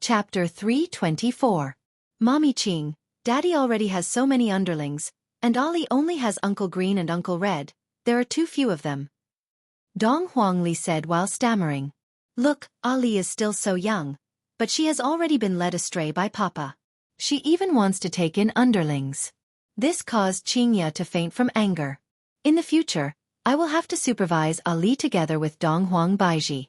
Chapter 324. Mommy Ching, Daddy already has so many underlings, and Ali only has Uncle Green and Uncle Red. There are too few of them. Dong Huangli said while stammering. Look, Ali is still so young, but she has already been led astray by Papa. She even wants to take in underlings. This caused Qingya to faint from anger. In the future, I will have to supervise Ali together with Dong Huang Baiji.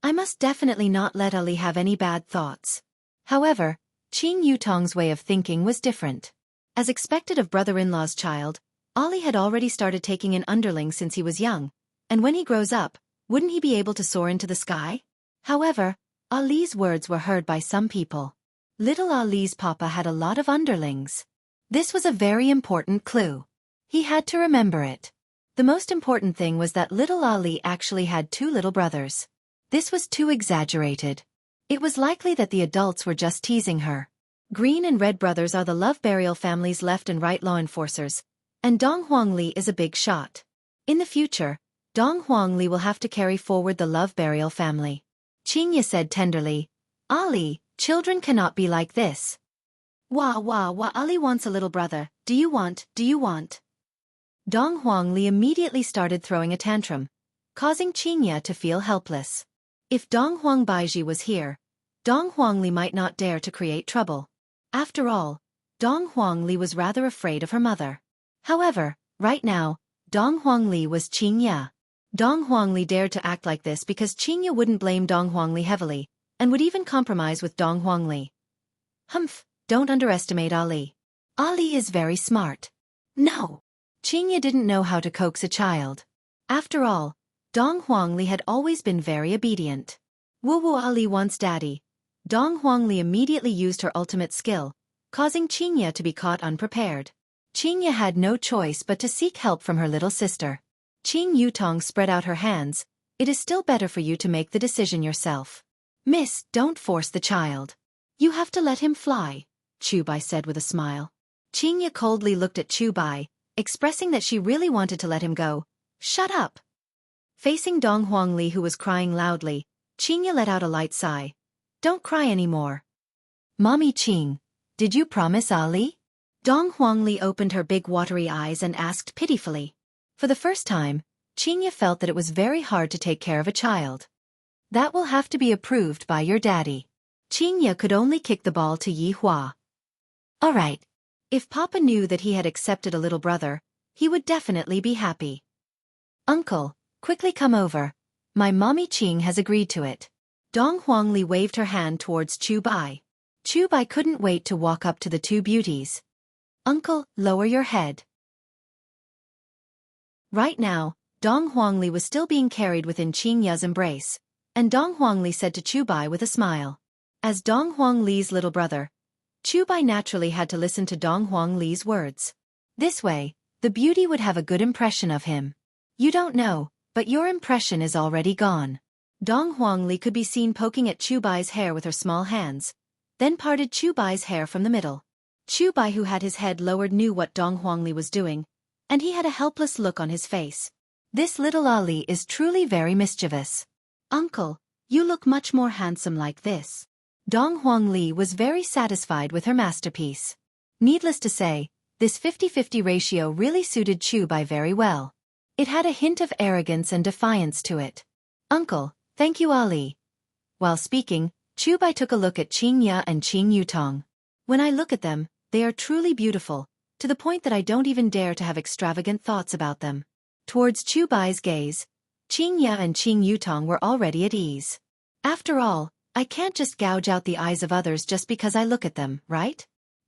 I must definitely not let Ali have any bad thoughts. However, Qing Yutong's way of thinking was different. As expected of brother-in-law's child, Ali had already started taking in underlings since he was young, and when he grows up, wouldn't he be able to soar into the sky? However, Ali's words were heard by some people. Little Ali's papa had a lot of underlings. This was a very important clue. He had to remember it. The most important thing was that little Ali actually had two little brothers. This was too exaggerated. It was likely that the adults were just teasing her. Green and Red brothers are the Love Burial family's left and right law enforcers, and Dong Huangli is a big shot. In the future, Dong Huangli will have to carry forward the Love Burial family. Qingya said tenderly, Ali, children cannot be like this. Wah, Ali wants a little brother. Do you want? Dong Huangli immediately started throwing a tantrum, causing Qingya to feel helpless. If Dong Huang Baiji was here, Dong Huangli might not dare to create trouble. After all, Dong Huangli was rather afraid of her mother. However, right now, Dong Huangli was Qingya. Dong Huangli dared to act like this because Qingya wouldn't blame Dong Huangli heavily, and would even compromise with Dong Huangli. Humph, don't underestimate Ali. Ali is very smart. No. Qingya didn't know how to coax a child. After all, Dong Huangli had always been very obedient. Woo Ali wants daddy. Dong Huangli immediately used her ultimate skill, causing Qingya to be caught unprepared. Qingya had no choice but to seek help from her little sister. Qing Yutong spread out her hands. It is still better for you to make the decision yourself. Miss, don't force the child. You have to let him fly, Chubai said with a smile. Qingya coldly looked at Chubai, expressing that she really wanted to let him go. Shut up. Facing Dong Huangli, who was crying loudly, Qingya let out a light sigh. Don't cry anymore. Mommy Qing, did you promise Ali? Dong Huangli opened her big watery eyes and asked pitifully. For the first time, Qingya felt that it was very hard to take care of a child. That will have to be approved by your daddy. Qingya could only kick the ball to Yi Hua. All right. If Papa knew that he had accepted a little brother, he would definitely be happy. Uncle, quickly come over. My mommy Qing has agreed to it. Dong Huangli waved her hand towards Chubai. Chubai couldn't wait to walk up to the two beauties. Uncle, lower your head. Right now, Dong Huangli was still being carried within Qingya's embrace, and Dong Huangli said to Chubai with a smile. As Dong Huangli's little brother, Chubai naturally had to listen to Dong Huangli's words. This way, the beauty would have a good impression of him. You don't know, but your impression is already gone. Dong Huangli could be seen poking at Chubai's hair with her small hands, then parted Chubai's hair from the middle. Chubai, who had his head lowered, knew what Dong Huangli was doing, and he had a helpless look on his face. This little Ali is truly very mischievous. Uncle, you look much more handsome like this. Dong Huangli was very satisfied with her masterpiece. Needless to say, this 50-50 ratio really suited Chubai very well. It had a hint of arrogance and defiance to it. Uncle, thank you Ali. While speaking, Chubai took a look at Qingya and Qing Yutong. When I look at them, they are truly beautiful, to the point that I don't even dare to have extravagant thoughts about them. Towards Chubai's gaze, Qingya and Qing Yutong were already at ease. After all, I can't just gouge out the eyes of others just because I look at them, right?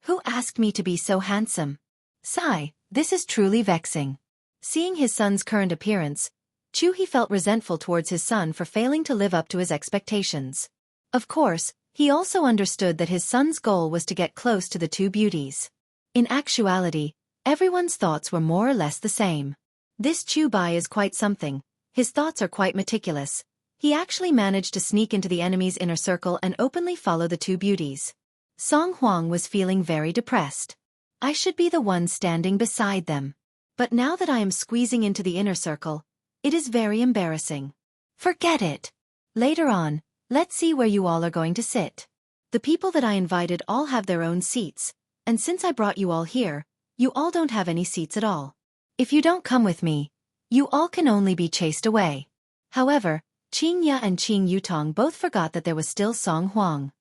Who asked me to be so handsome? Sigh, this is truly vexing. Seeing his son's current appearance, He felt resentful towards his son for failing to live up to his expectations. Of course, he also understood that his son's goal was to get close to the two beauties. In actuality, everyone's thoughts were more or less the same. This Chubai is quite something. His thoughts are quite meticulous. He actually managed to sneak into the enemy's inner circle and openly follow the two beauties. Song Huang was feeling very depressed. I should be the one standing beside them. But now that I am squeezing into the inner circle, it is very embarrassing. Forget it. Later on, let's see where you all are going to sit. The people that I invited all have their own seats, and since I brought you all here, you all don't have any seats at all. If you don't come with me, you all can only be chased away." However, Qing Ya and Qing Yutong both forgot that there was still Song Huang.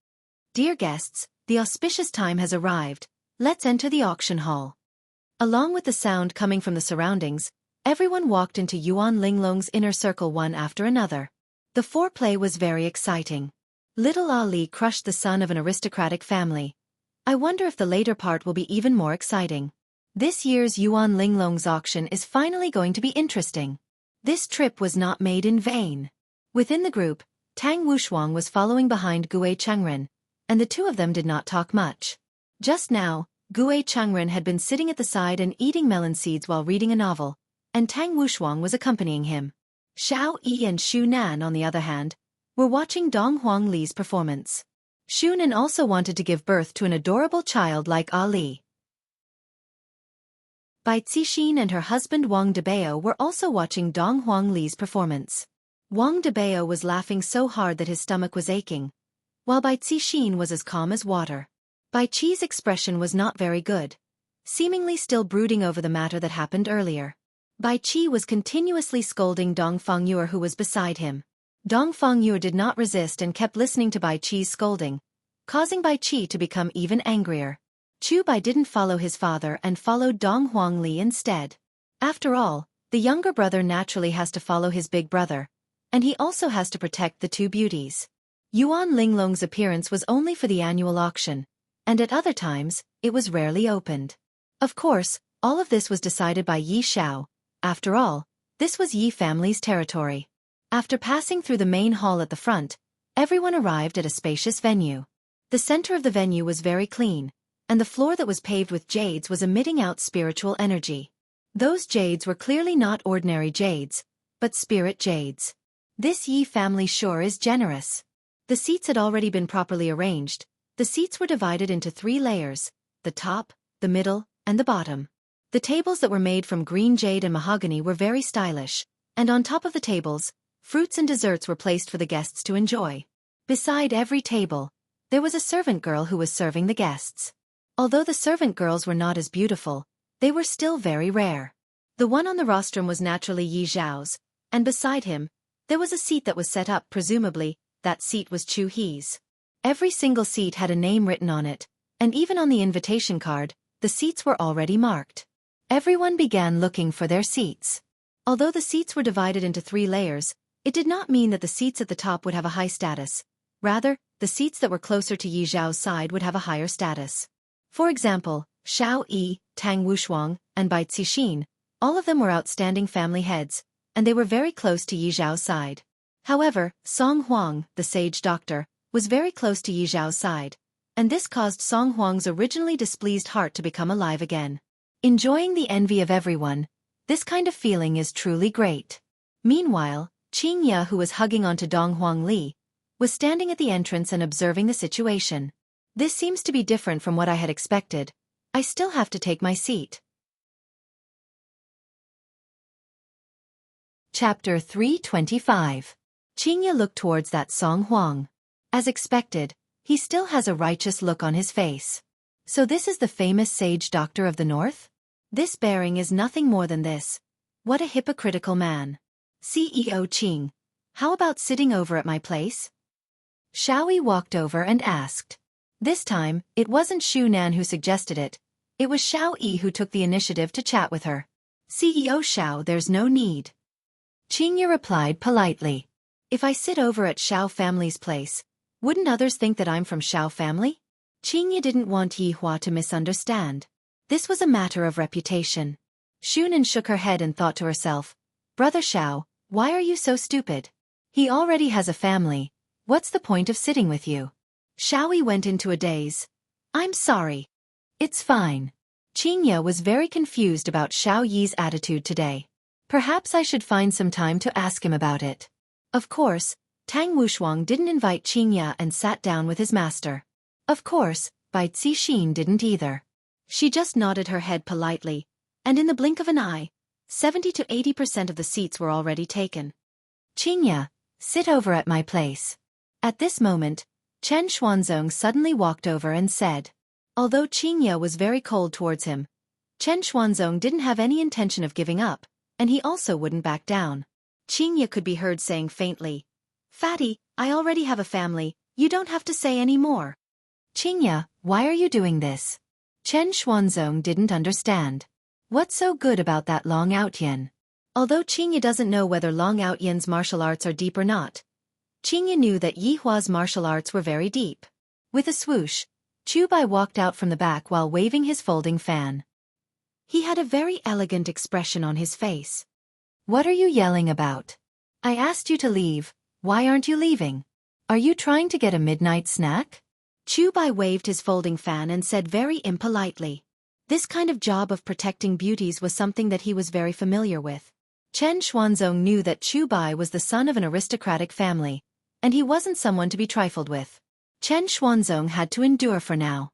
"Dear guests, the auspicious time has arrived. Let's enter the auction hall." Along with the sound coming from the surroundings, everyone walked into Yuan Linglong's inner circle one after another. The foreplay was very exciting. Little Ali crushed the son of an aristocratic family. I wonder if the later part will be even more exciting. This year's Yuan Linglong's auction is finally going to be interesting. This trip was not made in vain. Within the group, Tang Wushuang was following behind Gue Changren, and the two of them did not talk much. Just now, Gue Changren had been sitting at the side and eating melon seeds while reading a novel, and Tang Wushuang was accompanying him. Xiao Yi and Xu Nan, on the other hand, were watching Dong Huang Li's performance. Xu Nan also wanted to give birth to an adorable child like Ali. Bai Cixin and her husband Wang Debao were also watching Dong Huang Li's performance. Wang Debao was laughing so hard that his stomach was aching, while Bai Cixin was as calm as water. Bai Qi's expression was not very good, seemingly still brooding over the matter that happened earlier. Bai Qi was continuously scolding Dong Fengyue, who was beside him. Dong Fengyue did not resist and kept listening to Bai Qi's scolding, causing Bai Qi to become even angrier. Chu Bai didn't follow his father and followed Dong Huang Li instead. After all, the younger brother naturally has to follow his big brother, and he also has to protect the two beauties. Yuan Linglong's appearance was only for the annual auction, and at other times, it was rarely opened. Of course, all of this was decided by Yi Xiao. After all, this was Yi family's territory. After passing through the main hall at the front, everyone arrived at a spacious venue. The center of the venue was very clean, and the floor that was paved with jades was emitting out spiritual energy. Those jades were clearly not ordinary jades, but spirit jades. This Yi family sure is generous. The seats had already been properly arranged. The seats were divided into 3 layers, the top, the middle, and the bottom. The tables that were made from green jade and mahogany were very stylish, and on top of the tables, fruits and desserts were placed for the guests to enjoy. Beside every table, there was a servant girl who was serving the guests. Although the servant girls were not as beautiful, they were still very rare. The one on the rostrum was naturally Yi Zhao's, and beside him, there was a seat that was set up. Presumably, that seat was Chu He's. Every single seat had a name written on it, and even on the invitation card, the seats were already marked. Everyone began looking for their seats. Although the seats were divided into 3 layers, it did not mean that the seats at the top would have a high status. Rather, the seats that were closer to Yi Zhao's side would have a higher status. For example, Xiao Yi, Tang Wushuang, and Bai Cixin, all of them were outstanding family heads, and they were very close to Yi Zhao's side. However, Song Huang, the sage doctor, was very close to Yi Zhao's side, and this caused Song Huang's originally displeased heart to become alive again. Enjoying the envy of everyone, this kind of feeling is truly great. Meanwhile, Qing Ya, who was hugging onto Dong Huang Li, was standing at the entrance and observing the situation. This seems to be different from what I had expected. I still have to take my seat. Chapter 325. Qing Ya looked towards that Song Huang. As expected, he still has a righteous look on his face. So this is the famous sage doctor of the north? This bearing is nothing more than this. What a hypocritical man. CEO Qing, how about sitting over at my place? Xiaoyi walked over and asked. This time, it wasn't Xu Nan who suggested it. It was Xiao Yi who took the initiative to chat with her. CEO Xiao, there's no need. Qing Ya replied politely. If I sit over at Xiao family's place, wouldn't others think that I'm from Xiao family? Qing Ya didn't want Yi Hua to misunderstand. This was a matter of reputation. Xu Nan shook her head and thought to herself, Brother Xiao, why are you so stupid? He already has a family. What's the point of sitting with you? Xiaoyi went into a daze. I'm sorry. It's fine. Qing Ya was very confused about Xiao Yi's attitude today. Perhaps I should find some time to ask him about it. Of course, Tang Wushuang didn't invite Qing Ya and sat down with his master. Of course, Bai Cixin didn't either. She just nodded her head politely, and in the blink of an eye, 70 to 80% of the seats were already taken. Qing Ya, sit over at my place. At this moment, Chen Xuanzong suddenly walked over and said. Although Qingya was very cold towards him, Chen Xuanzong didn't have any intention of giving up, and he also wouldn't back down. Qingya could be heard saying faintly, "Fatty, I already have a family, you don't have to say any more." "Qingya, why are you doing this?" Chen Xuanzong didn't understand. What's so good about that Long Outyen? Although Qingya doesn't know whether Long Outyen's martial arts are deep or not, Qingya knew that Yihua's martial arts were very deep. With a swoosh, Chubai walked out from the back while waving his folding fan. He had a very elegant expression on his face. "What are you yelling about? I asked you to leave, why aren't you leaving? Are you trying to get a midnight snack?" Chubai waved his folding fan and said very impolitely. This kind of job of protecting beauties was something that he was very familiar with. Chen Xuanzong knew that Chubai was the son of an aristocratic family, and he wasn't someone to be trifled with. Chen Xuanzong had to endure for now.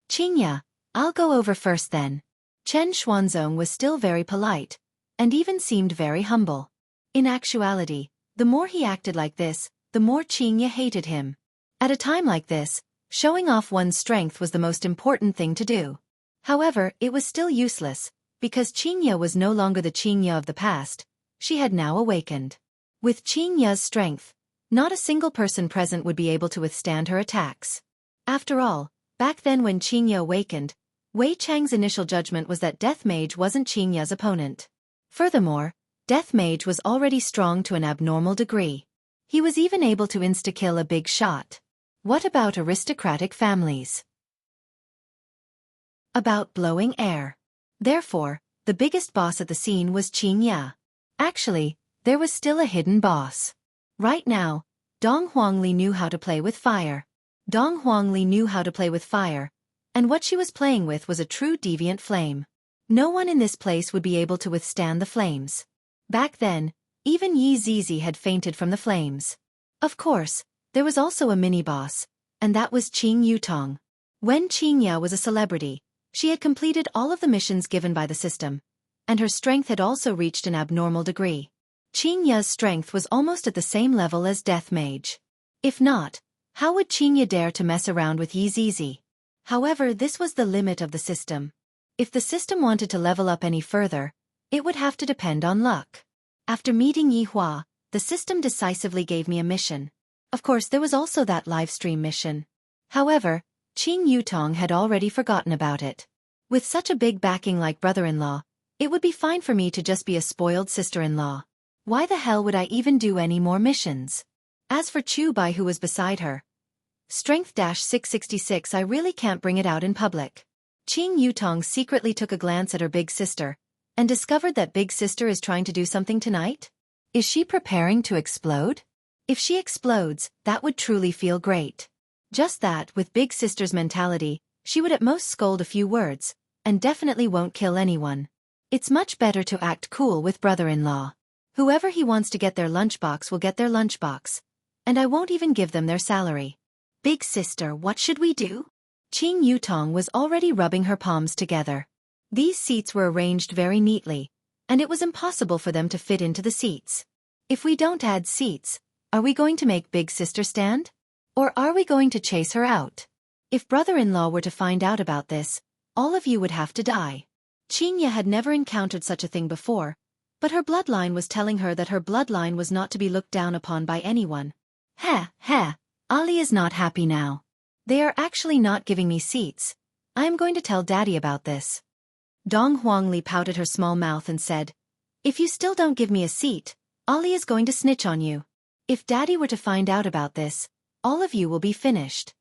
"Qingya, I'll go over first then." Chen Xuanzong was still very polite, and even seemed very humble. In actuality, the more he acted like this, the more Qingya hated him. At a time like this, showing off one's strength was the most important thing to do. However, it was still useless, because Qingya was no longer the Qingya of the past, she had now awakened. With Qingya's strength, not a single person present would be able to withstand her attacks. After all, back then when Qingya awakened, Wei Chang's initial judgment was that Death Mage wasn't Qingya's opponent. Furthermore, Death Mage was already strong to an abnormal degree. He was even able to insta-kill a big shot. What about aristocratic families? About blowing air. Therefore, the biggest boss at the scene was Qingya. Actually, there was still a hidden boss. Right now, Dong Huangli knew how to play with fire. Dong Huangli knew how to play with fire, and what she was playing with was a true deviant flame. No one in this place would be able to withstand the flames. Back then, even Yi Zizi had fainted from the flames. Of course, there was also a mini-boss, and that was Qing Yutong. When Qingya was a celebrity, she had completed all of the missions given by the system, and her strength had also reached an abnormal degree. Qingya's strength was almost at the same level as Death Mage. If not, how would Qingya dare to mess around with Yi Zizi? However, this was the limit of the system. If the system wanted to level up any further, it would have to depend on luck. After meeting Yi Hua, the system decisively gave me a mission. Of course, there was also that live stream mission. However, Qing Yutong had already forgotten about it. With such a big backing like brother-in-law, it would be fine for me to just be a spoiled sister-in-law. Why the hell would I even do any more missions? As for Chubai, who was beside her, Strength-666, I really can't bring it out in public. Qing Yutong secretly took a glance at her big sister, and discovered that big sister is trying to do something tonight? Is she preparing to explode? If she explodes, that would truly feel great. Just that, with big sister's mentality, she would at most scold a few words, and definitely won't kill anyone. It's much better to act cool with brother-in-law. Whoever he wants to get their lunchbox will get their lunchbox, and I won't even give them their salary. Big sister, what should we do? Qing Yutong was already rubbing her palms together. These seats were arranged very neatly, and it was impossible for them to fit into the seats. If we don't add seats, are we going to make big sister stand? Or are we going to chase her out? If brother-in-law were to find out about this, all of you would have to die. Qingya had never encountered such a thing before, but her bloodline was telling her that her bloodline was not to be looked down upon by anyone. Heh, Ali is not happy now. They are actually not giving me seats. I am going to tell Daddy about this. Dong Huangli pouted her small mouth and said, "If you still don't give me a seat, Ali is going to snitch on you. If Daddy were to find out about this, all of you will be finished."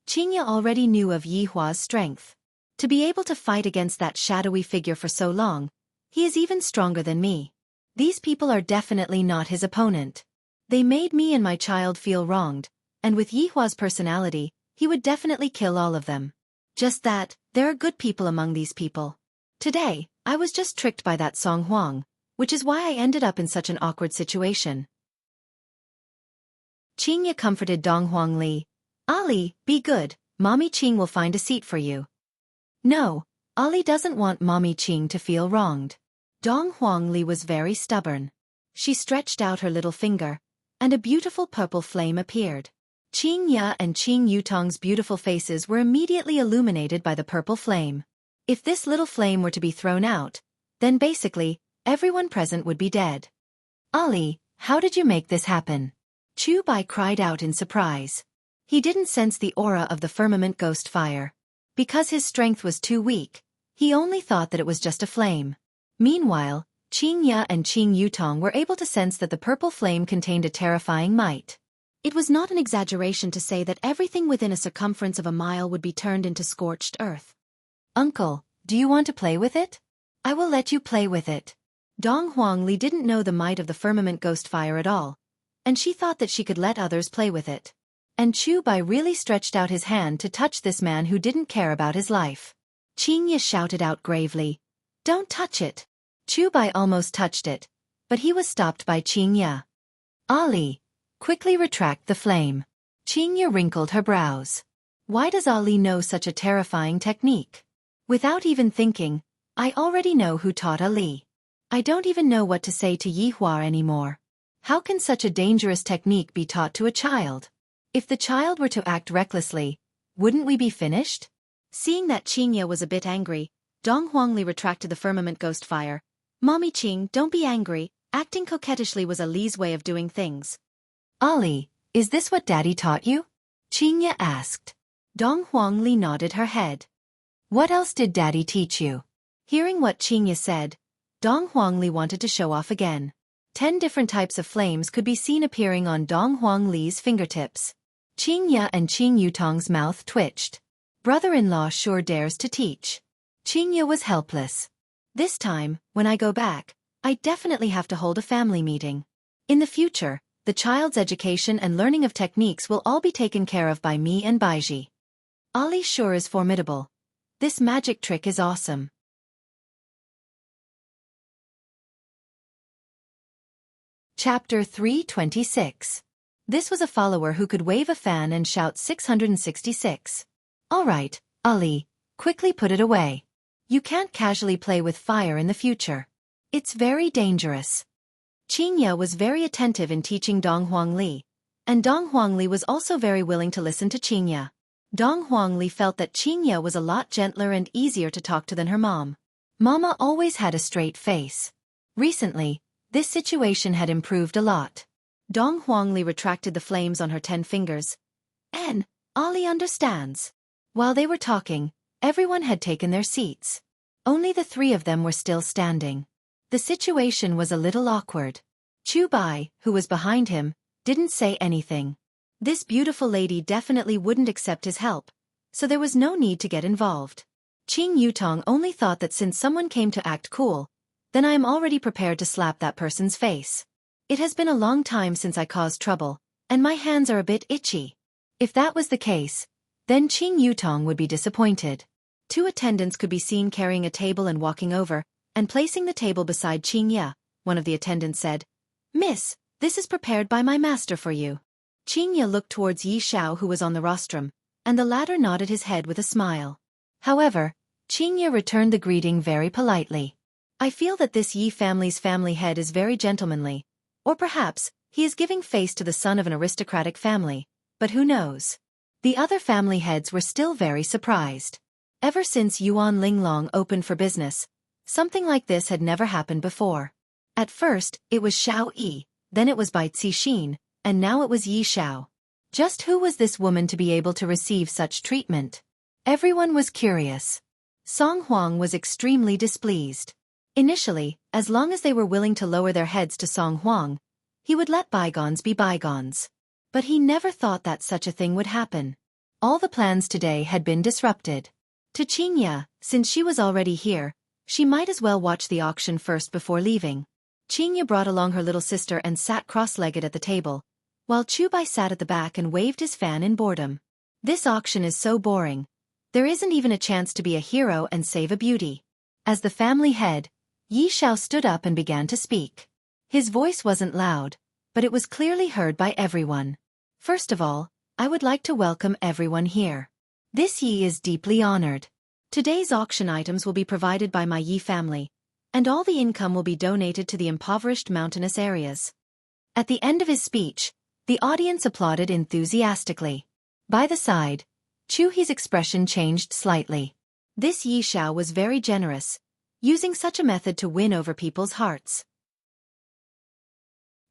Qingya already knew of Yi Hua's strength. To be able to fight against that shadowy figure for so long, he is even stronger than me. These people are definitely not his opponent. They made me and my child feel wronged, and with Yi Hua's personality, he would definitely kill all of them. Just that, there are good people among these people. Today, I was just tricked by that Song Huang, which is why I ended up in such an awkward situation. Qingya comforted Dong Huangli. "Ali, be good, Mommy Qing will find a seat for you." No, Ali doesn't want Mommy Qing to feel wronged. Dong Huangli was very stubborn. She stretched out her little finger, and a beautiful purple flame appeared. Qing Ya and Qing Yutong's beautiful faces were immediately illuminated by the purple flame. If this little flame were to be thrown out, then basically, everyone present would be dead. Ali, how did you make this happen? Chu Bai cried out in surprise. He didn't sense the aura of the firmament ghost fire. Because his strength was too weak, he only thought that it was just a flame. Meanwhile, Qing Ya and Qing Yutong were able to sense that the purple flame contained a terrifying might. It was not an exaggeration to say that everything within a circumference of a mile would be turned into scorched earth. Uncle, do you want to play with it? I will let you play with it. Dong Huangli didn't know the might of the firmament ghost fire at all, and she thought that she could let others play with it. And Chu Bai really stretched out his hand to touch this man who didn't care about his life. Qing Ya shouted out gravely, "Don't touch it." Chu Bai almost touched it, but he was stopped by Qing Ya. Ali, quickly retract the flame. Qing Ya wrinkled her brows. Why does Ali know such a terrifying technique? Without even thinking, I already know who taught Ali. I don't even know what to say to Yi Hua anymore. How can such a dangerous technique be taught to a child? If the child were to act recklessly, wouldn't we be finished? Seeing that Qing Ya was a bit angry, Dong Huangli retracted the firmament ghost fire. Mommy Qing, don't be angry. Acting coquettishly was Ali's way of doing things. Ali, is this what Daddy taught you? Qing Ya asked. Dong Huangli nodded her head. What else did Daddy teach you? Hearing what Qing Ya said, Dong Huangli wanted to show off again. 10 different types of flames could be seen appearing on Dong Huangli's fingertips. Qing Ya and Qing Yutong's mouth twitched. Brother-in-law sure dares to teach. Qing Ya was helpless. This time, when I go back, I definitely have to hold a family meeting. In the future, the child's education and learning of techniques will all be taken care of by me and Baiji. Ali sure is formidable. This magic trick is awesome. Chapter 326. This was a follower who could wave a fan and shout 666. All right, Ali, quickly put it away. You can't casually play with fire in the future. It's very dangerous. Qing Ya was very attentive in teaching Dong Huangli, and Dong Huangli was also very willing to listen to Qing Ya. Dong Huangli felt that Qing Ya was a lot gentler and easier to talk to than her mom. Mama always had a straight face. Recently, this situation had improved a lot. Dong Huangli retracted the flames on her 10 fingers. And Ali understands. While they were talking, everyone had taken their seats. Only the 3 of them were still standing. The situation was a little awkward. Chu Bai, who was behind him, didn't say anything. This beautiful lady definitely wouldn't accept his help, so there was no need to get involved. Qing Yutong only thought that since someone came to act cool, then I am already prepared to slap that person's face. It has been a long time since I caused trouble, and my hands are a bit itchy. If that was the case, then Qing Yutong would be disappointed. 2 attendants could be seen carrying a table and walking over, and placing the table beside Qing Ya. One of the attendants said, "Miss, this is prepared by my master for you." Qing Ya looked towards Yi Xiao who was on the rostrum, and the latter nodded his head with a smile. However, Qing Ya returned the greeting very politely. I feel that this Yi family's family head is very gentlemanly, or perhaps, he is giving face to the son of an aristocratic family, but who knows? The other family heads were still very surprised. Ever since Yuan Linglong opened for business, something like this had never happened before. At first, it was Xiao Yi, then it was Bai Cixin, and now it was Yi Xiao. Just who was this woman to be able to receive such treatment? Everyone was curious. Song Huang was extremely displeased. Initially, as long as they were willing to lower their heads to Song Huang, he would let bygones be bygones. But he never thought that such a thing would happen. All the plans today had been disrupted. To Qing Ya, since she was already here, she might as well watch the auction first before leaving. Qing Ya brought along her little sister and sat cross-legged at the table, while Chu Bai sat at the back and waved his fan in boredom. This auction is so boring. There isn't even a chance to be a hero and save a beauty. As the family head, Yi Xiao stood up and began to speak. His voice wasn't loud, but it was clearly heard by everyone. First of all, I would like to welcome everyone here. This Yi is deeply honored. Today's auction items will be provided by my Yi family, and all the income will be donated to the impoverished mountainous areas. At the end of his speech, The audience applauded enthusiastically. By the side, Chu He's expression changed slightly. This Yi Xiao was very generous, using such a method to win over people's hearts.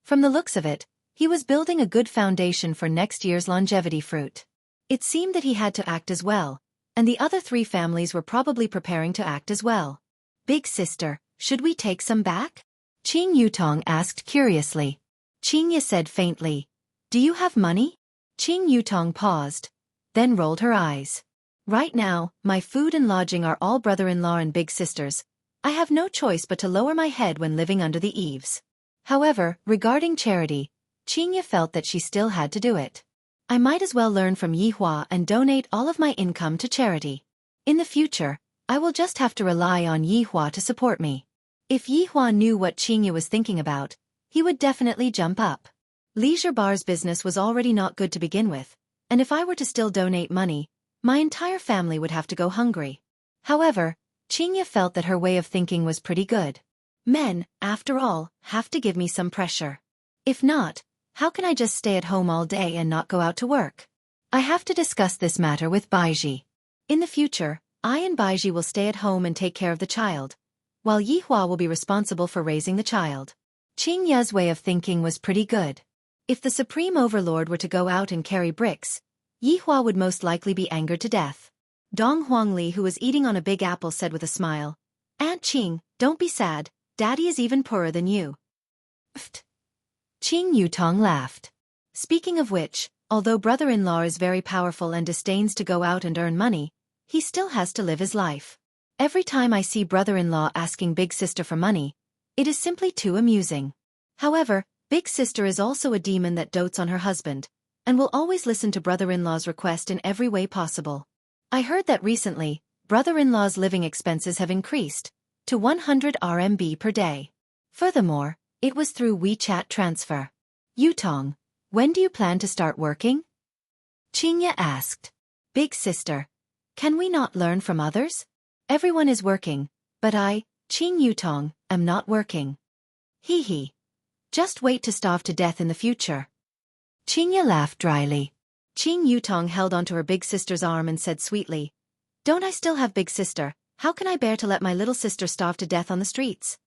From the looks of it, he was building a good foundation for next year's longevity fruit. It seemed that he had to act as well, and the other 3 families were probably preparing to act as well. Big sister, should we take some back? Qing Yutong asked curiously. Qingya said faintly, do you have money? Qing Yutong paused, then rolled her eyes. Right now, my food and lodging are all brother-in-law and big sisters. I have no choice but to lower my head when living under the eaves. However, regarding charity, Qingya felt that she still had to do it. I might as well learn from Yi Hua and donate all of my income to charity. In the future, I will just have to rely on Yi Hua to support me. If Yi Hua knew what Qingya was thinking about, he would definitely jump up. Leisure Bar's business was already not good to begin with, and if I were to still donate money, my entire family would have to go hungry. However, Qingya felt that her way of thinking was pretty good. Men, after all, have to give me some pressure. If not, how can I just stay at home all day and not go out to work? I have to discuss this matter with Baiji. In the future, I and Baiji will stay at home and take care of the child, while Yi Hua will be responsible for raising the child. Qingya's way of thinking was pretty good. If the Supreme Overlord were to go out and carry bricks, Yi Hua would most likely be angered to death. Dong Huangli, who was eating on a big apple, said with a smile, Aunt Qing, don't be sad, Daddy is even poorer than you. Pfft. Qing Yutong laughed. Speaking of which, although brother-in-law is very powerful and disdains to go out and earn money, he still has to live his life. Every time I see brother-in-law asking big sister for money, it is simply too amusing. However, big sister is also a demon that dotes on her husband, and will always listen to brother-in-law's request in every way possible. I heard that recently, brother-in-law's living expenses have increased to 100 RMB per day. Furthermore, it was through WeChat transfer. Yutong, when do you plan to start working? Qingya asked. Big sister, can we not learn from others? Everyone is working, but I, Qing Yutong, am not working. Hee hee. Just wait to starve to death in the future. Qingya laughed dryly. Qing Yutong held onto her big sister's arm and said sweetly, Don't I still have big sister? How can I bear to let my little sister starve to death on the streets?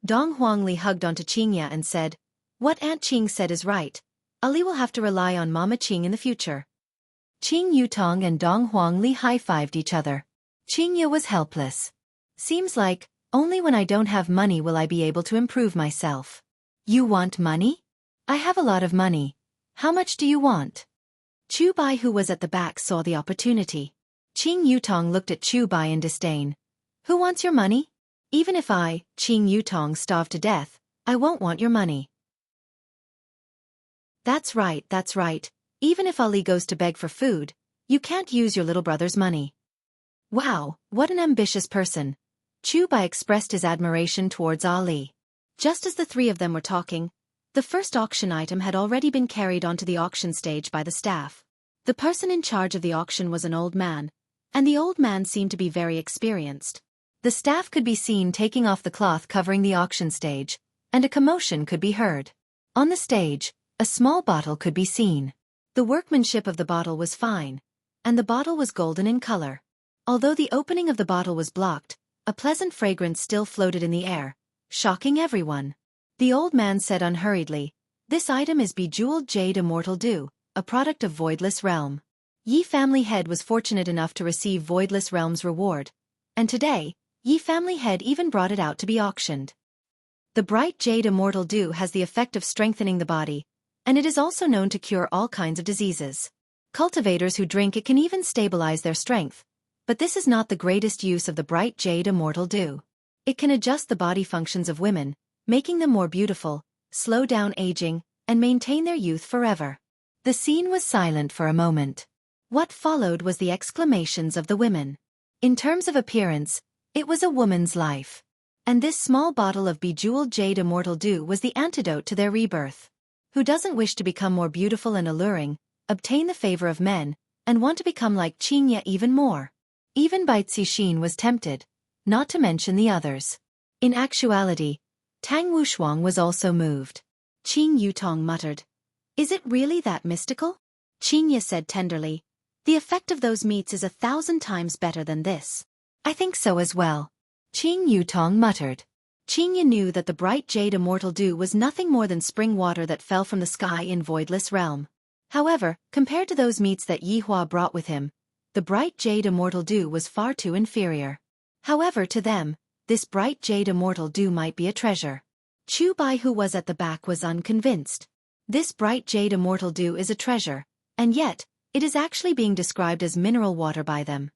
Dong Huangli hugged onto Qingya and said, What Aunt Qing said is right. Ali will have to rely on Mama Qing in the future. Qing Yutong and Dong Huangli high-fived each other. Qingya was helpless. Seems like, only when I don't have money will I be able to improve myself. You want money? I have a lot of money. How much do you want? Chu Bai, who was at the back, saw the opportunity. Qing Yutong looked at Chu Bai in disdain. Who wants your money? Even if I, Qing Yutong, starve to death, I won't want your money. That's right, that's right. Even if Ali goes to beg for food, you can't use your little brother's money. Wow, what an ambitious person. Chu Bai expressed his admiration towards Ali. Just as the 3 of them were talking, the first auction item had already been carried onto the auction stage by the staff. The person in charge of the auction was an old man, and the old man seemed to be very experienced. The staff could be seen taking off the cloth covering the auction stage, and a commotion could be heard. On the stage, a small bottle could be seen. The workmanship of the bottle was fine, and the bottle was golden in color. Although the opening of the bottle was blocked, a pleasant fragrance still floated in the air, shocking everyone. The old man said unhurriedly, This item is bejeweled jade immortal dew, a product of Voidless Realm. Yi family head was fortunate enough to receive Voidless Realm's reward, and today, Yi family head even brought it out to be auctioned. The bright jade immortal dew has the effect of strengthening the body, and it is also known to cure all kinds of diseases. Cultivators who drink it can even stabilize their strength, but this is not the greatest use of the bright jade immortal dew. It can adjust the body functions of women, making them more beautiful, slow down aging, and maintain their youth forever. The scene was silent for a moment. What followed was the exclamations of the women. In terms of appearance, it was a woman's life. And this small bottle of bejeweled jade immortal dew was the antidote to their rebirth. Who doesn't wish to become more beautiful and alluring, obtain the favor of men, and want to become like Qingya even more? Even Bai Cixin was tempted, not to mention the others. In actuality, Tang Wushuang was also moved. Qing Yutong muttered, Is it really that mystical? Qingye said tenderly. The effect of those meats is 1,000 times better than this. I think so as well. Qing Yutong muttered. Qingye knew that the bright jade immortal dew was nothing more than spring water that fell from the sky in voidless realm. However, compared to those meats that Yihua brought with him, the bright jade immortal dew was far too inferior. However, to them, this bright jade immortal dew might be a treasure. Chu Bai, who was at the back, was unconvinced. This bright jade immortal dew is a treasure, and yet, it is actually being described as mineral water by them.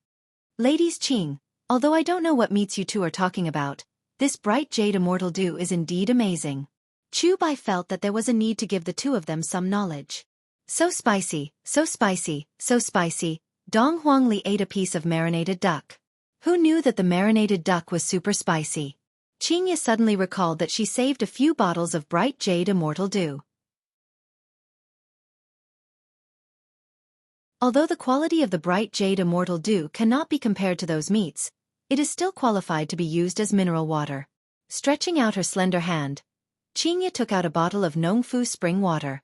Ladies Qing, although I don't know what meats you two are talking about, this bright jade immortal dew is indeed amazing. Chu Bai felt that there was a need to give the two of them some knowledge. So spicy, so spicy, so spicy. Dong Huangli ate a piece of marinated duck. Who knew that the marinated duck was super spicy? Qingye suddenly recalled that she saved a few bottles of bright jade immortal dew. Although the quality of the bright jade immortal dew cannot be compared to those meats, it is still qualified to be used as mineral water. Stretching out her slender hand, Qingye took out a bottle of Nongfu spring water.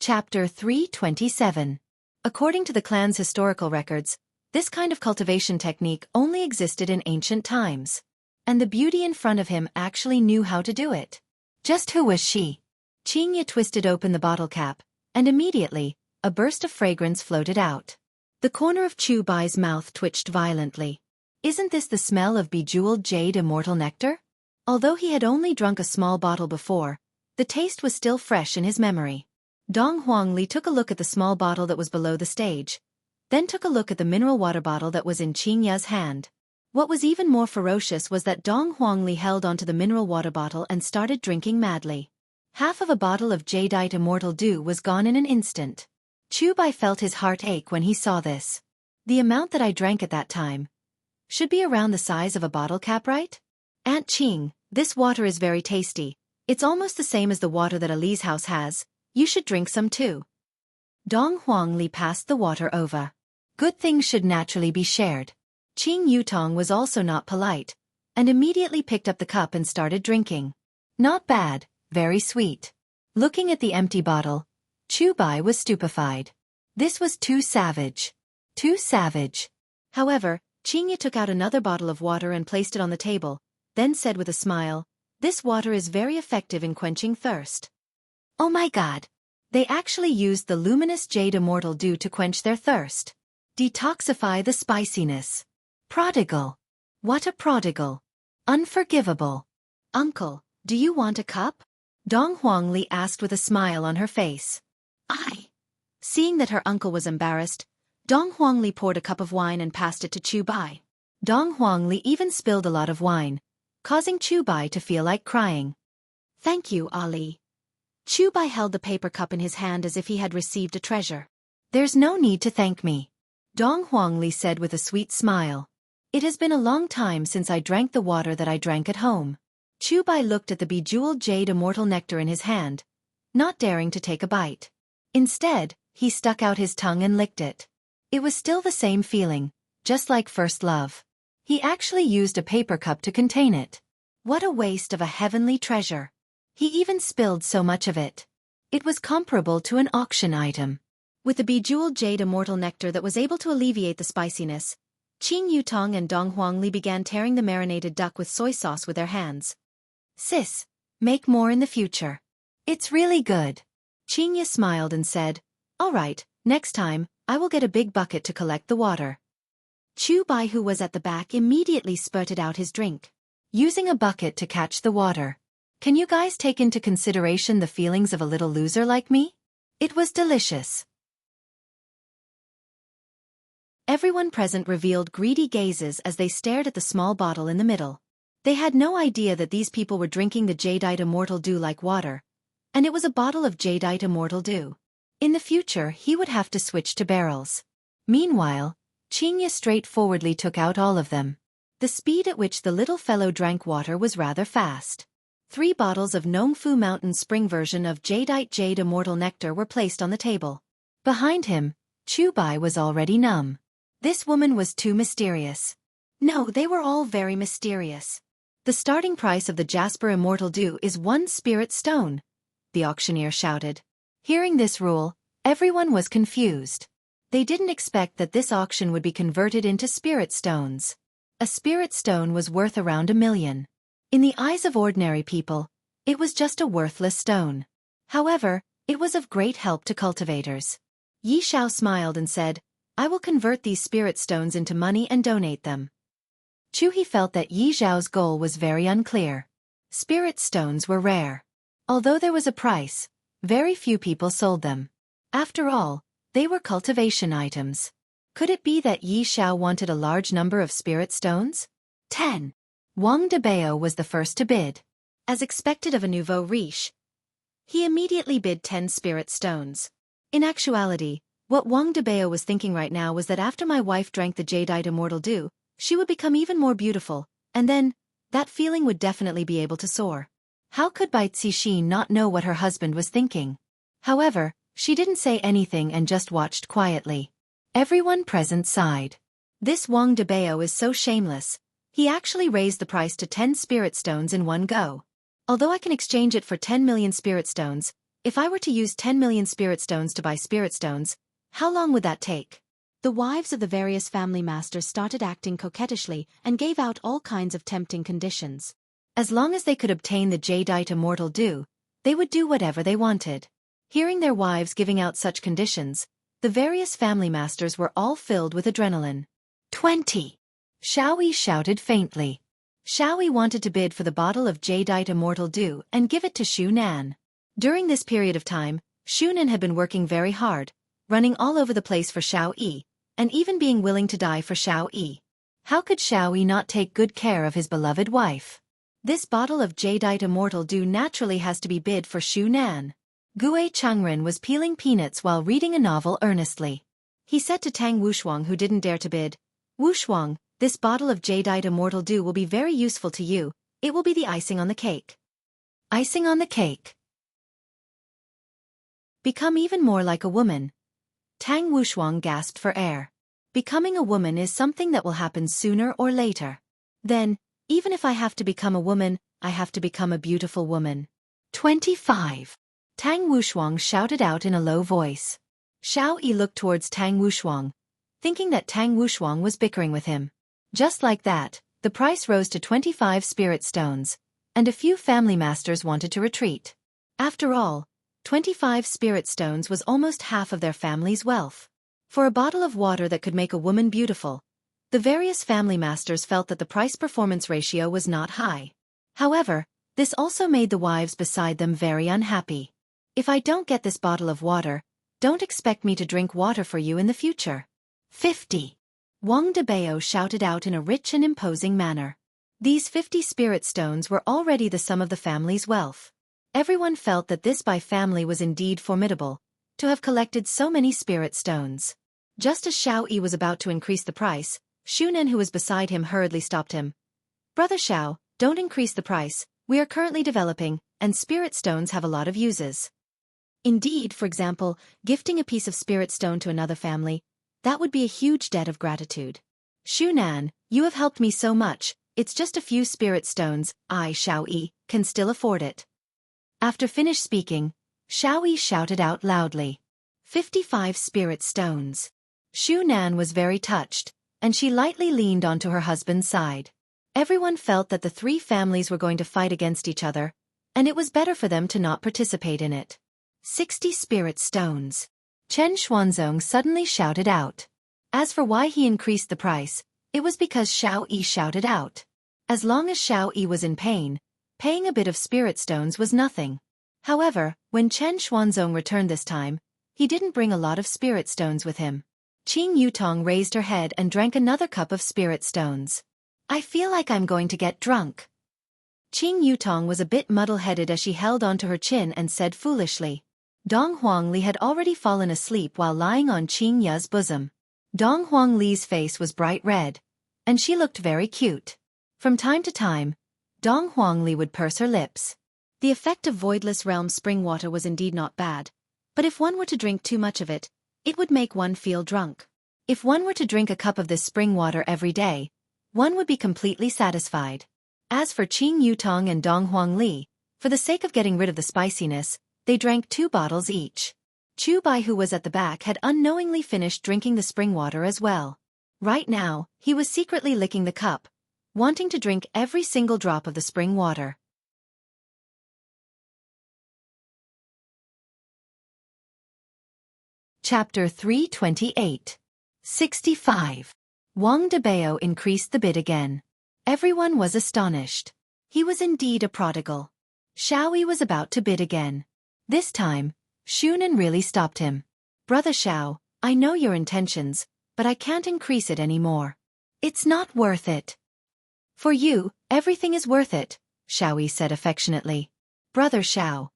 Chapter 327. According to the clan's historical records, this kind of cultivation technique only existed in ancient times. And the beauty in front of him actually knew how to do it. Just who was she? Qingye twisted open the bottle cap, and immediately, a burst of fragrance floated out. The corner of Chu Bai's mouth twitched violently. Isn't this the smell of bejeweled jade immortal nectar? Although he had only drunk a small bottle before, the taste was still fresh in his memory. Dong Huangli took a look at the small bottle that was below the stage, then took a look at the mineral water bottle that was in Qingye's hand. What was even more ferocious was that Dong Huangli held onto the mineral water bottle and started drinking madly. Half of a bottle of jadeite immortal dew was gone in an instant. Chu Bai felt his heart ache when he saw this. The amount that I drank at that time should be around the size of a bottle cap, right? Aunt Qing, this water is very tasty. It's almost the same as the water that Ali's house has. You should drink some too. Dong Huangli passed the water over. Good things should naturally be shared. Qing Yutong was also not polite, and immediately picked up the cup and started drinking. Not bad. Very sweet. Looking at the empty bottle, Chu Bai was stupefied. This was too savage. Too savage. However, Qingye took out another bottle of water and placed it on the table, then said with a smile, "This water is very effective in quenching thirst." Oh my god. They actually used the luminous jade immortal dew to quench their thirst. Detoxify the spiciness. Prodigal. What a prodigal. Unforgivable. Uncle, do you want a cup? Dong Huangli asked with a smile on her face. Seeing that her uncle was embarrassed, Dong Huangli poured a cup of wine and passed it to Chu Bai. Dong Huangli even spilled a lot of wine, causing Chu Bai to feel like crying. Thank you, Ali. Chu Bai held the paper cup in his hand as if he had received a treasure. There's no need to thank me. Dong Huangli said with a sweet smile. It has been a long time since I drank the water that I drank at home. Chu Bai looked at the bejeweled jade immortal nectar in his hand, not daring to take a bite. Instead, he stuck out his tongue and licked it. It was still the same feeling, just like first love. He actually used a paper cup to contain it. What a waste of a heavenly treasure. He even spilled so much of it. It was comparable to an auction item. With the bejeweled jade immortal nectar that was able to alleviate the spiciness, Qing Yutong and Dong Huangli began tearing the marinated duck with soy sauce with their hands. Sis, make more in the future. It's really good. Qingye smiled and said, all right, next time, I will get a big bucket to collect the water. Chu Bai, who was at the back, immediately spurted out his drink, using a bucket to catch the water. Can you guys take into consideration the feelings of a little loser like me? It was delicious. Everyone present revealed greedy gazes as they stared at the small bottle in the middle. They had no idea that these people were drinking the jadeite immortal dew like water, and it was a bottle of jadeite immortal dew. In the future, he would have to switch to barrels. Meanwhile, Qingye straightforwardly took out all of them. The speed at which the little fellow drank water was rather fast. 3 bottles of Nongfu Mountain Spring version of jadeite jade immortal nectar were placed on the table. Behind him, Chu Bai was already numb. This woman was too mysterious. No, they were all very mysterious. The starting price of the Jasper Immortal Dew is 1 spirit stone, the auctioneer shouted. Hearing this rule, everyone was confused. They didn't expect that this auction would be converted into spirit stones. A spirit stone was worth around 1 million. In the eyes of ordinary people, it was just a worthless stone. However, it was of great help to cultivators. Yi Xiao smiled and said, I will convert these spirit stones into money and donate them. Chu He felt that Yi Xiao's goal was very unclear. Spirit stones were rare. Although there was a price, very few people sold them. After all, they were cultivation items. Could it be that Yi Xiao wanted a large number of spirit stones? 10. Wang Debao was the first to bid. As expected of a nouveau riche, he immediately bid 10 spirit stones. In actuality, what Wang Debao was thinking right now was that after my wife drank the jadeite immortal dew, she would become even more beautiful, and then, that feeling would definitely be able to soar. How could Bai Cixin not know what her husband was thinking? However, she didn't say anything and just watched quietly. Everyone present sighed. This Wang Debao is so shameless. He actually raised the price to 10 spirit stones in one go. Although I can exchange it for 10 million spirit stones, if I were to use 10 million spirit stones to buy spirit stones, how long would that take? The wives of the various family masters started acting coquettishly and gave out all kinds of tempting conditions. As long as they could obtain the jadeite immortal dew, they would do whatever they wanted. Hearing their wives giving out such conditions, the various family masters were all filled with adrenaline. 20. Xiaoyi shouted faintly. Xiaoyi wanted to bid for the bottle of jadeite immortal dew and give it to Xu Nan. During this period of time, Xu Nan had been working very hard, running all over the place for Xiao Yi, and even being willing to die for Xiao Yi. How could Xiao Yi not take good care of his beloved wife? This bottle of jadeite immortal dew naturally has to be bid for Xu Nan. Gue Changren was peeling peanuts while reading a novel earnestly. He said to Tang Wushuang, who didn't dare to bid, Wushuang, this bottle of jadeite immortal dew will be very useful to you. It will be the icing on the cake. Icing on the cake. Become even more like a woman. Tang Wushuang gasped for air. Becoming a woman is something that will happen sooner or later. Then, even if I have to become a woman, I have to become a beautiful woman. 25. Tang Wushuang shouted out in a low voice. Xiao Yi looked towards Tang Wushuang, thinking that Tang Wushuang was bickering with him. Just like that, the price rose to 25 spirit stones, and a few family masters wanted to retreat. After all, 25 spirit stones was almost half of their family's wealth. For a bottle of water that could make a woman beautiful, the various family masters felt that the price-performance ratio was not high. However, this also made the wives beside them very unhappy. If I don't get this bottle of water, don't expect me to drink water for you in the future. 50. Wang Debao shouted out in a rich and imposing manner. These 50 spirit stones were already the sum of the family's wealth. Everyone felt that this Bai family was indeed formidable, to have collected so many spirit stones. Just as Xiao Yi was about to increase the price, Xu Nan, who was beside him, hurriedly stopped him. Brother Xiao, don't increase the price, we are currently developing, and spirit stones have a lot of uses. Indeed, for example, gifting a piece of spirit stone to another family, that would be a huge debt of gratitude. Xu Nan, you have helped me so much, it's just a few spirit stones, I, Xiao Yi, can still afford it. After finished speaking, Xiao Yi shouted out loudly. 55 spirit stones. Xu Nan was very touched, and she lightly leaned onto her husband's side. Everyone felt that the three families were going to fight against each other, and it was better for them to not participate in it. 60 spirit stones. Chen Xuanzong suddenly shouted out. As for why he increased the price, it was because Xiao Yi shouted out. As long as Xiao Yi was in pain, paying a bit of spirit stones was nothing. However, when Chen Xuanzong returned this time, he didn't bring a lot of spirit stones with him. Qing Yutong raised her head and drank another cup of spirit stones. I feel like I'm going to get drunk. Qing Yutong was a bit muddle-headed as she held onto her chin and said foolishly. Dong Huangli had already fallen asleep while lying on Qing Ya's bosom. Dong Huangli's face was bright red, and she looked very cute. From time to time, Dong Huangli would purse her lips. The effect of Voidless Realm spring water was indeed not bad, but if one were to drink too much of it, it would make one feel drunk. If one were to drink a cup of this spring water every day, one would be completely satisfied. As for Qing Yutong and Dong Huangli, for the sake of getting rid of the spiciness, they drank 2 bottles each. Chu Bai, who was at the back, had unknowingly finished drinking the spring water as well. Right now, he was secretly licking the cup, wanting to drink every single drop of the spring water. Chapter 328. 65. Wang Debao increased the bid again. Everyone was astonished. He was indeed a prodigal. Xiaoyi was about to bid again. This time, Shunan really stopped him. Brother Xiao, I know your intentions, but I can't increase it anymore. It's not worth it. For you, everything is worth it, Xiaoyi said affectionately. Brother Xiao,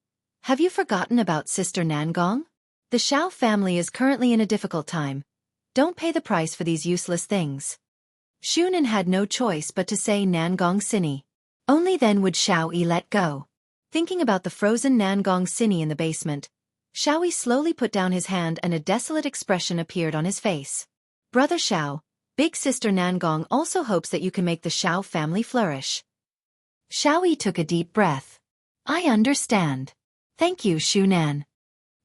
have you forgotten about Sister Nangong? The Xiao family is currently in a difficult time. Don't pay the price for these useless things. Shunan had no choice but to say Nangong Sini. Only then would Xiaoyi let go. Thinking about the frozen Nangong Sini in the basement, Xiaoyi slowly put down his hand and a desolate expression appeared on his face. Brother Xiao, Big Sister Nangong also hopes that you can make the Xiao family flourish. Xiaoyi took a deep breath. I understand. Thank you, Shunan.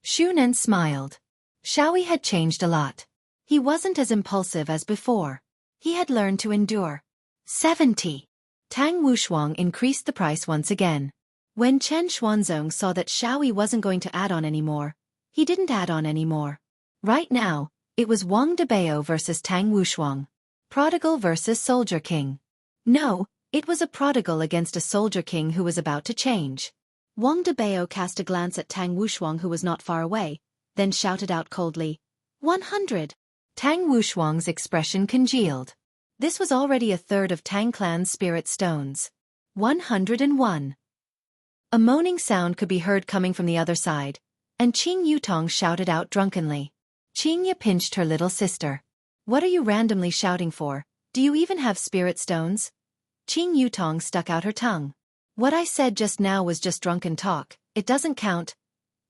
Shunan smiled. Xiaoyi had changed a lot. He wasn't as impulsive as before. He had learned to endure. 70. Tang Wushuang increased the price once again. When Chen Xuanzong saw that Xiaoyi wasn't going to add on anymore, he didn't add on anymore. Right now, it was Wang Debao versus Tang Wushuang. Prodigal versus Soldier King. No, it was a prodigal against a Soldier King who was about to change. Wang Debao cast a glance at Tang Wushuang, who was not far away, then shouted out coldly, 100. Tang Wushuang's expression congealed. This was already a third of Tang clan's spirit stones. 101. A moaning sound could be heard coming from the other side, and Qing Yutong shouted out drunkenly. Qingya pinched her little sister. What are you randomly shouting for? Do you even have spirit stones? Qing Yutong stuck out her tongue. What I said just now was just drunken talk, it doesn't count.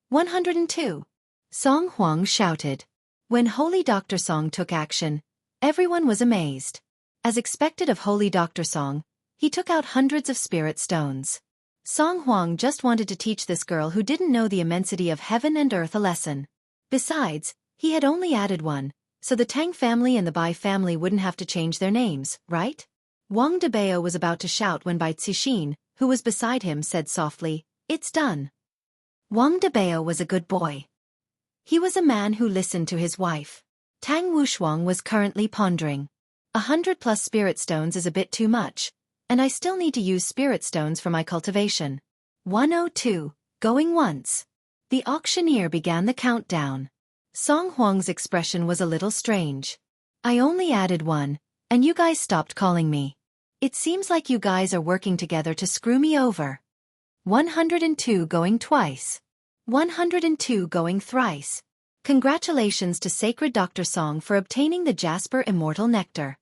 102. Song Huang shouted. When Holy Dr. Song took action, everyone was amazed. As expected of Holy Dr. Song, he took out hundreds of spirit stones. Song Huang just wanted to teach this girl who didn't know the immensity of heaven and earth a lesson. Besides, he had only added one, so the Tang family and the Bai family wouldn't have to change their names, right? Wang Debao was about to shout when Bai Cixin, who was beside him, said softly, It's done. Wang Debao was a good boy. He was a man who listened to his wife. Tang Wushuang was currently pondering. 100+ spirit stones is a bit too much, and I still need to use spirit stones for my cultivation. 102, going once. The auctioneer began the countdown. Song Huang's expression was a little strange. I only added one, and you guys stopped calling me. It seems like you guys are working together to screw me over. 102 going twice. 102 going thrice. Congratulations to Sacred Dr. Song for obtaining the Jasper Immortal Nectar.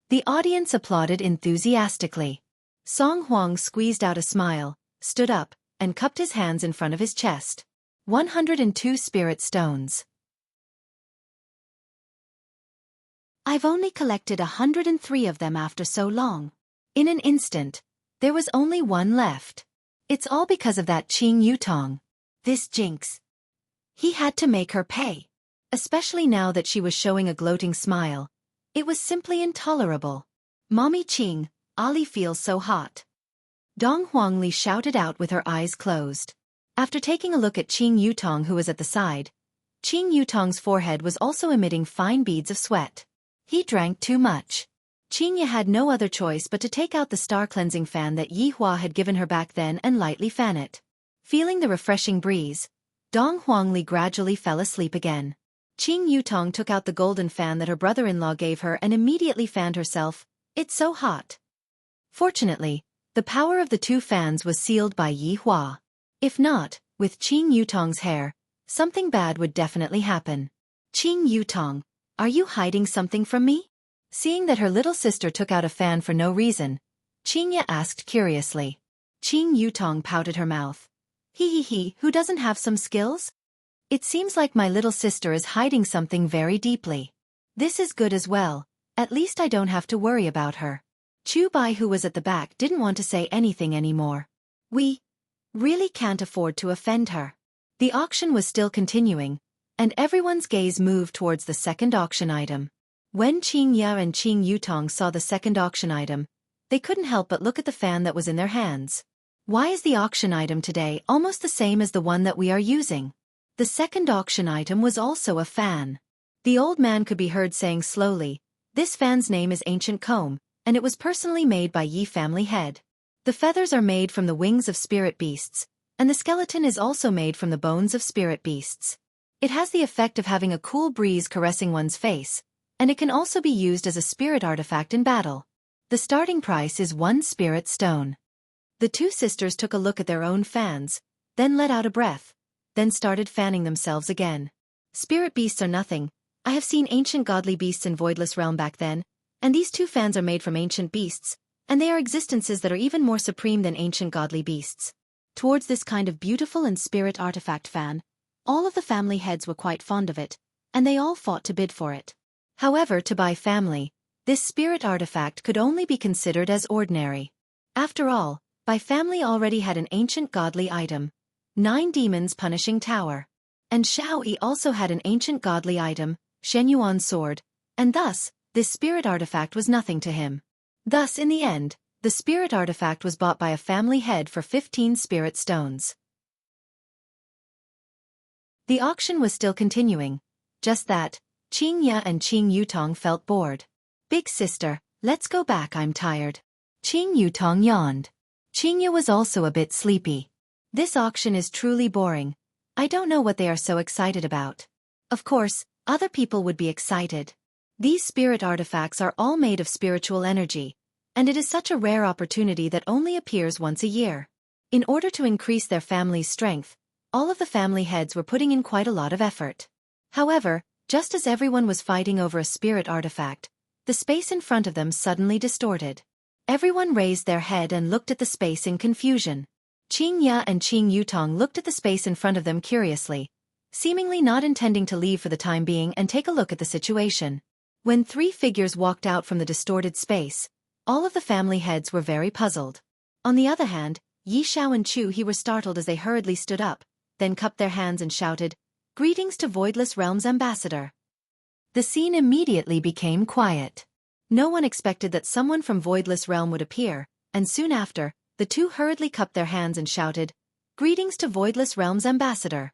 The audience applauded enthusiastically. Song Huang squeezed out a smile, stood up, and cupped his hands in front of his chest. 102 spirit stones. I've only collected 103 of them after so long. In an instant, there was only one left. It's all because of that Qing Yutong. This jinx. He had to make her pay. Especially now that she was showing a gloating smile. It was simply intolerable. Mommy Qing, Ali feels so hot. Dong Huangli shouted out with her eyes closed. After taking a look at Qing Yutong, who was at the side, Qing Yutong's forehead was also emitting fine beads of sweat. He drank too much. Qingya had no other choice but to take out the star-cleansing fan that Yi Hua had given her back then and lightly fan it. Feeling the refreshing breeze, Dong Huangli gradually fell asleep again. Qing Yutong took out the golden fan that her brother-in-law gave her and immediately fanned herself. It's so hot. Fortunately, the power of the 2 fans was sealed by Yi Hua. If not, with Qing Yutong's hair, something bad would definitely happen. Qing Yutong, are you hiding something from me? Seeing that her little sister took out a fan for no reason, Qingya asked curiously. Qing Yutong pouted her mouth. He, who doesn't have some skills? It seems like my little sister is hiding something very deeply. This is good as well, at least I don't have to worry about her. Chu Bai, who was at the back, didn't want to say anything anymore. We really can't afford to offend her. The auction was still continuing, and everyone's gaze moved towards the second auction item. When Qing Ya and Qing Yutong saw the second auction item, they couldn't help but look at the fan that was in their hands. Why is the auction item today almost the same as the one that we are using? The second auction item was also a fan. The old man could be heard saying slowly, "This fan's name is Ancient Comb, and it was personally made by Yi family head. The feathers are made from the wings of spirit beasts, and the skeleton is also made from the bones of spirit beasts. It has the effect of having a cool breeze caressing one's face, and it can also be used as a spirit artifact in battle. The starting price is 1 spirit stone." The two sisters took a look at their own fans, then let out a breath, then started fanning themselves again. Spirit beasts are nothing. I have seen ancient godly beasts in Voidless Realm back then, and these two fans are made from ancient beasts, and they are existences that are even more supreme than ancient godly beasts. Towards this kind of beautiful and spirit artifact fan, all of the family heads were quite fond of it, and they all fought to bid for it. However, to Bai family, this spirit artifact could only be considered as ordinary. After all, Bai family already had an ancient godly item, 9 Demons Punishing Tower. And Xiao Yi also had an ancient godly item, Shen Yuan Sword, and thus, this spirit artifact was nothing to him. Thus, in the end, the spirit artifact was bought by a family head for 15 spirit stones. The auction was still continuing. Just that, Qing Ya and Qing Yutong felt bored. "Big sister, let's go back, I'm tired." Qing Yutong yawned. Qing Ya was also a bit sleepy. "This auction is truly boring. I don't know what they are so excited about." Of course, other people would be excited. These spirit artifacts are all made of spiritual energy, and it is such a rare opportunity that only appears once a year. In order to increase their family's strength, all of the family heads were putting in quite a lot of effort. However, just as everyone was fighting over a spirit artifact, the space in front of them suddenly distorted. Everyone raised their head and looked at the space in confusion. Qing Ya and Qing Yutong looked at the space in front of them curiously, seemingly not intending to leave for the time being and take a look at the situation. When 3 figures walked out from the distorted space, all of the family heads were very puzzled. On the other hand, Yi Xiao and Chu He were startled as they hurriedly stood up, then cupped their hands and shouted, "Greetings to Voidless Realm's ambassador." The scene immediately became quiet. No one expected that someone from Voidless Realm would appear, and soon after, the two hurriedly cupped their hands and shouted, "Greetings to Voidless Realm's ambassador."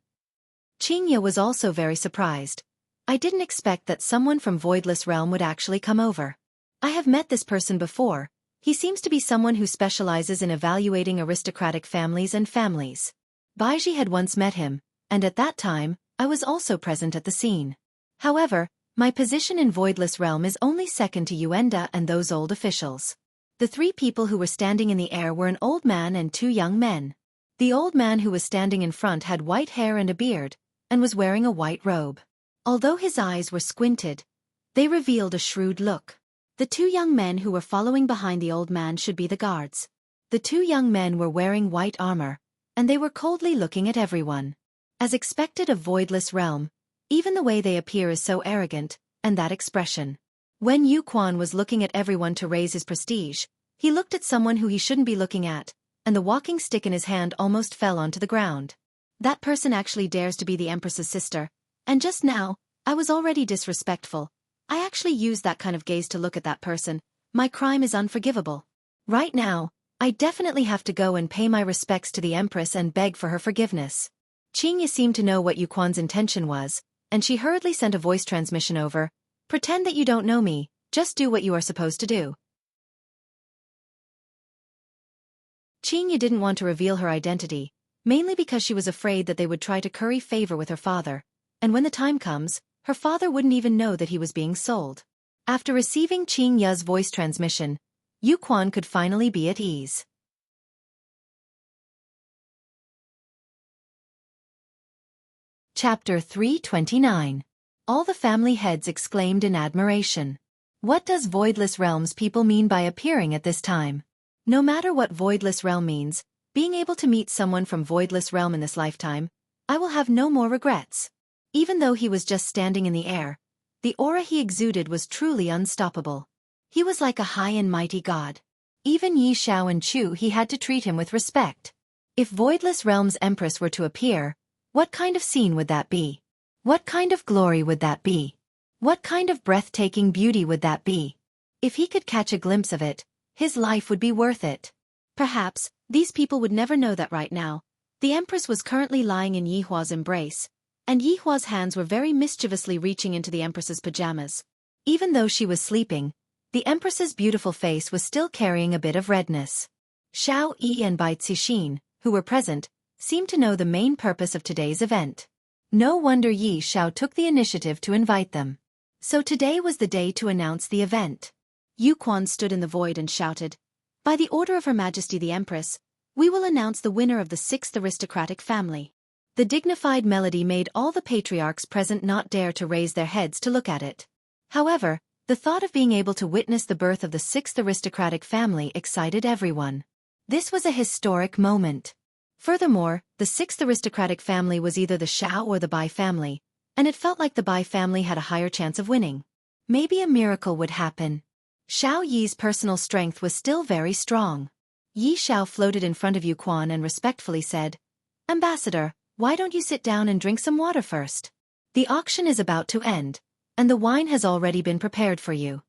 Qing Ya was also very surprised. "I didn't expect that someone from Voidless Realm would actually come over. I have met this person before. He seems to be someone who specializes in evaluating aristocratic families and families. Baiji had once met him, and at that time, I was also present at the scene. However, my position in Voidless Realm is only second to Yuenda and those old officials." The 3 people who were standing in the air were an old man and 2 young men. The old man who was standing in front had white hair and a beard, and was wearing a white robe. Although his eyes were squinted, they revealed a shrewd look. The 2 young men who were following behind the old man should be the guards. The 2 young men were wearing white armor, and they were coldly looking at everyone. As expected of Voidless Realm, even the way they appear is so arrogant, and that expression. When Yu Quan was looking at everyone to raise his prestige, he looked at someone who he shouldn't be looking at, and the walking stick in his hand almost fell onto the ground. That person actually dares to be the Empress's sister, and just now, I was already disrespectful. I actually used that kind of gaze to look at that person. My crime is unforgivable. Right now, I definitely have to go and pay my respects to the Empress and beg for her forgiveness. Qing Yi seemed to know what Yu Quan's intention was, and she hurriedly sent a voice transmission over. "Pretend that you don't know me, just do what you are supposed to do." Qing Yi didn't want to reveal her identity, mainly because she was afraid that they would try to curry favor with her father, and when the time comes, her father wouldn't even know that he was being sold. After receiving Qing Ya's voice transmission, Yu Quan could finally be at ease. Chapter 329. All the family heads exclaimed in admiration. What does Voidless Realm's people mean by appearing at this time? No matter what Voidless Realm means, being able to meet someone from Voidless Realm in this lifetime, I will have no more regrets. Even though he was just standing in the air, the aura he exuded was truly unstoppable. He was like a high and mighty god. Even Yi Xiao and Chu he had to treat him with respect. If Voidless Realm's Empress were to appear, what kind of scene would that be? What kind of glory would that be? What kind of breathtaking beauty would that be? If he could catch a glimpse of it, his life would be worth it. Perhaps, these people would never know that right now. The Empress was currently lying in Yi Hua's embrace, and Yi Hua's hands were very mischievously reaching into the Empress's pajamas. Even though she was sleeping, the Empress's beautiful face was still carrying a bit of redness. Xiao Yi and Bai Cixin, who were present, seemed to know the main purpose of today's event. No wonder Yi Xiao took the initiative to invite them. So today was the day to announce the event. Yu Quan stood in the void and shouted, "By the order of Her Majesty the Empress, we will announce the winner of the 6th aristocratic family." The dignified melody made all the patriarchs present not dare to raise their heads to look at it. However, the thought of being able to witness the birth of the 6th aristocratic family excited everyone. This was a historic moment. Furthermore, the 6th aristocratic family was either the Xiao or the Bai family, and it felt like the Bai family had a higher chance of winning. Maybe a miracle would happen. Xiao Yi's personal strength was still very strong. Yi Xiao floated in front of Yu Quan and respectfully said, "Ambassador, why don't you sit down and drink some water first? The auction is about to end, and the wine has already been prepared for you."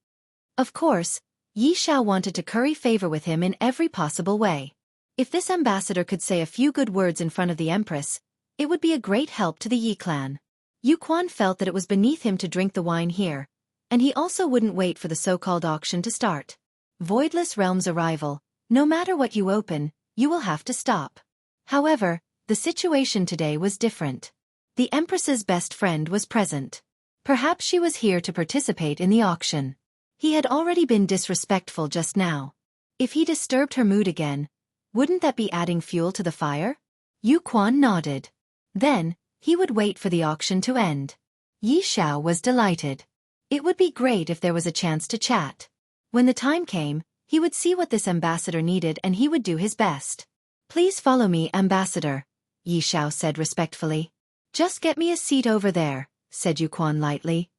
Of course, Yi Xiao wanted to curry favor with him in every possible way. If this ambassador could say a few good words in front of the Empress, it would be a great help to the Yi clan. Yu Quan felt that it was beneath him to drink the wine here, and he also wouldn't wait for the so-called auction to start. Voidless Realm's arrival, no matter what you open, you will have to stop. However, the situation today was different. The Empress's best friend was present. Perhaps she was here to participate in the auction. He had already been disrespectful just now. If he disturbed her mood again, wouldn't that be adding fuel to the fire? Yu Quan nodded. Then, he would wait for the auction to end. Yi Xiao was delighted. It would be great if there was a chance to chat. When the time came, he would see what this ambassador needed and he would do his best. "Please follow me, ambassador," Yi Xiao said respectfully. "Just get me a seat over there," said Yu Quan lightly.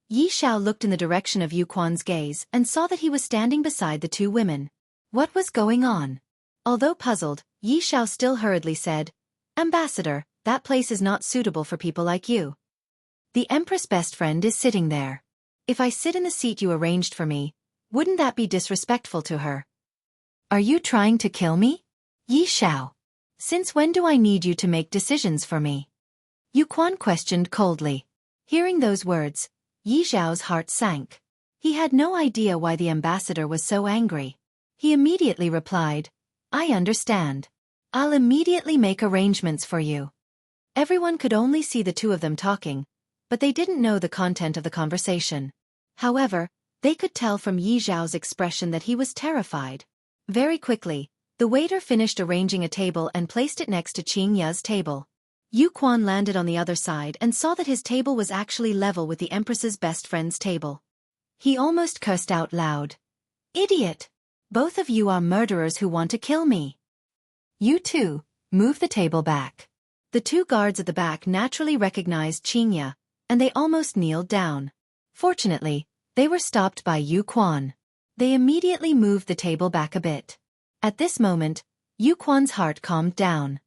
Yi Xiao looked in the direction of Yu Quan's gaze and saw that he was standing beside the two women. What was going on? Although puzzled, Yi Xiao still hurriedly said, "Ambassador, that place is not suitable for people like you. The Empress' best friend is sitting there. If I sit in the seat you arranged for me, wouldn't that be disrespectful to her?" "Are you trying to kill me? Yi Xiao. Since when do I need you to make decisions for me?" Yu Quan questioned coldly. Hearing those words, Yi Xiao's heart sank. He had no idea why the ambassador was so angry. He immediately replied, "I understand. I'll immediately make arrangements for you." Everyone could only see the two of them talking, but they didn't know the content of the conversation. However, they could tell from Yi Xiao's expression that he was terrified. Very quickly, the waiter finished arranging a table and placed it next to Qing Ya's table. Yu Quan landed on the other side and saw that his table was actually level with the Empress's best friend's table. He almost cursed out loud. "Idiot! Both of you are murderers who want to kill me. You two, move the table back." The two guards at the back naturally recognized Qing Ya, and they almost kneeled down. Fortunately, they were stopped by Yu Quan. They immediately moved the table back a bit. At this moment, Yu Quan's heart calmed down.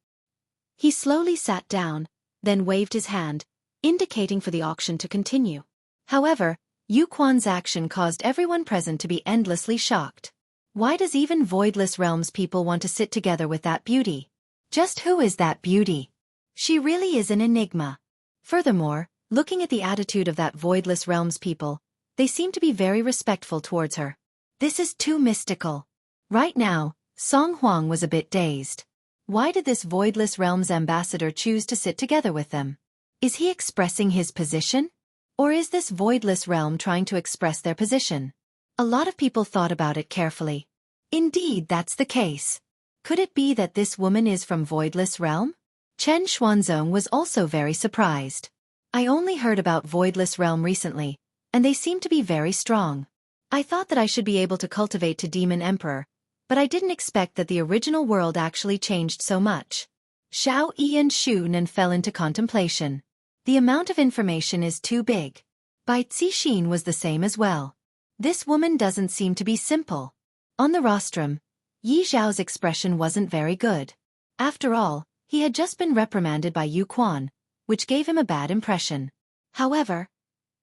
He slowly sat down, then waved his hand, indicating for the auction to continue. However, Yu Quan's action caused everyone present to be endlessly shocked. Why does even Voidless Realms people want to sit together with that beauty? Just who is that beauty? She really is an enigma. Furthermore, looking at the attitude of that Voidless Realms people, they seem to be very respectful towards her. This is too mystical. Right now, Song Huang was a bit dazed. Why did this Voidless Realms ambassador choose to sit together with them? Is he expressing his position? Or is this Voidless Realm trying to express their position? A lot of people thought about it carefully. Indeed, that's the case. Could it be that this woman is from Voidless Realm? Chen Xuanzong was also very surprised. I only heard about Voidless Realm recently, and they seem to be very strong. I thought that I should be able to cultivate to Demon Emperor, but I didn't expect that the original world actually changed so much. Xiao Yi and Shu Nan fell into contemplation. The amount of information is too big. Bai Cixin was the same as well. This woman doesn't seem to be simple. On the rostrum, Yi Zhao's expression wasn't very good. After all, he had just been reprimanded by Yu Quan, which gave him a bad impression. However,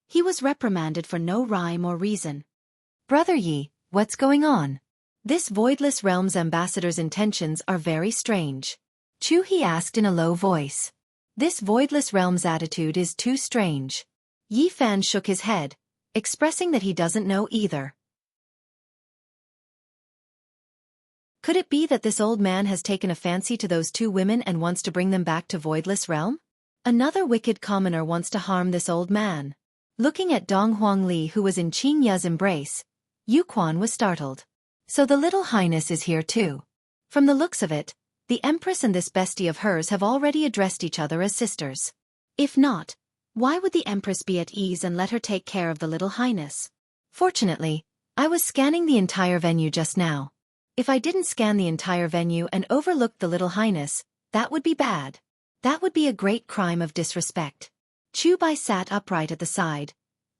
he was reprimanded for no rhyme or reason. Brother Yi, what's going on? This Voidless Realm's ambassador's intentions are very strange. Chu He asked in a low voice. This Voidless Realm's attitude is too strange. Yi Fan shook his head, expressing that he doesn't know either. Could it be that this old man has taken a fancy to those two women and wants to bring them back to Voidless Realm? Another wicked commoner wants to harm this old man. Looking at Dong Huangli, who was in Qing Ya's embrace, Yu Quan was startled. So the little highness is here too. From the looks of it, the Empress and this bestie of hers have already addressed each other as sisters. If not, why would the Empress be at ease and let her take care of the little highness? Fortunately, I was scanning the entire venue just now. If I didn't scan the entire venue and overlooked the little highness, that would be bad. That would be a great crime of disrespect. Chu Bai sat upright at the side,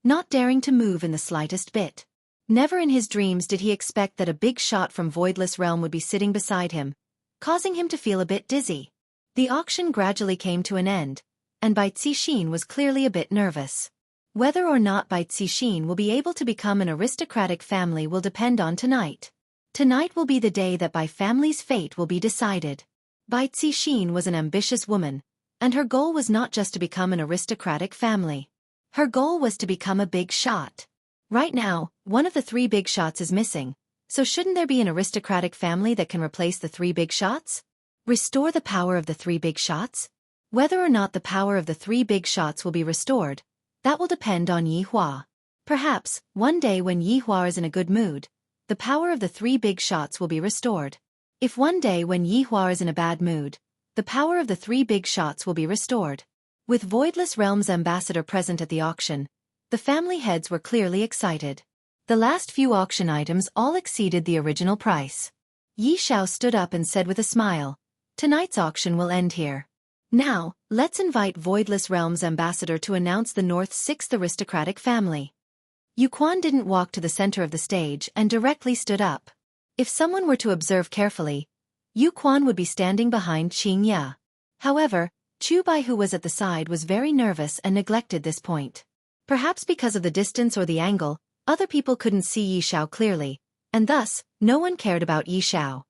not daring to move in the slightest bit. Never in his dreams did he expect that a big shot from Voidless Realm would be sitting beside him, causing him to feel a bit dizzy. The auction gradually came to an end, and Bai Cixin was clearly a bit nervous. Whether or not Bai Cixin will be able to become an aristocratic family will depend on tonight. Tonight will be the day that Bai family's fate will be decided. Bai Cixin was an ambitious woman, and her goal was not just to become an aristocratic family. Her goal was to become a big shot. Right now, one of the three big shots is missing, so shouldn't there be an aristocratic family that can replace the three big shots? Restore the power of the three big shots? Whether or not the power of the three big shots will be restored, that will depend on Yi Hua. Perhaps, one day when Yi Hua is in a good mood, the power of the three big shots will be restored. If one day when Yi Hua is in a bad mood, the power of the three big shots will be restored. With Voidless Realm's ambassador present at the auction, the family heads were clearly excited. The last few auction items all exceeded the original price. Yi Xiao stood up and said with a smile, "Tonight's auction will end here. Now, let's invite Voidless Realm's ambassador to announce the North's sixth aristocratic family." Yu Quan didn't walk to the center of the stage and directly stood up. If someone were to observe carefully, Yu Quan would be standing behind Qing Ya. However, Chu Bai, who was at the side, was very nervous and neglected this point. Perhaps because of the distance or the angle, other people couldn't see Yi Xiao clearly, and thus, no one cared about Yi Xiao.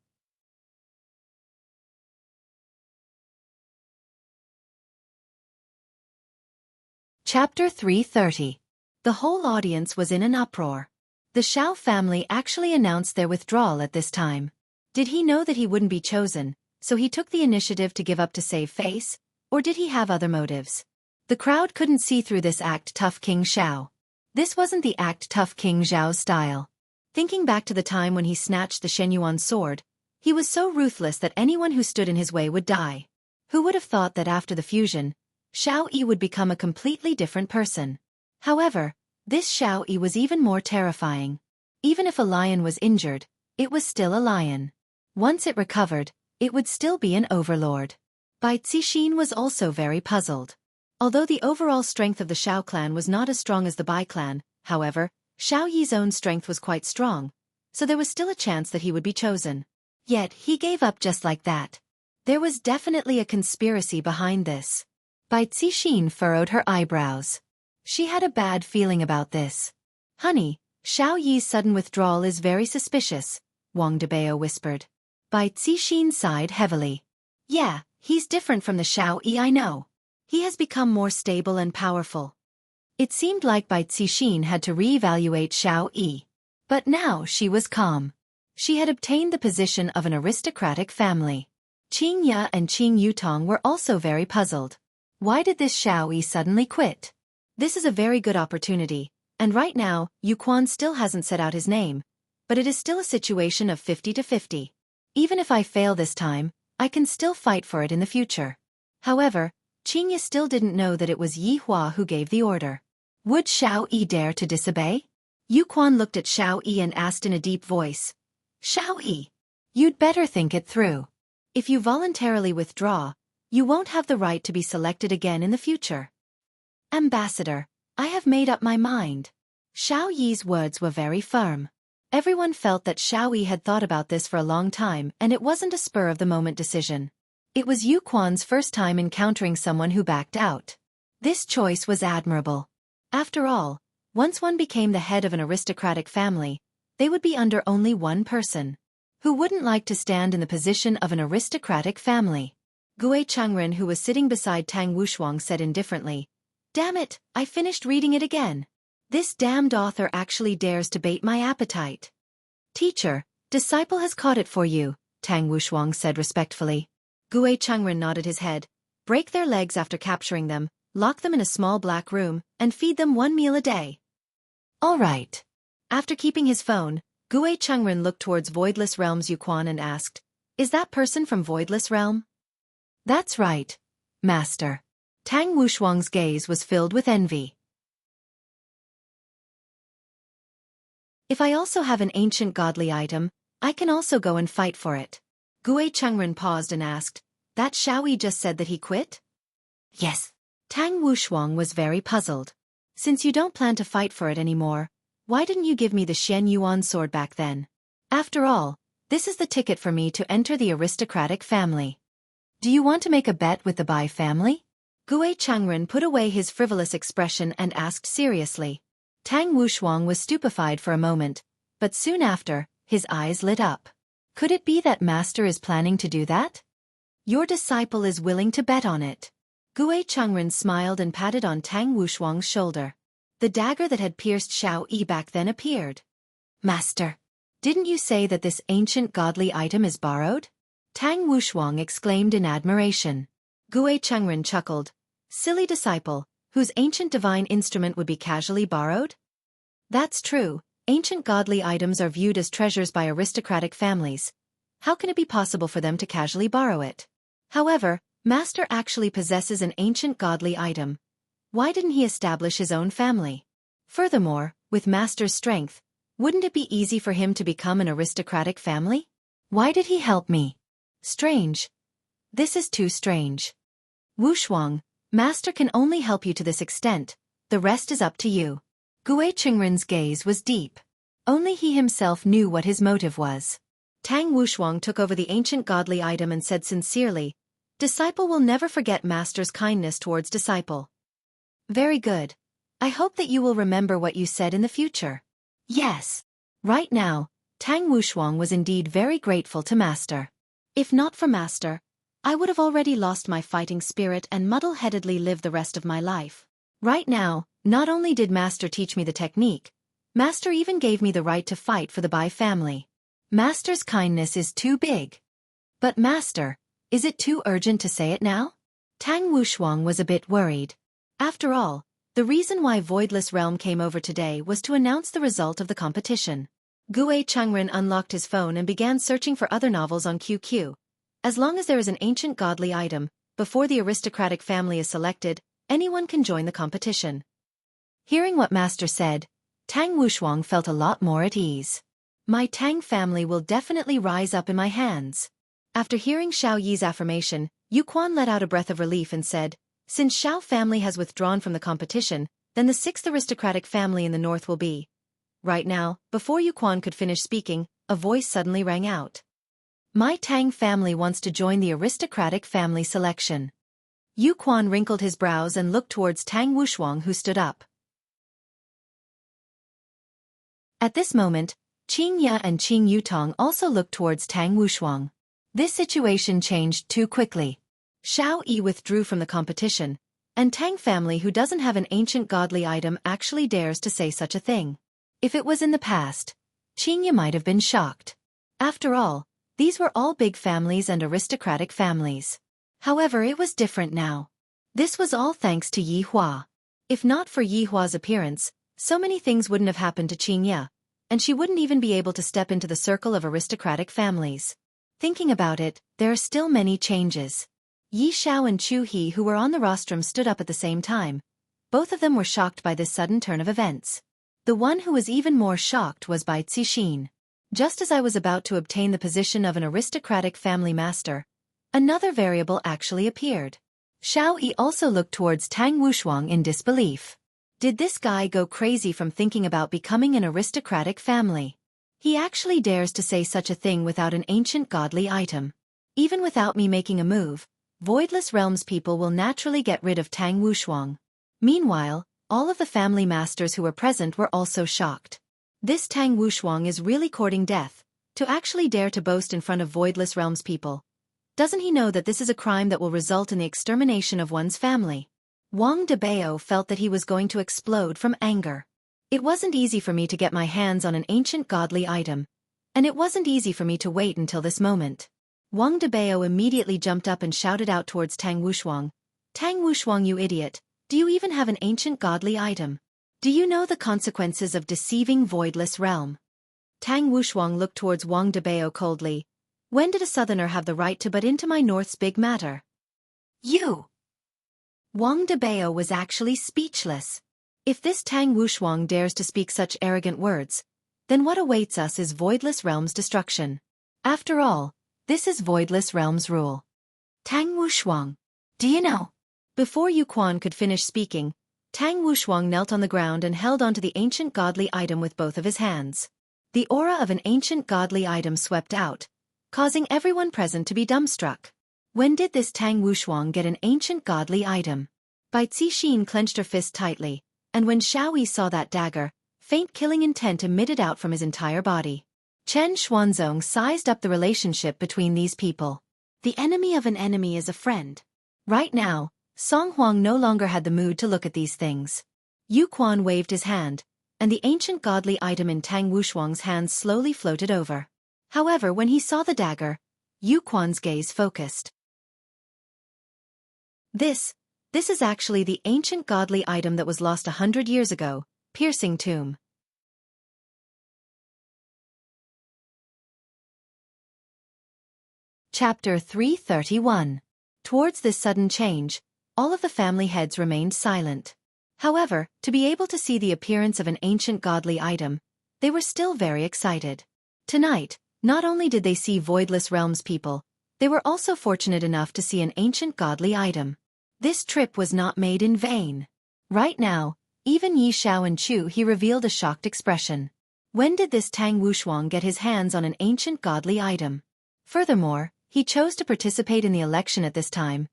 Chapter 330. The whole audience was in an uproar. The Xiao family actually announced their withdrawal at this time. Did he know that he wouldn't be chosen, so he took the initiative to give up to save face, or did he have other motives? The crowd couldn't see through this act tough King Xiao. This wasn't the act tough King Zhao's style. Thinking back to the time when he snatched the Shenyuan sword, he was so ruthless that anyone who stood in his way would die. Who would have thought that after the fusion, Xiao Yi would become a completely different person? However, this Xiao Yi was even more terrifying. Even if a lion was injured, it was still a lion. Once it recovered, it would still be an overlord. Bai Cixin was also very puzzled. Although the overall strength of the Xiao clan was not as strong as the Bai clan, however, Xiao Yi's own strength was quite strong, so there was still a chance that he would be chosen. Yet he gave up just like that. There was definitely a conspiracy behind this. Bai Cixin furrowed her eyebrows. She had a bad feeling about this. "Honey, Xiao Yi's sudden withdrawal is very suspicious," Wang Debao whispered. Bai Cixin sighed heavily. "Yeah, he's different from the Xiao Yi I know. He has become more stable and powerful." It seemed like Bai Cixin had to reevaluate Xiao Yi. But now she was calm. She had obtained the position of an aristocratic family. Qing Ya and Qing Yutong were also very puzzled. Why did this Xiao Yi suddenly quit? This is a very good opportunity, and right now, Yu Quan still hasn't set out his name, but it is still a situation of 50-50. Even if I fail this time, I can still fight for it in the future. However, Qing Ya still didn't know that it was Yi Hua who gave the order. Would Xiao Yi dare to disobey? Yu Quan looked at Xiao Yi and asked in a deep voice, "Xiao Yi, you'd better think it through. If you voluntarily withdraw, you won't have the right to be selected again in the future." "Ambassador, I have made up my mind. Xiao Yi's words were very firm. Everyone felt that Xiao Yi had thought about this for a long time, and it wasn't a spur-of-the-moment decision. It was Yu Quan's first time encountering someone who backed out. This choice was admirable. After all, once one became the head of an aristocratic family, they would be under only one person. Who wouldn't like to stand in the position of an aristocratic family? Gui Chengren, who was sitting beside Tang Wushuang, said indifferently, "Damn it, I finished reading it again. This damned author actually dares to bait my appetite." "Teacher, disciple has caught it for you," Tang Wushuang said respectfully. Gui Chengren nodded his head. "Break their legs after capturing them, lock them in a small black room, and feed them 1 meal a day." "All right." After keeping his phone, Gui Chengren looked towards Voidless Realm's Yu Quan and asked, "Is that person from Voidless Realm?" "That's right, Master." Tang Wushuang's gaze was filled with envy. "If I also have an ancient godly item, I can also go and fight for it." Gui Chengren paused and asked, "That Xiao Yi just said that he quit?" "Yes." Tang Wushuang was very puzzled. "Since you don't plan to fight for it anymore, why didn't you give me the Shen Yuan sword back then? After all, this is the ticket for me to enter the aristocratic family. Do you want to make a bet with the Bai family?" Gui Chengren put away his frivolous expression and asked seriously. Tang Wushuang was stupefied for a moment, but soon after, his eyes lit up. Could it be that Master is planning to do that? "Your disciple is willing to bet on it." Gui Chengren smiled and patted on Tang Wushuang's shoulder. The dagger that had pierced Xiao Yi back then appeared. "Master, didn't you say that this ancient godly item is borrowed?" Tang Wushuang exclaimed in admiration. Gui Chengren chuckled. "Silly disciple, whose ancient divine instrument would be casually borrowed?" "That's true, ancient godly items are viewed as treasures by aristocratic families. How can it be possible for them to casually borrow it? However, Master actually possesses an ancient godly item. Why didn't he establish his own family? Furthermore, with Master's strength, wouldn't it be easy for him to become an aristocratic family? Why did he help me? Strange. This is too strange. Wushuang, Master can only help you to this extent, the rest is up to you." Gui Chengren's gaze was deep. Only he himself knew what his motive was. Tang Wushuang took over the ancient godly item and said sincerely, "Disciple will never forget Master's kindness towards disciple." "Very good. I hope that you will remember what you said in the future." "Yes." Right now, Tang Wushuang was indeed very grateful to Master. "If not for Master, I would have already lost my fighting spirit and muddle-headedly lived the rest of my life. Right now, not only did Master teach me the technique, Master even gave me the right to fight for the Bai family. Master's kindness is too big." "But Master, is it too urgent to say it now?" Tang Wushuang was a bit worried. After all, the reason why Voidless Realm came over today was to announce the result of the competition. Gui Chengren unlocked his phone and began searching for other novels on QQ. As long as there is an ancient godly item, before the aristocratic family is selected, anyone can join the competition. Hearing what Master said, Tang Wushuang felt a lot more at ease. "My Tang family will definitely rise up in my hands." After hearing Xiao Yi's affirmation, Yu Quan let out a breath of relief and said, "Since Xiao family has withdrawn from the competition, then the 6th aristocratic family in the north will be." Right now, before Yu Quan could finish speaking, a voice suddenly rang out. "My Tang family wants to join the aristocratic family selection." Yu Quan wrinkled his brows and looked towards Tang Wushuang, who stood up. At this moment, Qing Ya and Qing Yutong also looked towards Tang Wushuang. This situation changed too quickly. Xiao Yi withdrew from the competition, and Tang family, who doesn't have an ancient godly item, actually dares to say such a thing. If it was in the past, Qing Ya might have been shocked. After all, these were all big families and aristocratic families. However, it was different now. This was all thanks to Yi Hua. If not for Yi Hua's appearance, so many things wouldn't have happened to Qing Ya, and she wouldn't even be able to step into the circle of aristocratic families. Thinking about it, there are still many changes. Yi Xiao and Chu He, who were on the rostrum, stood up at the same time. Both of them were shocked by this sudden turn of events. The one who was even more shocked was Bai Cixin. "Just as I was about to obtain the position of an aristocratic family master, another variable actually appeared." Xiao Yi also looked towards Tang Wushuang in disbelief. Did this guy go crazy from thinking about becoming an aristocratic family? He actually dares to say such a thing without an ancient godly item. Even without me making a move, Voidless Realms people will naturally get rid of Tang Wushuang. Meanwhile, all of the family masters who were present were also shocked. This Tang Wushuang is really courting death, to actually dare to boast in front of Voidless Realms people. Doesn't he know that this is a crime that will result in the extermination of one's family? Wang Debao felt that he was going to explode from anger. It wasn't easy for me to get my hands on an ancient godly item, and it wasn't easy for me to wait until this moment. Wang Debao immediately jumped up and shouted out towards Tang Wushuang. Tang Wushuang, you idiot, do you even have an ancient godly item? Do you know the consequences of deceiving Voidless Realm? Tang Wushuang looked towards Wang Debao coldly. When did a southerner have the right to butt into my north's big matter? You! Wang Debao was actually speechless. If this Tang Wushuang dares to speak such arrogant words, then what awaits us is Voidless Realm's destruction. After all, this is Voidless Realm's rule. Tang Wushuang, do you know? Before Yu Quan could finish speaking, Tang Wushuang knelt on the ground and held onto the ancient godly item with both of his hands. The aura of an ancient godly item swept out, causing everyone present to be dumbstruck. When did this Tang Wushuang get an ancient godly item? Bai Cixin clenched her fist tightly, and when Xiaoyi saw that dagger, faint killing intent emitted out from his entire body. Chen Xuanzong sized up the relationship between these people. The enemy of an enemy is a friend. Right now, Song Huang no longer had the mood to look at these things. Yu Quan waved his hand, and the ancient godly item in Tang Wushuang's hands slowly floated over. However, when he saw the dagger, Yu Quan's gaze focused. This is actually the ancient godly item that was lost 100 years ago, Piercing Tomb. Chapter 331. Towards this sudden change, all of the family heads remained silent. However, to be able to see the appearance of an ancient godly item, they were still very excited. Tonight, not only did they see Voidless Realms people, they were also fortunate enough to see an ancient godly item. This trip was not made in vain. Right now, even Yi Xiao and Chu he revealed a shocked expression. When did this Tang Wushuang get his hands on an ancient godly item? Furthermore, he chose to participate in the election at this time.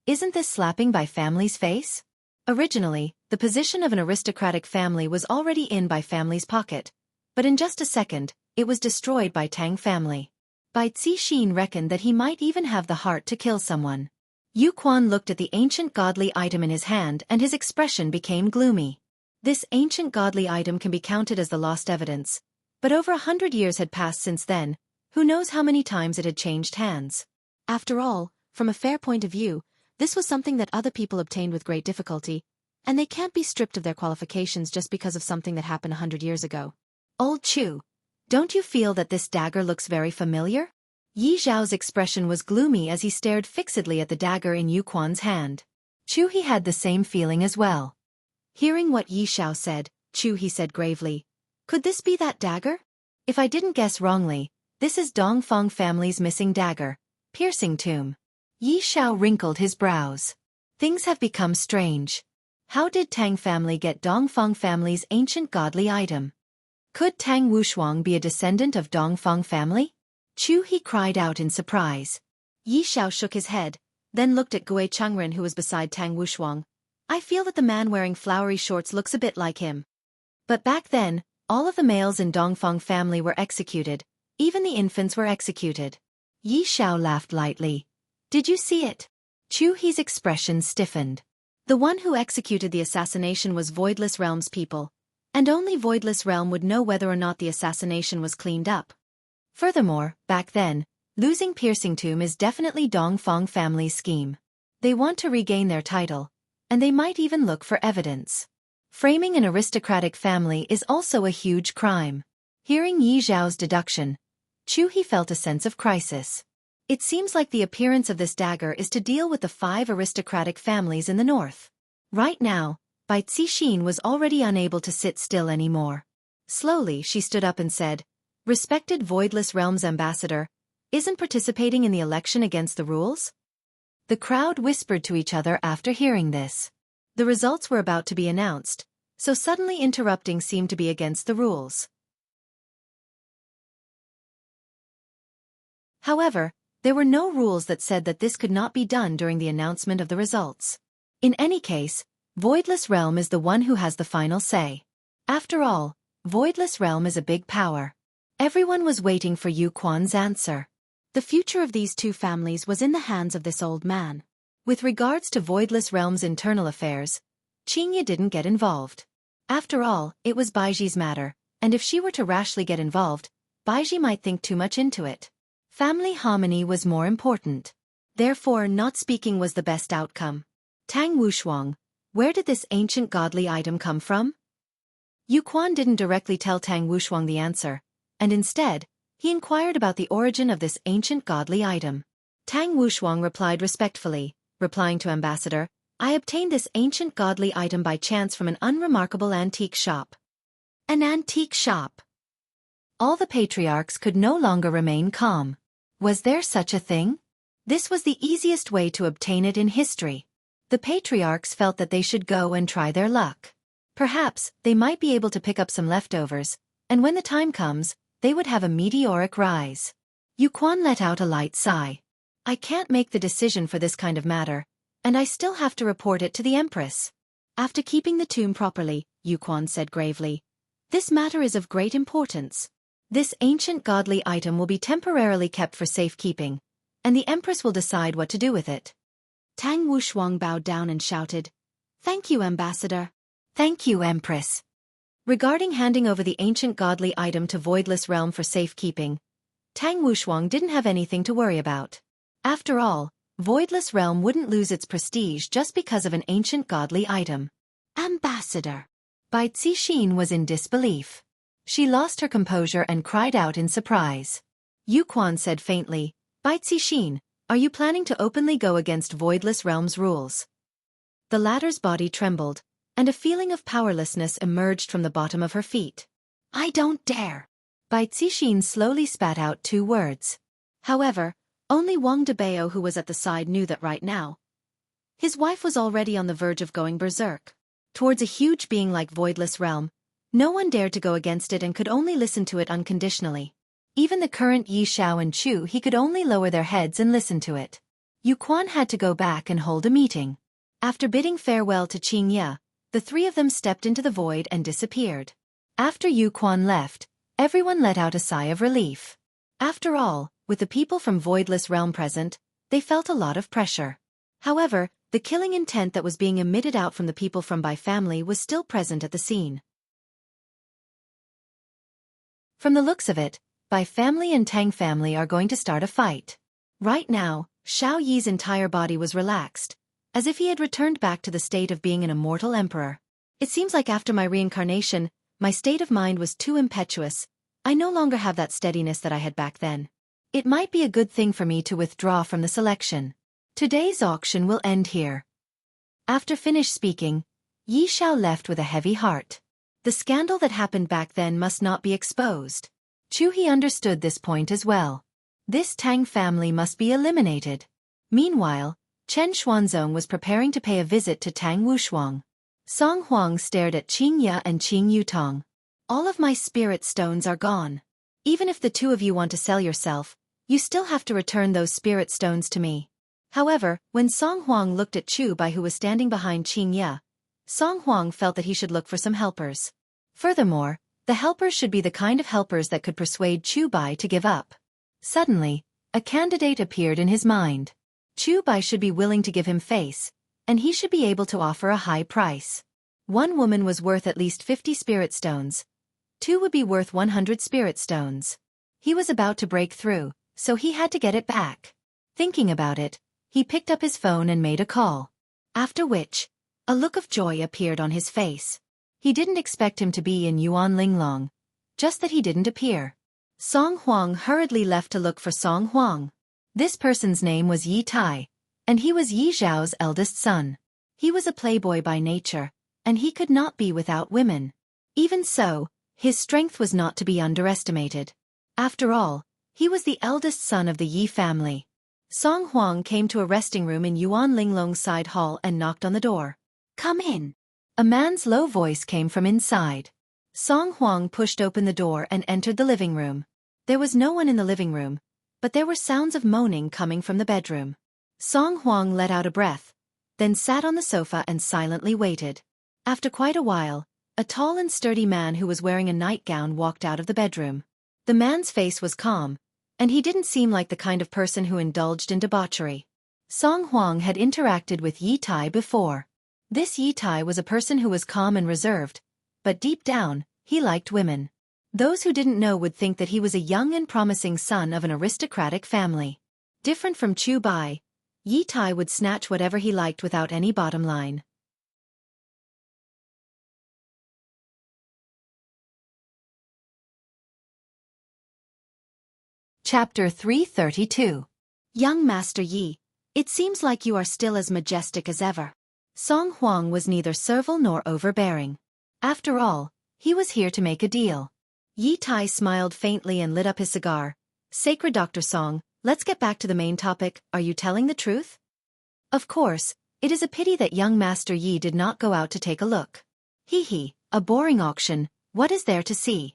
Isn't this slapping Bai family's face? Originally, the position of an aristocratic family was already in Bai family's pocket, but in just a second, it was destroyed by Tang family. Bai Cixin reckoned that he might even have the heart to kill someone. Yu Quan looked at the ancient godly item in his hand and his expression became gloomy. This ancient godly item can be counted as the lost evidence, but over 100 years had passed since then, who knows how many times it had changed hands. After all, from a fair point of view, this was something that other people obtained with great difficulty, and they can't be stripped of their qualifications just because of something that happened 100 years ago. Old Chu, don't you feel that this dagger looks very familiar? Yi Zhao's expression was gloomy as he stared fixedly at the dagger in Yu Quan's hand. Chu he had the same feeling as well. Hearing what Yi Xiao said, Chu he said gravely, could this be that dagger? If I didn't guess wrongly, this is Dongfang family's missing dagger, Piercing Tomb. Yi Xiao wrinkled his brows. Things have become strange. How did Tang family get Dongfang family's ancient godly item? Could Tang Wushuang be a descendant of Dongfang family? Chu he cried out in surprise. Yi Xiao shook his head, then looked at Gui Chengren who was beside Tang Wushuang. I feel that the man wearing flowery shorts looks a bit like him. But back then, all of the males in Dongfang family were executed, even the infants were executed. Yi Xiao laughed lightly. Did you see it? Chu He's expression stiffened. The one who executed the assassination was Voidless Realms people, and only Voidless Realm would know whether or not the assassination was cleaned up. Furthermore, back then, losing Piercing Tomb is definitely Dongfang family's scheme. They want to regain their title, and they might even look for evidence. Framing an aristocratic family is also a huge crime. Hearing Yi Zhao's deduction, Chu He felt a sense of crisis. It seems like the appearance of this dagger is to deal with the 5 aristocratic families in the north. Right now, Bai Cixin was already unable to sit still anymore. Slowly she stood up and said, Respected Voidless Realms ambassador, isn't participating in the election against the rules? The crowd whispered to each other after hearing this. The results were about to be announced, so suddenly interrupting seemed to be against the rules. However, there were no rules that said that this could not be done during the announcement of the results. In any case, Voidless Realm is the one who has the final say. After all, Voidless Realm is a big power. Everyone was waiting for Yu Quan's answer. The future of these two families was in the hands of this old man. With regards to Voidless Realm's internal affairs, Qingye didn't get involved. After all, it was Baiji's matter, and if she were to rashly get involved, Baiji might think too much into it. Family harmony was more important. Therefore, not speaking was the best outcome. Tang Wushuang, where did this ancient godly item come from? Yu Quan didn't directly tell Tang Wushuang the answer, and instead, he inquired about the origin of this ancient godly item. Tang Wushuang replied respectfully, replying to Ambassador, I obtained this ancient godly item by chance from an unremarkable antique shop. An antique shop? All the patriarchs could no longer remain calm. Was there such a thing? This was the easiest way to obtain it in history. The patriarchs felt that they should go and try their luck. Perhaps, they might be able to pick up some leftovers, and when the time comes, they would have a meteoric rise. Yu Quan let out a light sigh. I can't make the decision for this kind of matter, and I still have to report it to the Empress. After keeping the tomb properly, Yu Quan said gravely, this matter is of great importance. This ancient godly item will be temporarily kept for safekeeping, and the Empress will decide what to do with it. Tang Wushuang bowed down and shouted, Thank you, Ambassador. Thank you, Empress. Regarding handing over the ancient godly item to Voidless Realm for safekeeping, Tang Wushuang didn't have anything to worry about. After all, Voidless Realm wouldn't lose its prestige just because of an ancient godly item. Ambassador. Bai Cixin was in disbelief. She lost her composure and cried out in surprise. Yu Quan said faintly, Bai Cixin, are you planning to openly go against Voidless Realm's rules? The latter's body trembled, and a feeling of powerlessness emerged from the bottom of her feet. I don't dare. Bai Cixin slowly spat out 2 words. However, only Wang Debao who was at the side knew that right now, his wife was already on the verge of going berserk. Towards a huge being like Voidless Realm, no one dared to go against it and could only listen to it unconditionally. Even the current Yi Xiao and Chu he could only lower their heads and listen to it. Yu Quan had to go back and hold a meeting. After bidding farewell to Qingye, the 3 of them stepped into the void and disappeared. After Yu Quan left, everyone let out a sigh of relief. After all, with the people from Voidless Realm present, they felt a lot of pressure. However, the killing intent that was being emitted out from the people from Bai family was still present at the scene. From the looks of it, Bai family and Tang family are going to start a fight. Right now, Xiao Yi's entire body was relaxed, as if he had returned back to the state of being an immortal emperor. It seems like after my reincarnation, my state of mind was too impetuous. I no longer have that steadiness that I had back then. It might be a good thing for me to withdraw from the selection. Today's auction will end here. After finished speaking, Yi Xiao left with a heavy heart. The scandal that happened back then must not be exposed. Chu He understood this point as well. This Tang family must be eliminated. Meanwhile, Chen Xuanzong was preparing to pay a visit to Tang Wushuang. Song Huang stared at Qingye and Qing Yutong. All of my spirit stones are gone. Even if the 2 of you want to sell yourself, you still have to return those spirit stones to me. However, when Song Huang looked at Chu Bai who was standing behind Qingye, Song Huang felt that he should look for some helpers. Furthermore, the helpers should be the kind of helpers that could persuade Chu Bai to give up. Suddenly, a candidate appeared in his mind. Chu Bai should be willing to give him face, and he should be able to offer a high price. One woman was worth at least 50 spirit stones. 2 would be worth 100 spirit stones. He was about to break through, so he had to get it back. Thinking about it, he picked up his phone and made a call. After which, a look of joy appeared on his face. He didn't expect him to be in Yuan Linglong, just that he didn't appear. Song Huang hurriedly left to look for Song Huang. This person's name was Yi Tai, and he was Yi Zhao's eldest son. He was a playboy by nature, and he could not be without women. Even so, his strength was not to be underestimated. After all, he was the eldest son of the Yi family. Song Huang came to a resting room in Yuan Linglong's side hall and knocked on the door. Come in. A man's low voice came from inside. Song Huang pushed open the door and entered the living room. There was no one in the living room, but there were sounds of moaning coming from the bedroom. Song Huang let out a breath, then sat on the sofa and silently waited. After quite a while, a tall and sturdy man who was wearing a nightgown walked out of the bedroom. The man's face was calm, and he didn't seem like the kind of person who indulged in debauchery. Song Huang had interacted with Yi Tai before. This Yi Tai was a person who was calm and reserved, but deep down, he liked women. Those who didn't know would think that he was a young and promising son of an aristocratic family. Different from Chu Bai, Yi Tai would snatch whatever he liked without any bottom line. Chapter 332. Young Master Yi, it seems like you are still as majestic as ever. Song Huang was neither servile nor overbearing. After all, he was here to make a deal. Yi Tai smiled faintly and lit up his cigar. Sacred Dr. Song, let's get back to the main topic. Are you telling the truth? Of course, it is a pity that young Master Yi did not go out to take a look. Hee, a boring auction, what is there to see?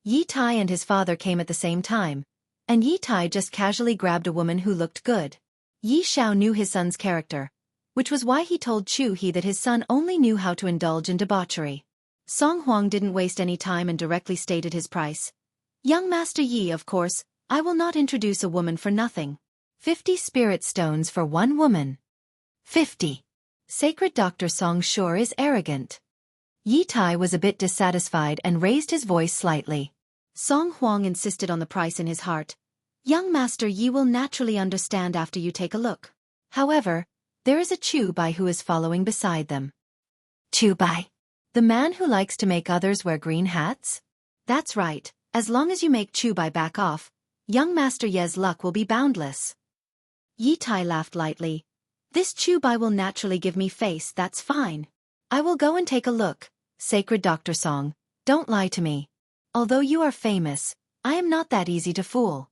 Yi Tai and his father came at the same time, and Yi Tai just casually grabbed a woman who looked good. Yi Xiao knew his son's character, which was why he told Chu He that his son only knew how to indulge in debauchery. Song Huang didn't waste any time and directly stated his price. Young Master Yi, of course, I will not introduce a woman for nothing. 50 spirit stones for one woman. 50. Sacred Dr. Song sure is arrogant. Yi Tai was a bit dissatisfied and raised his voice slightly. Song Huang insisted on the price in his heart. Young Master Yi will naturally understand after you take a look. However, there is a Chu Bai who is following beside them. Chu Bai? The man who likes to make others wear green hats? That's right, as long as you make Chu Bai back off, young Master Ye's luck will be boundless. Yi Tai laughed lightly. This Chu Bai will naturally give me face, that's fine. I will go and take a look. Sacred Dr. Song, don't lie to me. Although you are famous, I am not that easy to fool.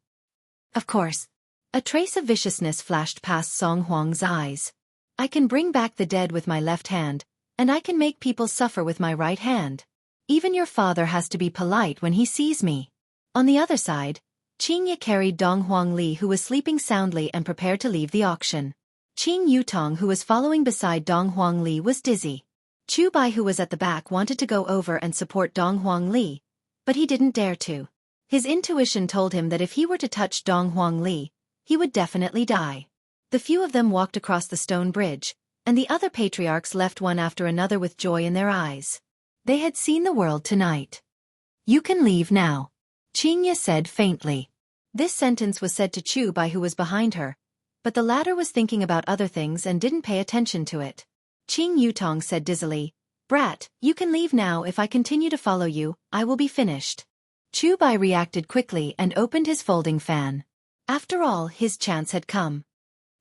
Of course. A trace of viciousness flashed past Song Huang's eyes. I can bring back the dead with my left hand, and I can make people suffer with my right hand. Even your father has to be polite when he sees me. On the other side, Qingye carried Dong Huang Li, who was sleeping soundly and prepared to leave the auction. Qing Yutong, who was following beside Dong Huang Li, was dizzy. Chu Bai, who was at the back, wanted to go over and support Dong Huang Li, but he didn't dare to. His intuition told him that if he were to touch Dong Huang Li, he would definitely die. The few of them walked across the stone bridge, and the other patriarchs left one after another with joy in their eyes. They had seen the world tonight. You can leave now, Qingye said faintly. This sentence was said to Chu Bai, who was behind her, but the latter was thinking about other things and didn't pay attention to it. Qing Yutong said dizzily, Brat, you can leave now. If I continue to follow you, I will be finished. Chu Bai reacted quickly and opened his folding fan. After all, his chance had come.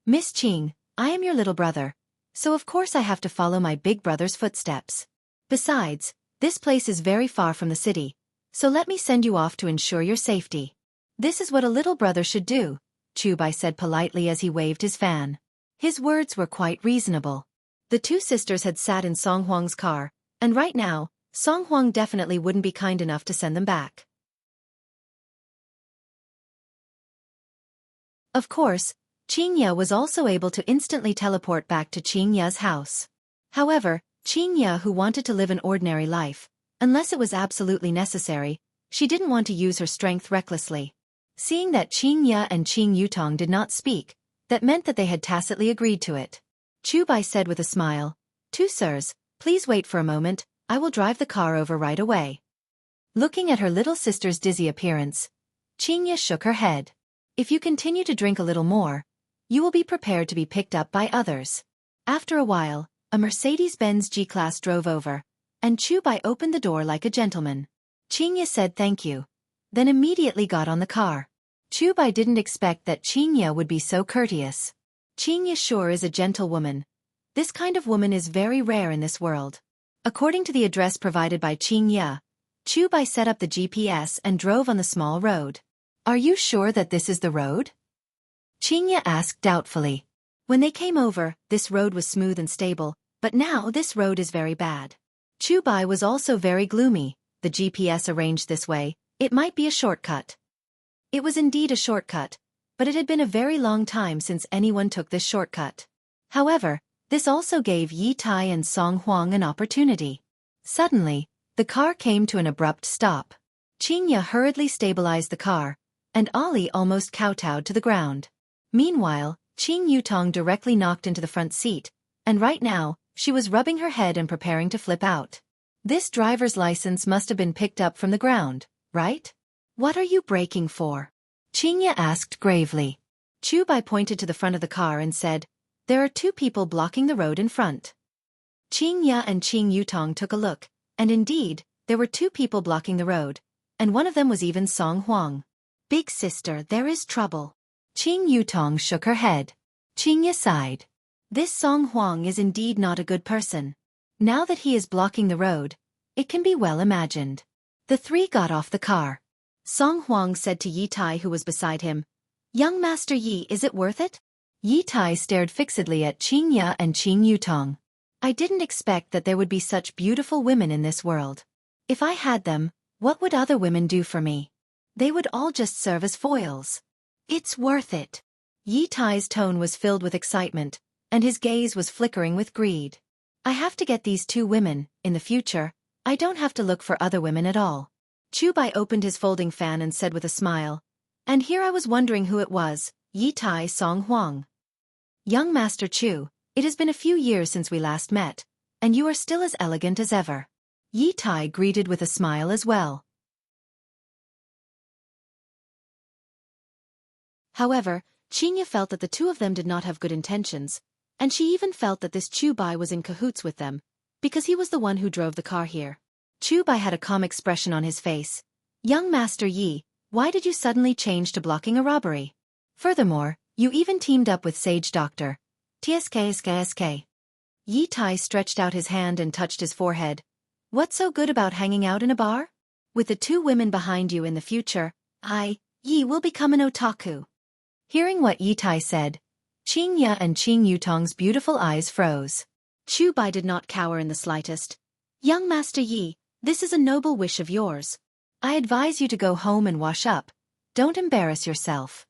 Miss Qing, I am your little brother, so of course I have to follow my big brother's footsteps. Besides, this place is very far from the city, so let me send you off to ensure your safety. This is what a little brother should do, Chu Bai said politely as he waved his fan. His words were quite reasonable. The two sisters had sat in Song Huang's car, and right now, Song Huang definitely wouldn't be kind enough to send them back. Of course, Qingye was also able to instantly teleport back to Qingye's house. However, Qingye, who wanted to live an ordinary life, unless it was absolutely necessary, she didn't want to use her strength recklessly. Seeing that Qingye and Qing Yutong did not speak, that meant that they had tacitly agreed to it. Chu Bai said with a smile, Two sirs, please wait for a moment, I will drive the car over right away. Looking at her little sister's dizzy appearance, Qingye shook her head. If you continue to drink a little more, you will be prepared to be picked up by others. After a while, a Mercedes-Benz G-Class drove over, and Chu Bai opened the door like a gentleman. Qingye said thank you, then immediately got on the car. Chu Bai didn't expect that Qingye would be so courteous. Qingye sure is a gentlewoman. This kind of woman is very rare in this world. According to the address provided by Qingye, Chu Bai set up the GPS and drove on the small road. Are you sure that this is the road? Qingye asked doubtfully. When they came over, this road was smooth and stable, But now this road is very bad. Chubai was also very gloomy. The GPS arranged this way, it might be a shortcut. It was indeed a shortcut, but it had been a very long time since anyone took this shortcut. However, this also gave Yi Tai and Song Huang an opportunity. Suddenly, the car came to an abrupt stop. Qingya hurriedly stabilized the car, and Ali almost kowtowed to the ground. Meanwhile, Qing Yutong directly knocked into the front seat, and right now, she was rubbing her head and preparing to flip out. This driver's license must have been picked up from the ground, right? What are you braking for? Qingya asked gravely. Chubai pointed to the front of the car and said, "There are two people blocking the road in front." Qingya and Qing Yutong took a look, and indeed, there were two people blocking the road, and one of them was even Song Huang. "Big sister, there is trouble." Qing Yutong shook her head. Qingya sighed. This Song Huang is indeed not a good person. Now that he is blocking the road, it can be well imagined. The three got off the car. Song Huang said to Yi Tai, who was beside him, "Young Master Yi, is it worth it?" Yi Tai stared fixedly at Qingya and Qing Yutong. "I didn't expect that there would be such beautiful women in this world. If I had them, what would other women do for me? They would all just serve as foils. It's worth it." Yi Tai's tone was filled with excitement, and his gaze was flickering with greed. "I have to get these two women. In the future, I don't have to look for other women at all." Chubai opened his folding fan and said with a smile, "And here I was wondering who it was, Yi Tai Song Huang. Young Master Chu, it has been a few years since we last met, and you are still as elegant as ever." Yi Tai greeted with a smile as well. However, Qingya felt that the two of them did not have good intentions, and she even felt that this Chubai was in cahoots with them, because he was the one who drove the car here. Chubai had a calm expression on his face. "Young Master Yi, why did you suddenly change to blocking a robbery? Furthermore, you even teamed up with Sage Doctor. TSK. Yi Tai stretched out his hand and touched his forehead. "What's so good about hanging out in a bar? With the two women behind you in the future, Yi will become an otaku." Hearing what Yi Tai said, Qingya and Qing Yutong's beautiful eyes froze. Chubai did not cower in the slightest. "Young Master Yi, this is a noble wish of yours. I advise you to go home and wash up. Don't embarrass yourself."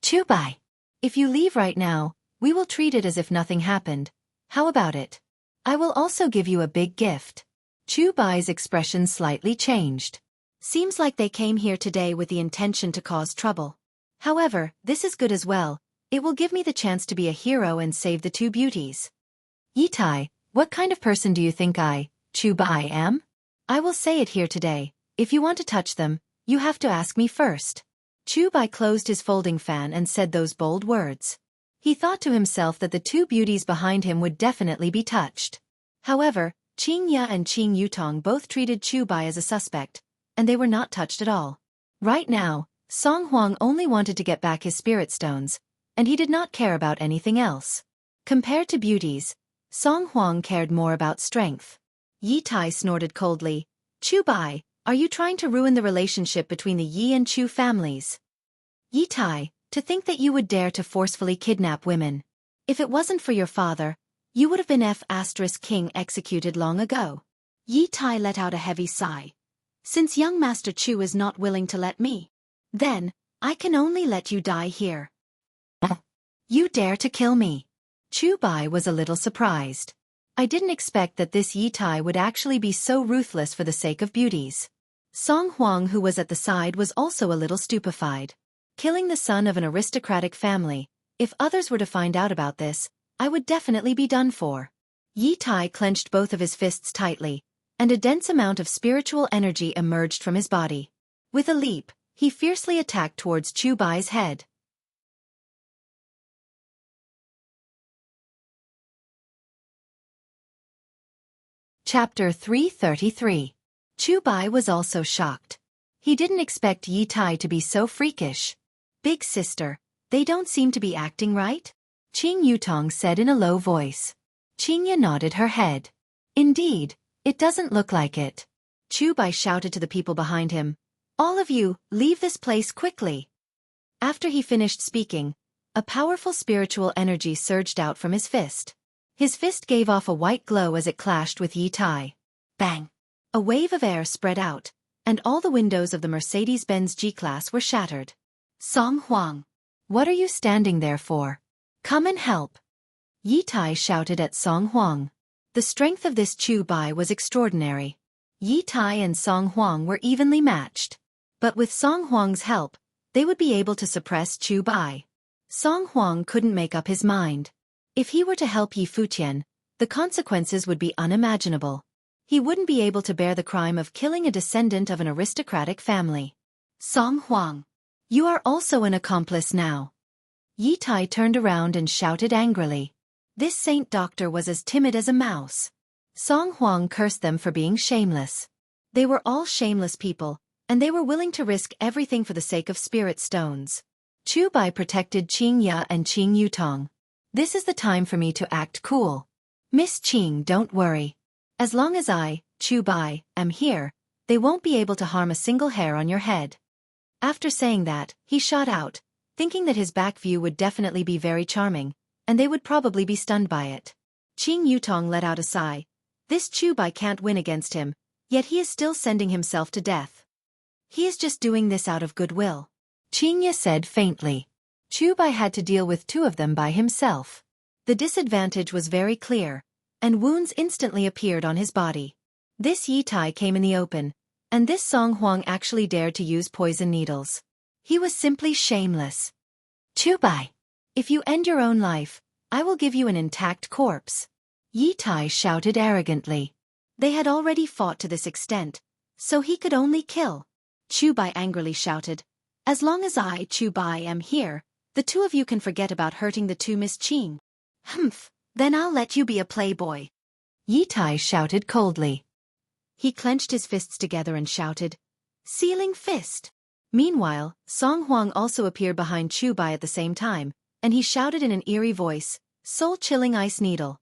"Chubai, if you leave right now, we will treat it as if nothing happened. How about it? I will also give you a big gift." Chubai's expression slightly changed. Seems like they came here today with the intention to cause trouble. However, this is good as well. It will give me the chance to be a hero and save the two beauties. "Yi Tai, what kind of person do you think I, Chubai, am? I will say it here today. If you want to touch them, you have to ask me first." Chubai closed his folding fan and said those bold words. He thought to himself that the two beauties behind him would definitely be touched. However, Qingya and Qing Yutong both treated Chubai as a suspect, and they were not touched at all. Right now, Song Huang only wanted to get back his spirit stones, and he did not care about anything else. Compared to beauties, Song Huang cared more about strength. Yi Tai snorted coldly. "Chubai, are you trying to ruin the relationship between the Yi and Chu families? Yi Tai, to think that you would dare to forcefully kidnap women. If it wasn't for your father, you would have been King executed long ago." Yi Tai let out a heavy sigh. "Since young Master Chu is not willing to let me, then, I can only let you die here." "You dare to kill me?" Chubai was a little surprised. "I didn't expect that this Yi Tai would actually be so ruthless for the sake of beauties." Song Huang, who was at the side, was also a little stupefied. Killing the son of an aristocratic family, if others were to find out about this, I would definitely be done for. Yi Tai clenched both of his fists tightly, and a dense amount of spiritual energy emerged from his body. With a leap, he fiercely attacked towards Chubai's head. Chapter 333. Chubai was also shocked. He didn't expect Yi Tai to be so freakish. "Big sister, they don't seem to be acting right?" Qing Yutong said in a low voice. Qingya nodded her head. "Indeed, it doesn't look like it." Chubai shouted to the people behind him. "All of you, leave this place quickly." After he finished speaking, a powerful spiritual energy surged out from his fist. His fist gave off a white glow as it clashed with Yi Tai. Bang! A wave of air spread out, and all the windows of the Mercedes-Benz G-Class were shattered. Song Huang! What are you standing there for? Come and help! Yi Tai shouted at Song Huang. The strength of this Chu Bai was extraordinary. Yi Tai and Song Huang were evenly matched. But with Song Huang's help, they would be able to suppress Chu Bai. Song Huang couldn't make up his mind. If he were to help Yi Futian, the consequences would be unimaginable. He wouldn't be able to bear the crime of killing a descendant of an aristocratic family. Song Huang, you are also an accomplice now. Yi Tai turned around and shouted angrily. This saint doctor was as timid as a mouse. Song Huang cursed them for being shameless. They were all shameless people, and they were willing to risk everything for the sake of spirit stones. Chu Bai protected Qing Ya and Qing Yutong. This is the time for me to act cool. Miss Qing, don't worry. As long as I, Chu Bai, am here, they won't be able to harm a single hair on your head. After saying that, he shot out, thinking that his back view would definitely be very charming, and they would probably be stunned by it. Qing Yutong let out a sigh. This Chu Bai can't win against him, yet he is still sending himself to death. He is just doing this out of goodwill. Qing Ya said faintly. Chu Bai had to deal with two of them by himself. The disadvantage was very clear, and wounds instantly appeared on his body. This Yi Tai came in the open, and this Song Huang actually dared to use poison needles. He was simply shameless. Chu Bai, if you end your own life, I will give you an intact corpse. Yi Tai shouted arrogantly. They had already fought to this extent, so he could only kill. Chu Bai angrily shouted, as long as I, Chu Bai, am here, the two of you can forget about hurting the two Miss Qing. Humph, then I'll let you be a playboy. Yi Tai shouted coldly. He clenched his fists together and shouted, Sealing Fist. Meanwhile, Song Huang also appeared behind Chu Bai at the same time, and he shouted in an eerie voice, Soul-chilling ice needle.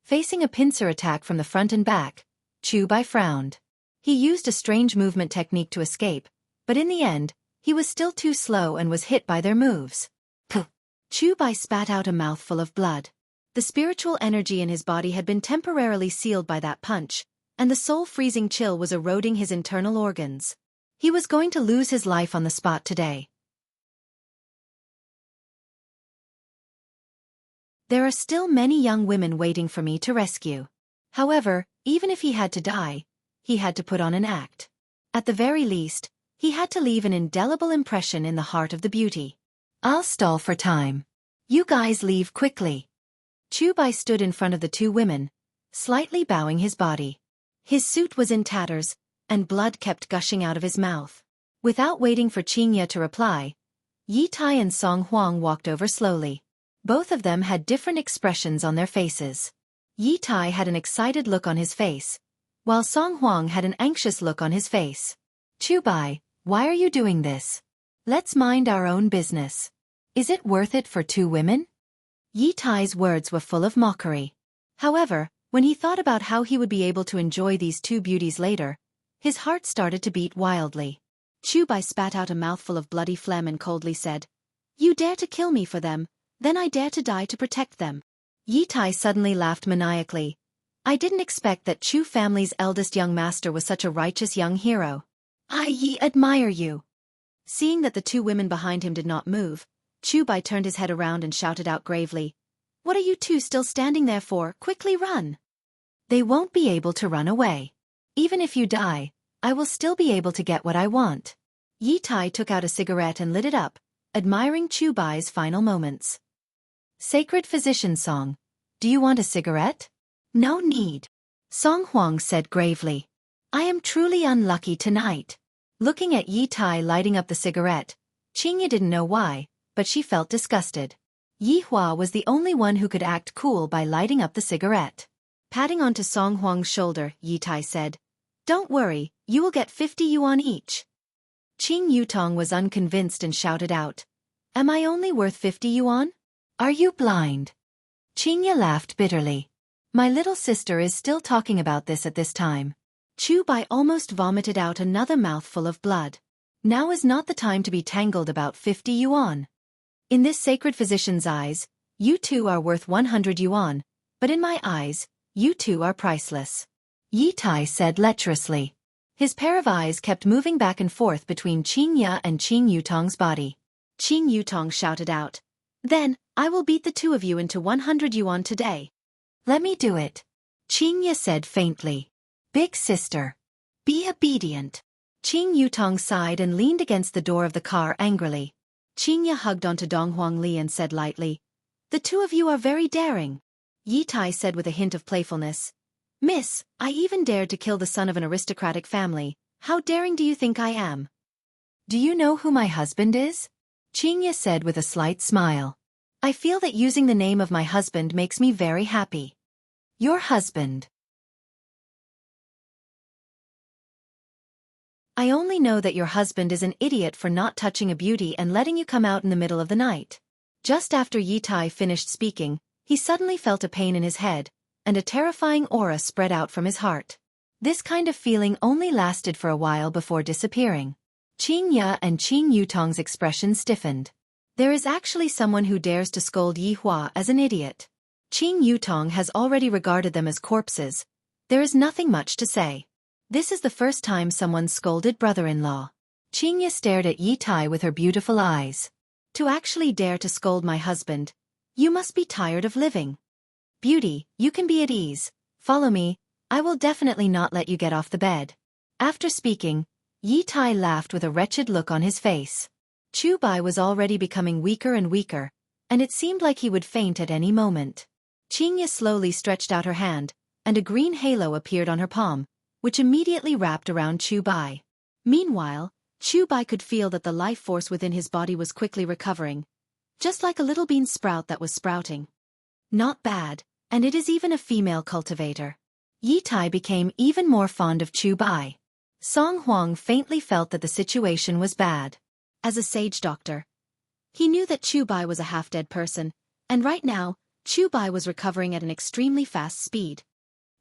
Facing a pincer attack from the front and back, Chu Bai frowned. He used a strange movement technique to escape, but in the end, he was still too slow and was hit by their moves. Puh! Chu Bai spat out a mouthful of blood. The spiritual energy in his body had been temporarily sealed by that punch, and the soul-freezing chill was eroding his internal organs. He was going to lose his life on the spot today. There are still many young women waiting for me to rescue. However, even if he had to die, he had to put on an act. At the very least, he had to leave an indelible impression in the heart of the beauty. I'll stall for time. You guys leave quickly. Chu Bai stood in front of the two women, slightly bowing his body. His suit was in tatters, and blood kept gushing out of his mouth. Without waiting for Qing Ya to reply, Yi Tai and Song Huang walked over slowly. Both of them had different expressions on their faces. Yi Tai had an excited look on his face, while Song Huang had an anxious look on his face. Chu Bai, why are you doing this? Let's mind our own business. Is it worth it for two women? Yi Tai's words were full of mockery. However, when he thought about how he would be able to enjoy these two beauties later, his heart started to beat wildly. Chu Bai spat out a mouthful of bloody phlegm and coldly said, You dare to kill me for them, then I dare to die to protect them. Yi Tai suddenly laughed maniacally. I didn't expect that Chu family's eldest young master was such a righteous young hero. I admire you. Seeing that the two women behind him did not move, Chu Bai turned his head around and shouted out gravely, What are you two still standing there for? Quickly run! They won't be able to run away. Even if you die, I will still be able to get what I want. Yi Tai took out a cigarette and lit it up, admiring Chu Bai's final moments. Sacred Physician Song, do you want a cigarette? No need. Song Huang said gravely. I am truly unlucky tonight. Looking at Yi Tai lighting up the cigarette, Qing Ya didn't know why, but she felt disgusted. Yi Hua was the only one who could act cool by lighting up the cigarette. Patting onto Song Huang's shoulder, Yi Tai said, Don't worry, you will get 50 yuan each. Qing Yutong was unconvinced and shouted out, Am I only worth 50 yuan? Are you blind? Qing Ya laughed bitterly. My little sister is still talking about this at this time. Chu Bai almost vomited out another mouthful of blood. Now is not the time to be tangled about 50 yuan. In this sacred physician's eyes, you two are worth 100 yuan, but in my eyes, you two are priceless. Yi Tai said lecherously. His pair of eyes kept moving back and forth between Qing Ya and Qing Yutong's body. Qing Yutong shouted out, "Then, I will beat the two of you into 100 yuan today." "Let me do it," Qing Ya said faintly. "Big sister, be obedient." Qing Yutong sighed and leaned against the door of the car angrily. Qing Ya hugged onto Dong Huangli and said lightly, "The two of you are very daring." Yi Tai said with a hint of playfulness, "Miss, I even dared to kill the son of an aristocratic family. How daring do you think I am?" "Do you know who my husband is?" Qing Ya said with a slight smile. "I feel that using the name of my husband makes me very happy." "Your husband?" "I only know that your husband is an idiot for not touching a beauty and letting you come out in the middle of the night." Just after Yi Tai finished speaking, he suddenly felt a pain in his head, and a terrifying aura spread out from his heart. This kind of feeling only lasted for a while before disappearing. Qing Ya and Qing Yutong's expression stiffened. There is actually someone who dares to scold Yi Hua as an idiot. Qing Yutong has already regarded them as corpses. There is nothing much to say. This is the first time someone scolded brother-in-law. Qing Ya stared at Yi Tai with her beautiful eyes. "To actually dare to scold my husband, you must be tired of living. Beauty, you can be at ease. Follow me, I will definitely not let you get off the bed." After speaking, Yi Tai laughed with a wretched look on his face. Chu Bai was already becoming weaker and weaker, and it seemed like he would faint at any moment. Qing Ya slowly stretched out her hand, and a green halo appeared on her palm, which immediately wrapped around Chu Bai. Meanwhile, Chu Bai could feel that the life force within his body was quickly recovering, just like a little bean sprout that was sprouting. Not bad, and it is even a female cultivator. Yi Tai became even more fond of Chu Bai. Song Huang faintly felt that the situation was bad. As a sage doctor, he knew that Chu Bai was a half-dead person, and right now, Chu Bai was recovering at an extremely fast speed.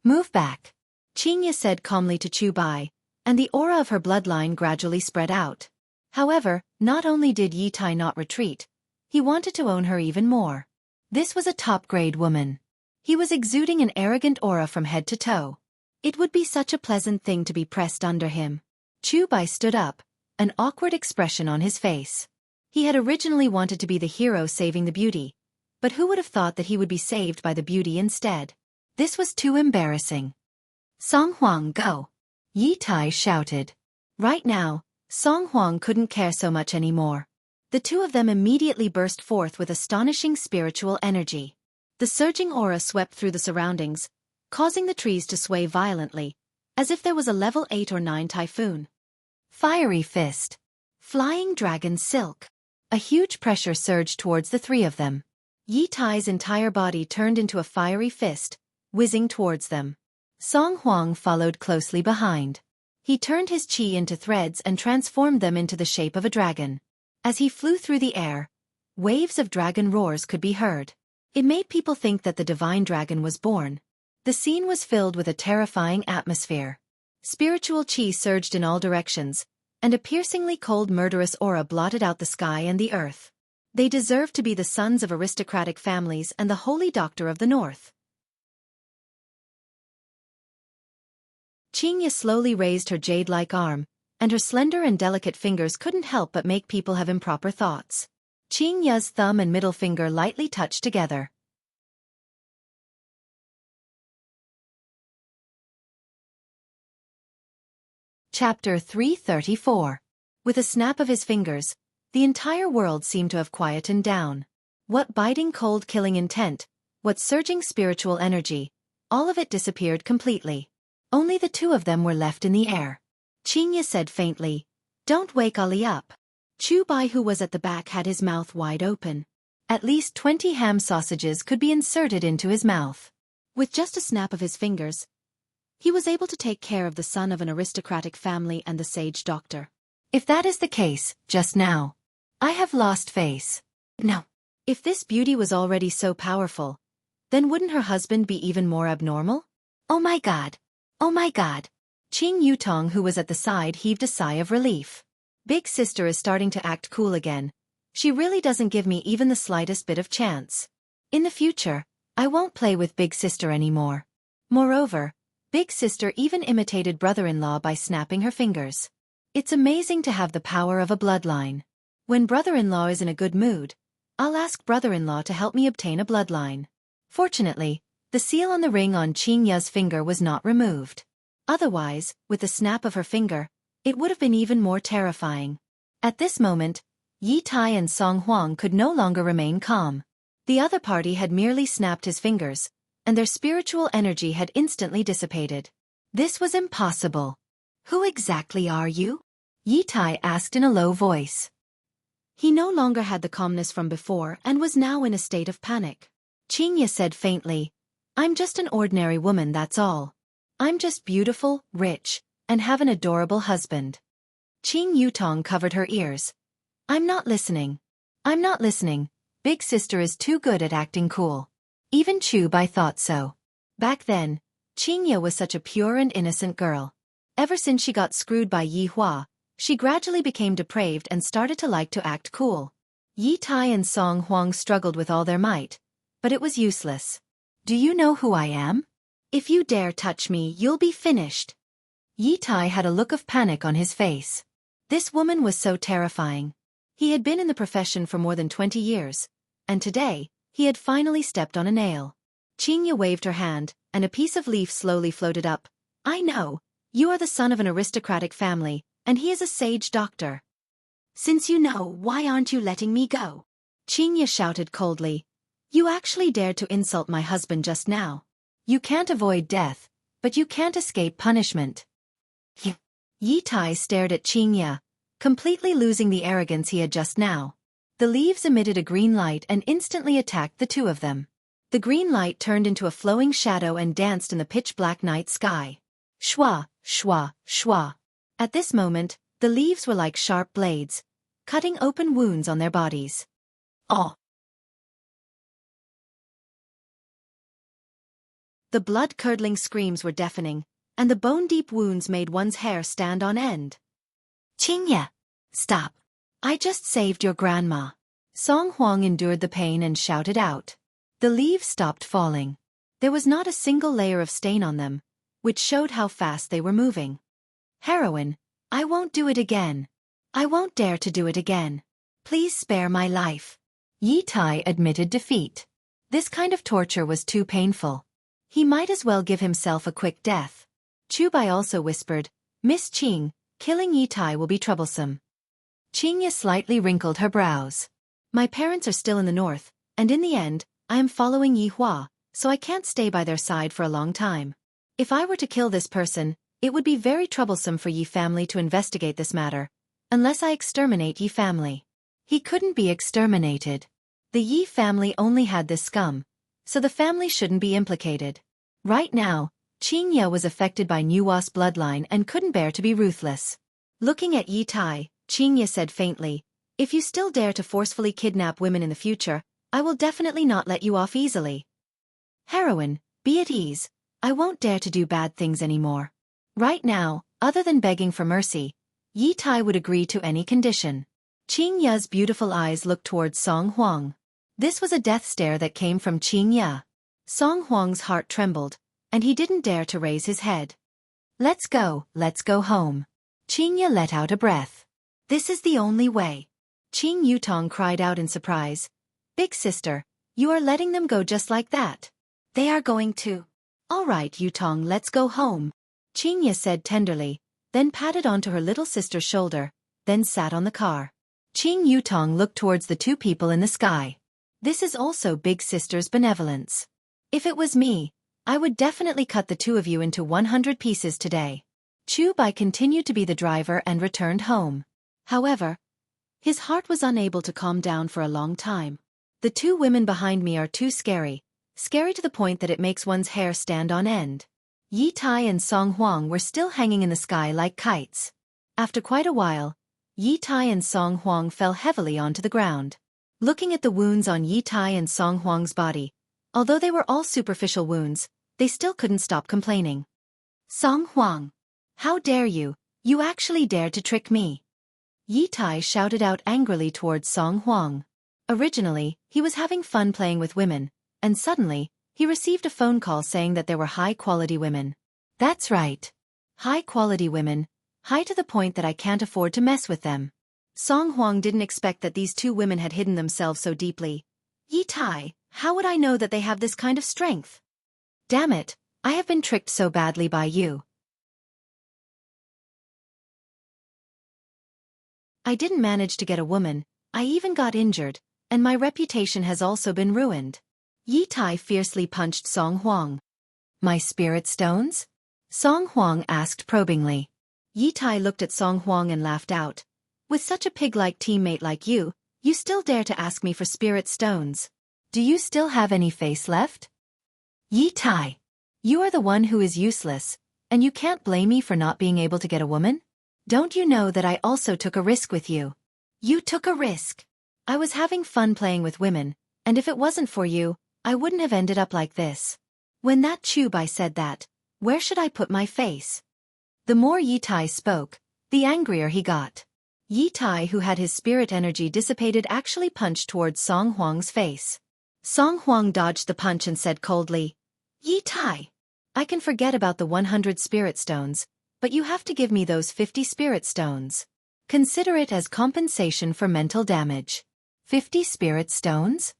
"Move back," Qing Ya said calmly to Chu Bai, and the aura of her bloodline gradually spread out. However, not only did Yi Tai not retreat, he wanted to own her even more. This was a top-grade woman. He was exuding an arrogant aura from head to toe. It would be such a pleasant thing to be pressed under him. Chu Bai stood up, an awkward expression on his face. He had originally wanted to be the hero saving the beauty, but who would have thought that he would be saved by the beauty instead? This was too embarrassing. "Song Huang, go!" Yi Tai shouted. Right now, Song Huang couldn't care so much anymore. The two of them immediately burst forth with astonishing spiritual energy. The surging aura swept through the surroundings, causing the trees to sway violently, as if there was a level 8 or 9 typhoon. Fiery fist. Flying dragon silk. A huge pressure surged towards the three of them. Yi Tai's entire body turned into a fiery fist, whizzing towards them. Song Huang followed closely behind. He turned his qi into threads and transformed them into the shape of a dragon. As he flew through the air, waves of dragon roars could be heard. It made people think that the divine dragon was born. The scene was filled with a terrifying atmosphere. Spiritual qi surged in all directions, and a piercingly cold murderous aura blotted out the sky and the earth. They deserved to be the sons of aristocratic families and the holy doctor of the north. Qing Ya slowly raised her jade-like arm, and her slender and delicate fingers couldn't help but make people have improper thoughts. Qing Ya's thumb and middle finger lightly touched together. Chapter 334. With a snap of his fingers, the entire world seemed to have quietened down. What biting cold killing intent, what surging spiritual energy, all of it disappeared completely. Only the two of them were left in the air. Qing Ya said faintly, "Don't wake Ali up." Chu Bai, who was at the back, had his mouth wide open. At least 20 ham sausages could be inserted into his mouth. With just a snap of his fingers, he was able to take care of the son of an aristocratic family and the sage doctor. If that is the case, just now, I have lost face. No. If this beauty was already so powerful, then wouldn't her husband be even more abnormal? Oh my god. Oh my god. Qing Yutong, who was at the side, heaved a sigh of relief. Big sister is starting to act cool again. She really doesn't give me even the slightest bit of chance. In the future, I won't play with big sister anymore. Moreover, big sister even imitated brother-in-law by snapping her fingers. It's amazing to have the power of a bloodline. When brother-in-law is in a good mood, I'll ask brother-in-law to help me obtain a bloodline. Fortunately, the seal on the ring on Qing Ya's finger was not removed. Otherwise, with the snap of her finger, it would have been even more terrifying. At this moment, Yi Tai and Song Huang could no longer remain calm. The other party had merely snapped his fingers, and their spiritual energy had instantly dissipated. This was impossible. Who exactly are you? Yi Tai asked in a low voice. He no longer had the calmness from before and was now in a state of panic. Qing Ya said faintly, I'm just an ordinary woman, that's all. I'm just beautiful, rich, and have an adorable husband. Qing Yutong covered her ears. I'm not listening. I'm not listening. Big sister is too good at acting cool. Even Chu Bai thought so. Back then, Qing Ya was such a pure and innocent girl. Ever since she got screwed by Yi Hua, she gradually became depraved and started to like to act cool. Yi Tai and Song Huang struggled with all their might, but it was useless. Do you know who I am? If you dare touch me, you'll be finished. Yi Tai had a look of panic on his face. This woman was so terrifying. He had been in the profession for more than 20 years, and today, he had finally stepped on a nail. Qing Ya waved her hand, and a piece of leaf slowly floated up. I know. You are the son of an aristocratic family, and he is a sage doctor. Since you know, why aren't you letting me go? Qing Ya shouted coldly. You actually dared to insult my husband just now. You can't avoid death, but you can't escape punishment. Yi Tai stared at Qing Ya, completely losing the arrogance he had just now. The leaves emitted a green light and instantly attacked the two of them. The green light turned into a flowing shadow and danced in the pitch-black night sky. Shwa, shwa, shwa. At this moment, the leaves were like sharp blades, cutting open wounds on their bodies. Oh! The blood-curdling screams were deafening, and the bone-deep wounds made one's hair stand on end. Qing Ya! Stop! I just saved your grandma. Song Huang endured the pain and shouted out. The leaves stopped falling. There was not a single layer of stain on them, which showed how fast they were moving. Heroine, I won't do it again. I won't dare to do it again. Please spare my life. Yi Tai admitted defeat. This kind of torture was too painful. He might as well give himself a quick death. Chu Bai also whispered, Miss Qing, killing Yi Tai will be troublesome. Qing Ya slightly wrinkled her brows. My parents are still in the north, and in the end, I am following Yi Hua, so I can't stay by their side for a long time. If I were to kill this person, it would be very troublesome for Yi family to investigate this matter, unless I exterminate Yi family. He couldn't be exterminated. The Yi family only had this scum, so the family shouldn't be implicated. Right now, Qing Ya was affected by Nuwa's bloodline and couldn't bear to be ruthless. Looking at Yi Tai, Qing Ya said faintly, If you still dare to forcefully kidnap women in the future, I will definitely not let you off easily. Heroine, be at ease. I won't dare to do bad things anymore. Right now, other than begging for mercy, Yi Tai would agree to any condition. Qing Ya's beautiful eyes looked towards Song Huang. This was a death stare that came from Qing Ya. Song Huang's heart trembled, and he didn't dare to raise his head. Let's go home. Qing Ya let out a breath. This is the only way. Qing Yutong cried out in surprise. Big sister, you are letting them go just like that. They are going to. All right, Yutong, let's go home. Qing Ya said tenderly, then patted onto her little sister's shoulder, then sat on the car. Qing Yutong looked towards the two people in the sky. This is also big sister's benevolence. If it was me, I would definitely cut the two of you into 100 pieces today. Chu Bai continued to be the driver and returned home. However, his heart was unable to calm down for a long time. The two women behind me are too scary to the point that it makes one's hair stand on end. Yi Tai and Song Huang were still hanging in the sky like kites. After quite a while, Yi Tai and Song Huang fell heavily onto the ground. Looking at the wounds on Yi Tai and Song Huang's body, although they were all superficial wounds, they still couldn't stop complaining. Song Huang! How dare you! You actually dared to trick me! Yi Tai shouted out angrily towards Song Huang. Originally, he was having fun playing with women, and suddenly, He received a phone call saying that there were high-quality women. That's right. High-quality women, high to the point that I can't afford to mess with them. Song Huang didn't expect that these two women had hidden themselves so deeply. Yi Tai, how would I know that they have this kind of strength? Damn it, I have been tricked so badly by you. I didn't manage to get a woman, I even got injured, and my reputation has also been ruined. Yi Tai fiercely punched Song Huang. My spirit stones? Song Huang asked probingly. Yi Tai looked at Song Huang and laughed out. With such a pig-like teammate like you still dare to ask me for spirit stones. Do you still have any face left? Yi Tai, you are the one who is useless, and you can't blame me for not being able to get a woman? Don't you know that I also took a risk with you? You took a risk. I was having fun playing with women, and if it wasn't for you, I wouldn't have ended up like this. When that Chubai said that, where should I put my face? The more Yi Tai spoke, the angrier he got. Yi Tai, who had his spirit energy dissipated, actually punched towards Song Huang's face. Song Huang dodged the punch and said coldly, Yi Tai, I can forget about the 100 spirit stones, but you have to give me those 50 spirit stones. Consider it as compensation for mental damage. 50 spirit stones?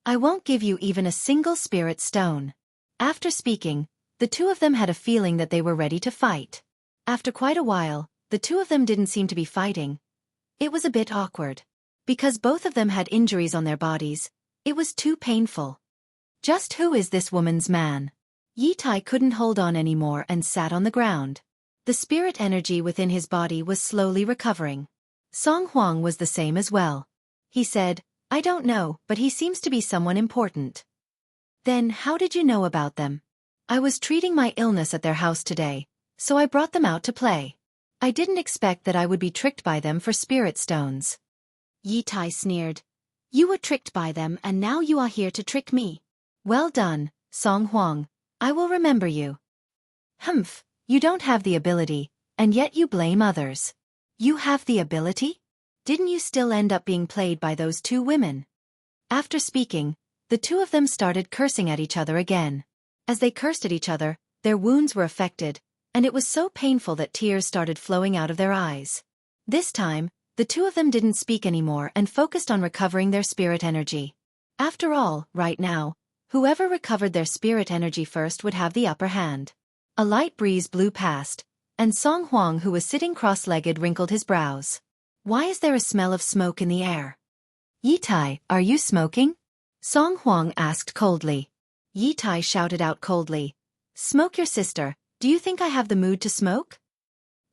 I won't give you even a single spirit stone. After speaking, the two of them had a feeling that they were ready to fight. After quite a while, the two of them didn't seem to be fighting. It was a bit awkward. Because both of them had injuries on their bodies, it was too painful. Just who is this woman's man? Yi Tai couldn't hold on anymore and sat on the ground. The spirit energy within his body was slowly recovering. Song Huang was the same as well. He said, I don't know, but he seems to be someone important. Then how did you know about them? I was treating my illness at their house today, so I brought them out to play. I didn't expect that I would be tricked by them for spirit stones. Yi Tai sneered. You were tricked by them and now you are here to trick me. Well done, Song Huang. I will remember you. Humph, you don't have the ability, and yet you blame others. You have the ability? Didn't you still end up being played by those two women? After speaking, the two of them started cursing at each other again. As they cursed at each other, their wounds were affected, and it was so painful that tears started flowing out of their eyes. This time, the two of them didn't speak anymore and focused on recovering their spirit energy. After all, right now, whoever recovered their spirit energy first would have the upper hand. A light breeze blew past, and Song Huang, who was sitting cross-legged, wrinkled his brows. Why is there a smell of smoke in the air? Yi Tai, are you smoking? Song Huang asked coldly. Yi Tai shouted out coldly. Smoke your sister, do you think I have the mood to smoke?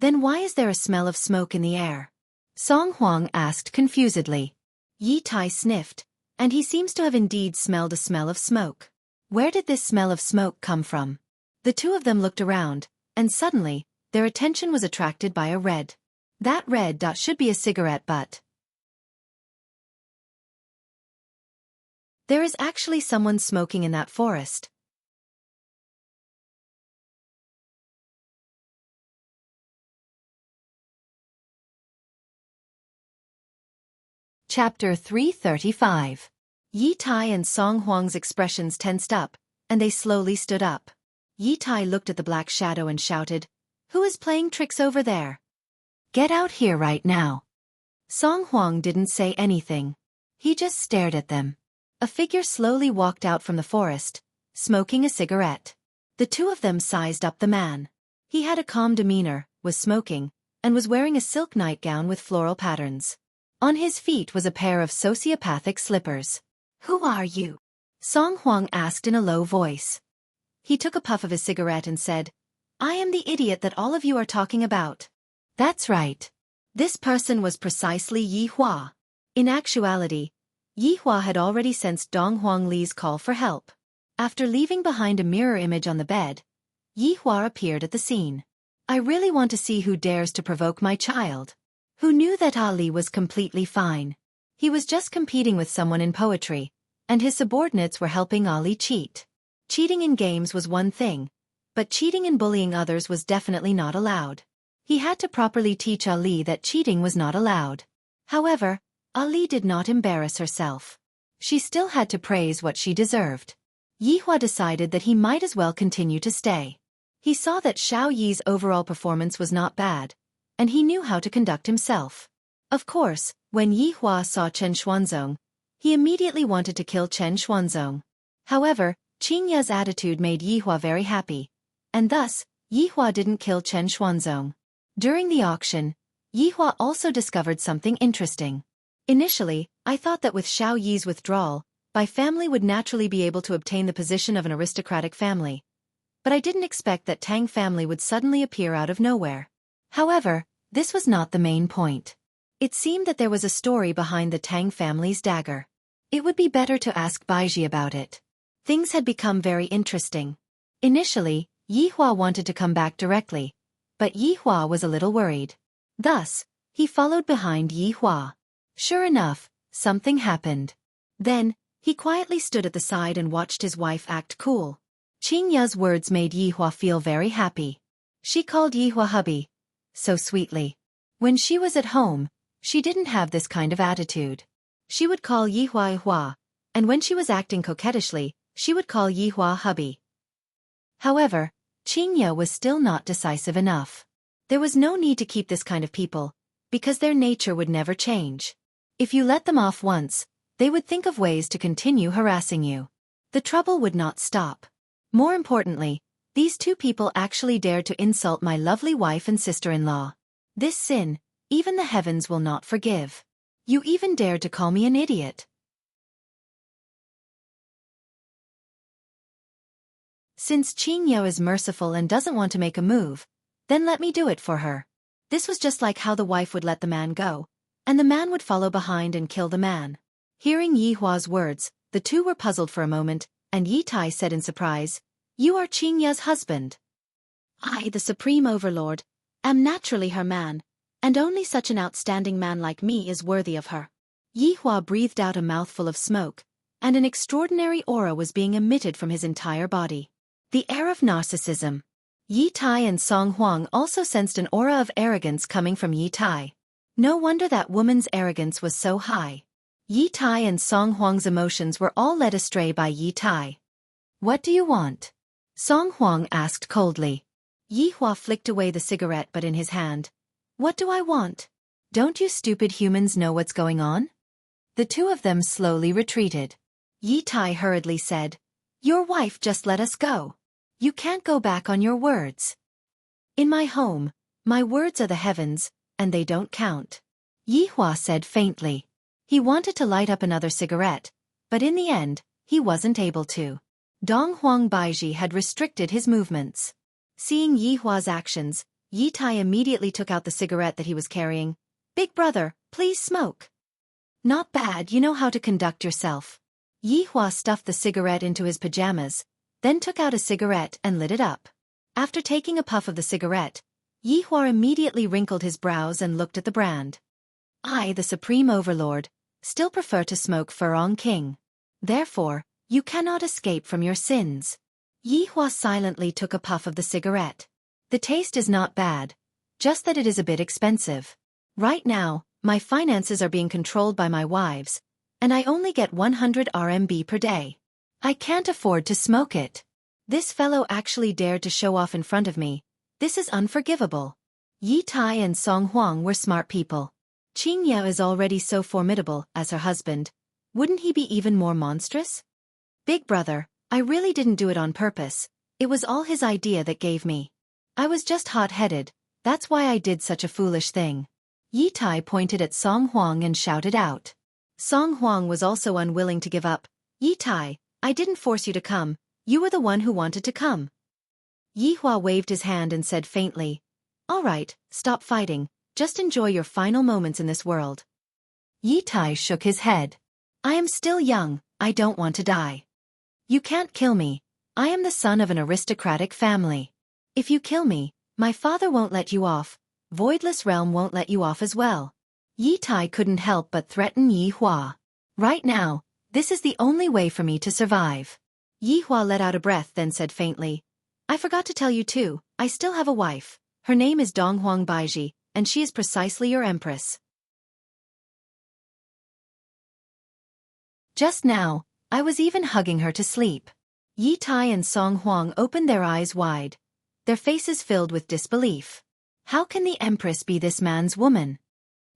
Then why is there a smell of smoke in the air? Song Huang asked confusedly. Yi Tai sniffed, and he seems to have indeed smelled a smell of smoke. Where did this smell of smoke come from? The two of them looked around, and suddenly, their attention was attracted by a red. That red dot should be a cigarette butt. There is actually someone smoking in that forest. Chapter 335. Yi Tai and Song Huang's expressions tensed up, and they slowly stood up. Yi Tai looked at the black shadow and shouted, Who is playing tricks over there? Get out here right now. Song Huang didn't say anything. He just stared at them. A figure slowly walked out from the forest, smoking a cigarette. The two of them sized up the man. He had a calm demeanor, was smoking, and was wearing a silk nightgown with floral patterns. On his feet was a pair of sociopathic slippers. Who are you? Song Huang asked in a low voice. He took a puff of his cigarette and said, I am the idiot that all of you are talking about. That's right. This person was precisely Yi Hua. In actuality, Yi Hua had already sensed Dong Huang Li's call for help. After leaving behind a mirror image on the bed, Yi Hua appeared at the scene. I really want to see who dares to provoke my child. Who knew that Ali was completely fine? He was just competing with someone in poetry, and his subordinates were helping Ali cheat. Cheating in games was one thing, but cheating and bullying others was definitely not allowed. He had to properly teach Ali that cheating was not allowed. However, Ali did not embarrass herself. She still had to praise what she deserved. Yi Hua decided that he might as well continue to stay. He saw that Xiao Yi's overall performance was not bad, and he knew how to conduct himself. Of course, when Yi Hua saw Chen Xuanzong, he immediately wanted to kill Chen Xuanzong. However, Qing Ye's attitude made Yi Hua very happy, and thus, Yi Hua didn't kill Chen Xuanzong. During the auction, Yi Hua also discovered something interesting. Initially, I thought that with Xiao Yi's withdrawal, my family would naturally be able to obtain the position of an aristocratic family. But I didn't expect that Tang family would suddenly appear out of nowhere. However, this was not the main point. It seemed that there was a story behind the Tang family's dagger. It would be better to ask Baiji about it. Things had become very interesting. Initially, Yi Hua wanted to come back directly, but Yi Hua was a little worried. Thus, he followed behind Yi Hua. Sure enough, something happened. Then, he quietly stood at the side and watched his wife act cool. Qing Ye's words made Yi Hua feel very happy. She called Yi Hua hubby, so sweetly. When she was at home, she didn't have this kind of attitude. She would call Yi Hua Hua, and when she was acting coquettishly, she would call Yi Hua hubby. However, Qing Ye was still not decisive enough. There was no need to keep this kind of people, because their nature would never change. If you let them off once, they would think of ways to continue harassing you. The trouble would not stop. More importantly, these two people actually dared to insult my lovely wife and sister-in-law. This sin, even the heavens will not forgive. You even dared to call me an idiot. Since Qing Ye is merciful and doesn't want to make a move, then let me do it for her. This was just like how the wife would let the man go, and the man would follow behind and kill the man. Hearing Yi Hua's words, the two were puzzled for a moment, and Yi Tai said in surprise, "You are Qing Ye's husband." "I, the Supreme Overlord, am naturally her man, and only such an outstanding man like me is worthy of her." Yi Hua breathed out a mouthful of smoke, and an extraordinary aura was being emitted from his entire body. The air of narcissism. Yi Tai and Song Huang also sensed an aura of arrogance coming from Yi Tai. No wonder that woman's arrogance was so high. Yi Tai and Song Huang's emotions were all led astray by Yi Tai. "What do you want?" Song Huang asked coldly. Yi Hua flicked away the cigarette butt in his hand. "What do I want? Don't you stupid humans know what's going on?" The two of them slowly retreated. Yi Tai hurriedly said, "Your wife just let us go. You can't go back on your words. In my home, my words are the heavens, and they don't count." Yi Hua said faintly. He wanted to light up another cigarette, but in the end, he wasn't able to. Dong Huang Baiji had restricted his movements. Seeing Yi Hua's actions, Yi Tai immediately took out the cigarette that he was carrying. "Big brother, please smoke." "Not bad, you know how to conduct yourself." Yi Hua stuffed the cigarette into his pajamas, then took out a cigarette and lit it up. After taking a puff of the cigarette, Yi Hua immediately wrinkled his brows and looked at the brand. "I, the Supreme Overlord, still prefer to smoke Furong King. Therefore, you cannot escape from your sins." Yi Hua silently took a puff of the cigarette. "The taste is not bad, just that it is a bit expensive. Right now, my finances are being controlled by my wives, and I only get 100 RMB per day. I can't afford to smoke it. This fellow actually dared to show off in front of me. This is unforgivable." Yi Tai and Song Huang were smart people. Qing Ye is already so formidable as her husband. Wouldn't he be even more monstrous? "Big brother, I really didn't do it on purpose. It was all his idea that gave me. I was just hot-headed, that's why I did such a foolish thing." Yi Tai pointed at Song Huang and shouted out. Song Huang was also unwilling to give up. "Yi Tai, I didn't force you to come, you were the one who wanted to come." Yi Hua waved his hand and said faintly, "All right, stop fighting, just enjoy your final moments in this world." Yi Tai shook his head. "I am still young, I don't want to die. You can't kill me, I am the son of an aristocratic family. If you kill me, my father won't let you off, Voidless Realm won't let you off as well." Yi Tai couldn't help but threaten Yi Hua. "Right now, this is the only way for me to survive." Yi Hua let out a breath then said faintly, "I forgot to tell you too, I still have a wife. Her name is Dong Huang Baiji, and she is precisely your empress. Just now, I was even hugging her to sleep." Yi Tai and Song Huang opened their eyes wide, their faces filled with disbelief. How can the Empress be this man's woman?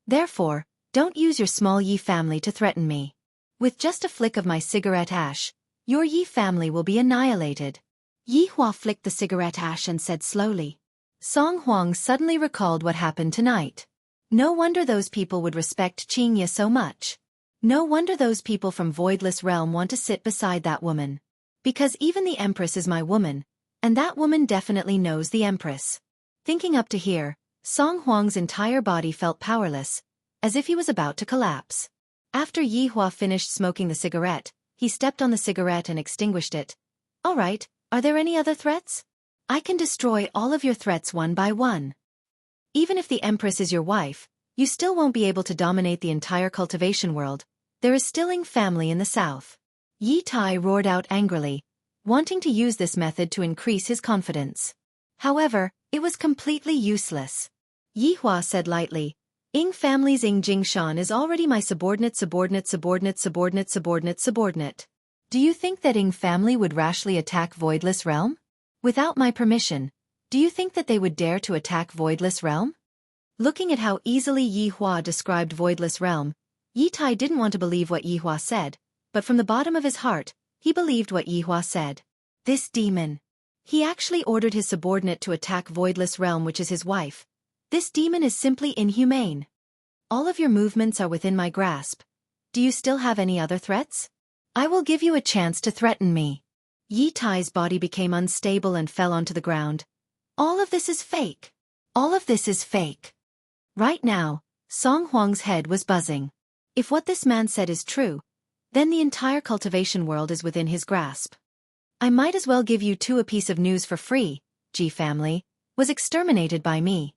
Therefore, don't use your small Yi family to threaten me. With just a flick of my cigarette ash, your Yi family will be annihilated. Yi Hua flicked the cigarette ash and said slowly. Song Huang suddenly recalled what happened tonight. No wonder those people would respect Qing Ye so much. No wonder those people from Voidless Realm want to sit beside that woman. Because even the Empress is my woman, and that woman definitely knows the Empress. Thinking up to here, Song Huang's entire body felt powerless, as if he was about to collapse. After Yi Hua finished smoking the cigarette, he stepped on the cigarette and extinguished it. All right, are there any other threats? I can destroy all of your threats one by one. Even if the Empress is your wife, you still won't be able to dominate the entire cultivation world. There is still Ying family in the south. Yi Tai roared out angrily, wanting to use this method to increase his confidence. However, it was completely useless. Yi Hua said lightly, Ying family's Ying Jingshan is already my subordinate. Do you think that Ying family would rashly attack Voidless Realm? Without my permission, do you think that they would dare to attack Voidless Realm? Looking at how easily Yi Hua described Voidless Realm, Yi Tai didn't want to believe what Yi Hua said, but from the bottom of his heart, he believed what Yi Hua said. This demon. He actually ordered his subordinate to attack Voidless Realm, which is his wife. This demon is simply inhumane. All of your movements are within my grasp. Do you still have any other threats? I will give you a chance to threaten me. Yi Tai's body became unstable and fell onto the ground. All of this is fake. All of this is fake. Right now, Song Huang's head was buzzing. If what this man said is true, then the entire cultivation world is within his grasp. I might as well give you two a piece of news for free. Ji family was exterminated by me.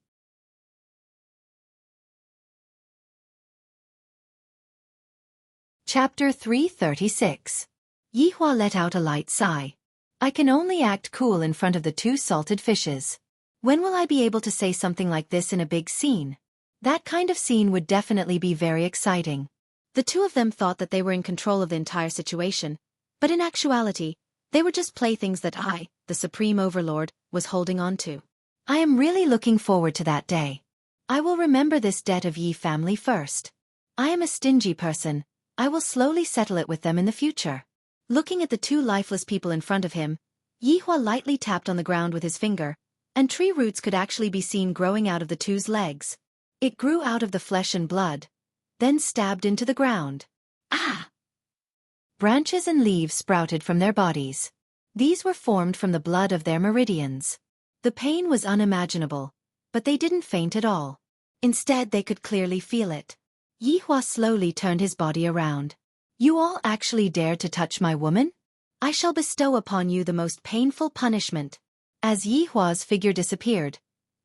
Chapter 336. Yi Hua let out a light sigh. I can only act cool in front of the two salted fishes. When will I be able to say something like this in a big scene? That kind of scene would definitely be very exciting. The two of them thought that they were in control of the entire situation, but in actuality, they were just playthings that I, the Supreme Overlord, was holding on to. I am really looking forward to that day. I will remember this debt of Yi family first. I am a stingy person. I will slowly settle it with them in the future. Looking at the two lifeless people in front of him, Yi Hua lightly tapped on the ground with his finger, and tree roots could actually be seen growing out of the two's legs. It grew out of the flesh and blood, then stabbed into the ground. Ah! Branches and leaves sprouted from their bodies. These were formed from the blood of their meridians. The pain was unimaginable, but they didn't faint at all. Instead, they could clearly feel it. Yi Hua slowly turned his body around. You all actually dared to touch my woman? I shall bestow upon you the most painful punishment. As Yi Hua's figure disappeared,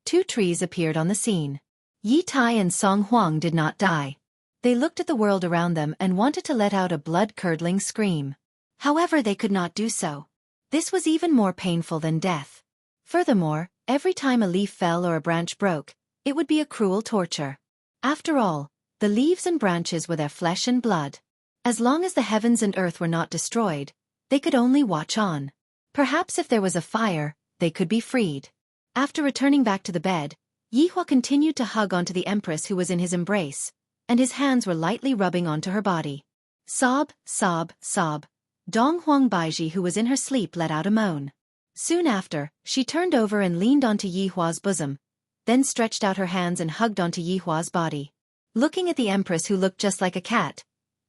two trees appeared on the scene. Yi Tai and Song Huang did not die. They looked at the world around them and wanted to let out a blood-curdling scream. However, they could not do so. This was even more painful than death. Furthermore, every time a leaf fell or a branch broke, it would be a cruel torture. After all, the leaves and branches were their flesh and blood. As long as the heavens and earth were not destroyed, they could only watch on. Perhaps if there was a fire, they could be freed. After returning back to the bed, Yi Hua continued to hug onto the Empress who was in his embrace, and his hands were lightly rubbing onto her body. Sob, sob, sob. Dong Huang Baiji, who was in her sleep, let out a moan. Soon after, she turned over and leaned onto Yi Hua's bosom, then stretched out her hands and hugged onto Yi Hua's body. Looking at the Empress, who looked just like a cat,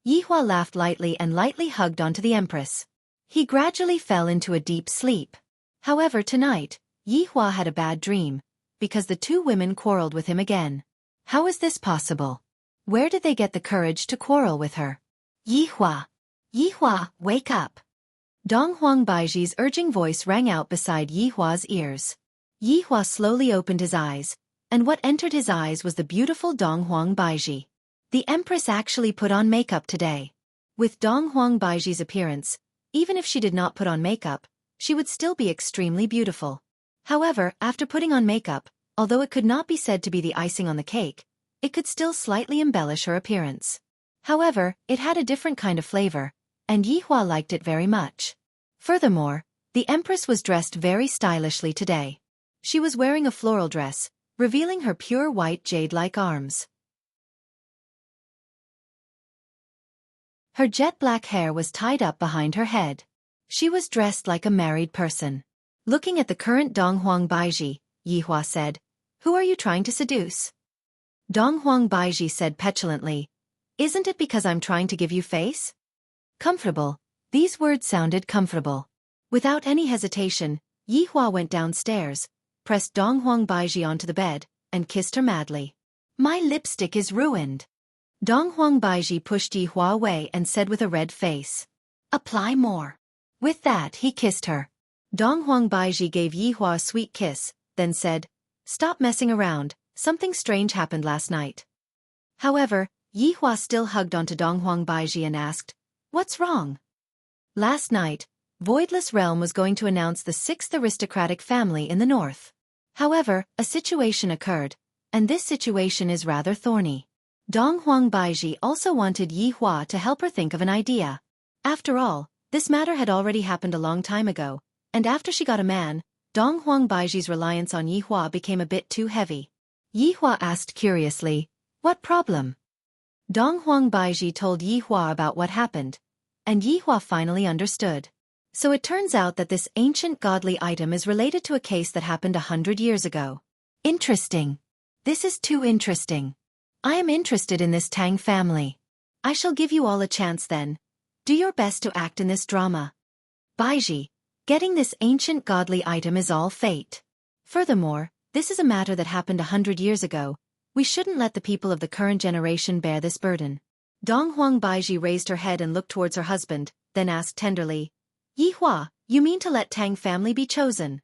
Yi Hua laughed lightly and lightly hugged onto the Empress. He gradually fell into a deep sleep. However, tonight, Yi Hua had a bad dream, because the two women quarreled with him again. How is this possible? Where did they get the courage to quarrel with her? Yi Hua! Yi Hua, wake up! Dong Huang Baiji's urging voice rang out beside Yi Hua's ears. Yi Hua slowly opened his eyes, and what entered his eyes was the beautiful Dong Huang Baiji. The Empress actually put on makeup today. With Dong Huang Baiji's appearance, even if she did not put on makeup, she would still be extremely beautiful. However, after putting on makeup, although it could not be said to be the icing on the cake, it could still slightly embellish her appearance. However, it had a different kind of flavor, and Yi Hua liked it very much. Furthermore, the Empress was dressed very stylishly today. She was wearing a floral dress, revealing her pure white jade-like arms. Her jet-black hair was tied up behind her head. She was dressed like a married person. Looking at the current Donghuang Baiji, Yihua said, "Who are you trying to seduce?" Donghuang Baiji said petulantly, "Isn't it because I'm trying to give you face?" Comfortable. These words sounded comfortable. Without any hesitation, Yihua went downstairs, pressed Donghuang Baiji onto the bed, and kissed her madly. "My lipstick is ruined." Donghuang Baiji pushed Yihua away and said with a red face, "Apply more." With that he kissed her. Donghuang Baiji gave Yihua a sweet kiss, then said, "Stop messing around, something strange happened last night." However, Yihua still hugged onto Donghuang Baiji and asked, "What's wrong?" Last night, Voidless Realm was going to announce the 6th aristocratic family in the north. However, a situation occurred, and this situation is rather thorny. Donghuang Baiji also wanted Yihua to help her think of an idea. After all, this matter had already happened a long time ago, and after she got a man, Donghuang Baiji's reliance on Yihua became a bit too heavy. Yihua asked curiously, "What problem?" Donghuang Baiji told Yihua about what happened, and Yihua finally understood. So it turns out that this ancient godly item is related to a case that happened 100 years ago. Interesting. This is too interesting. I am interested in this Tang family. I shall give you all a chance then. Do your best to act in this drama. Baiji, getting this ancient godly item is all fate. Furthermore, this is a matter that happened 100 years ago. We shouldn't let the people of the current generation bear this burden. Donghuang Baiji raised her head and looked towards her husband, then asked tenderly, "Yihua, you mean to let Tang family be chosen?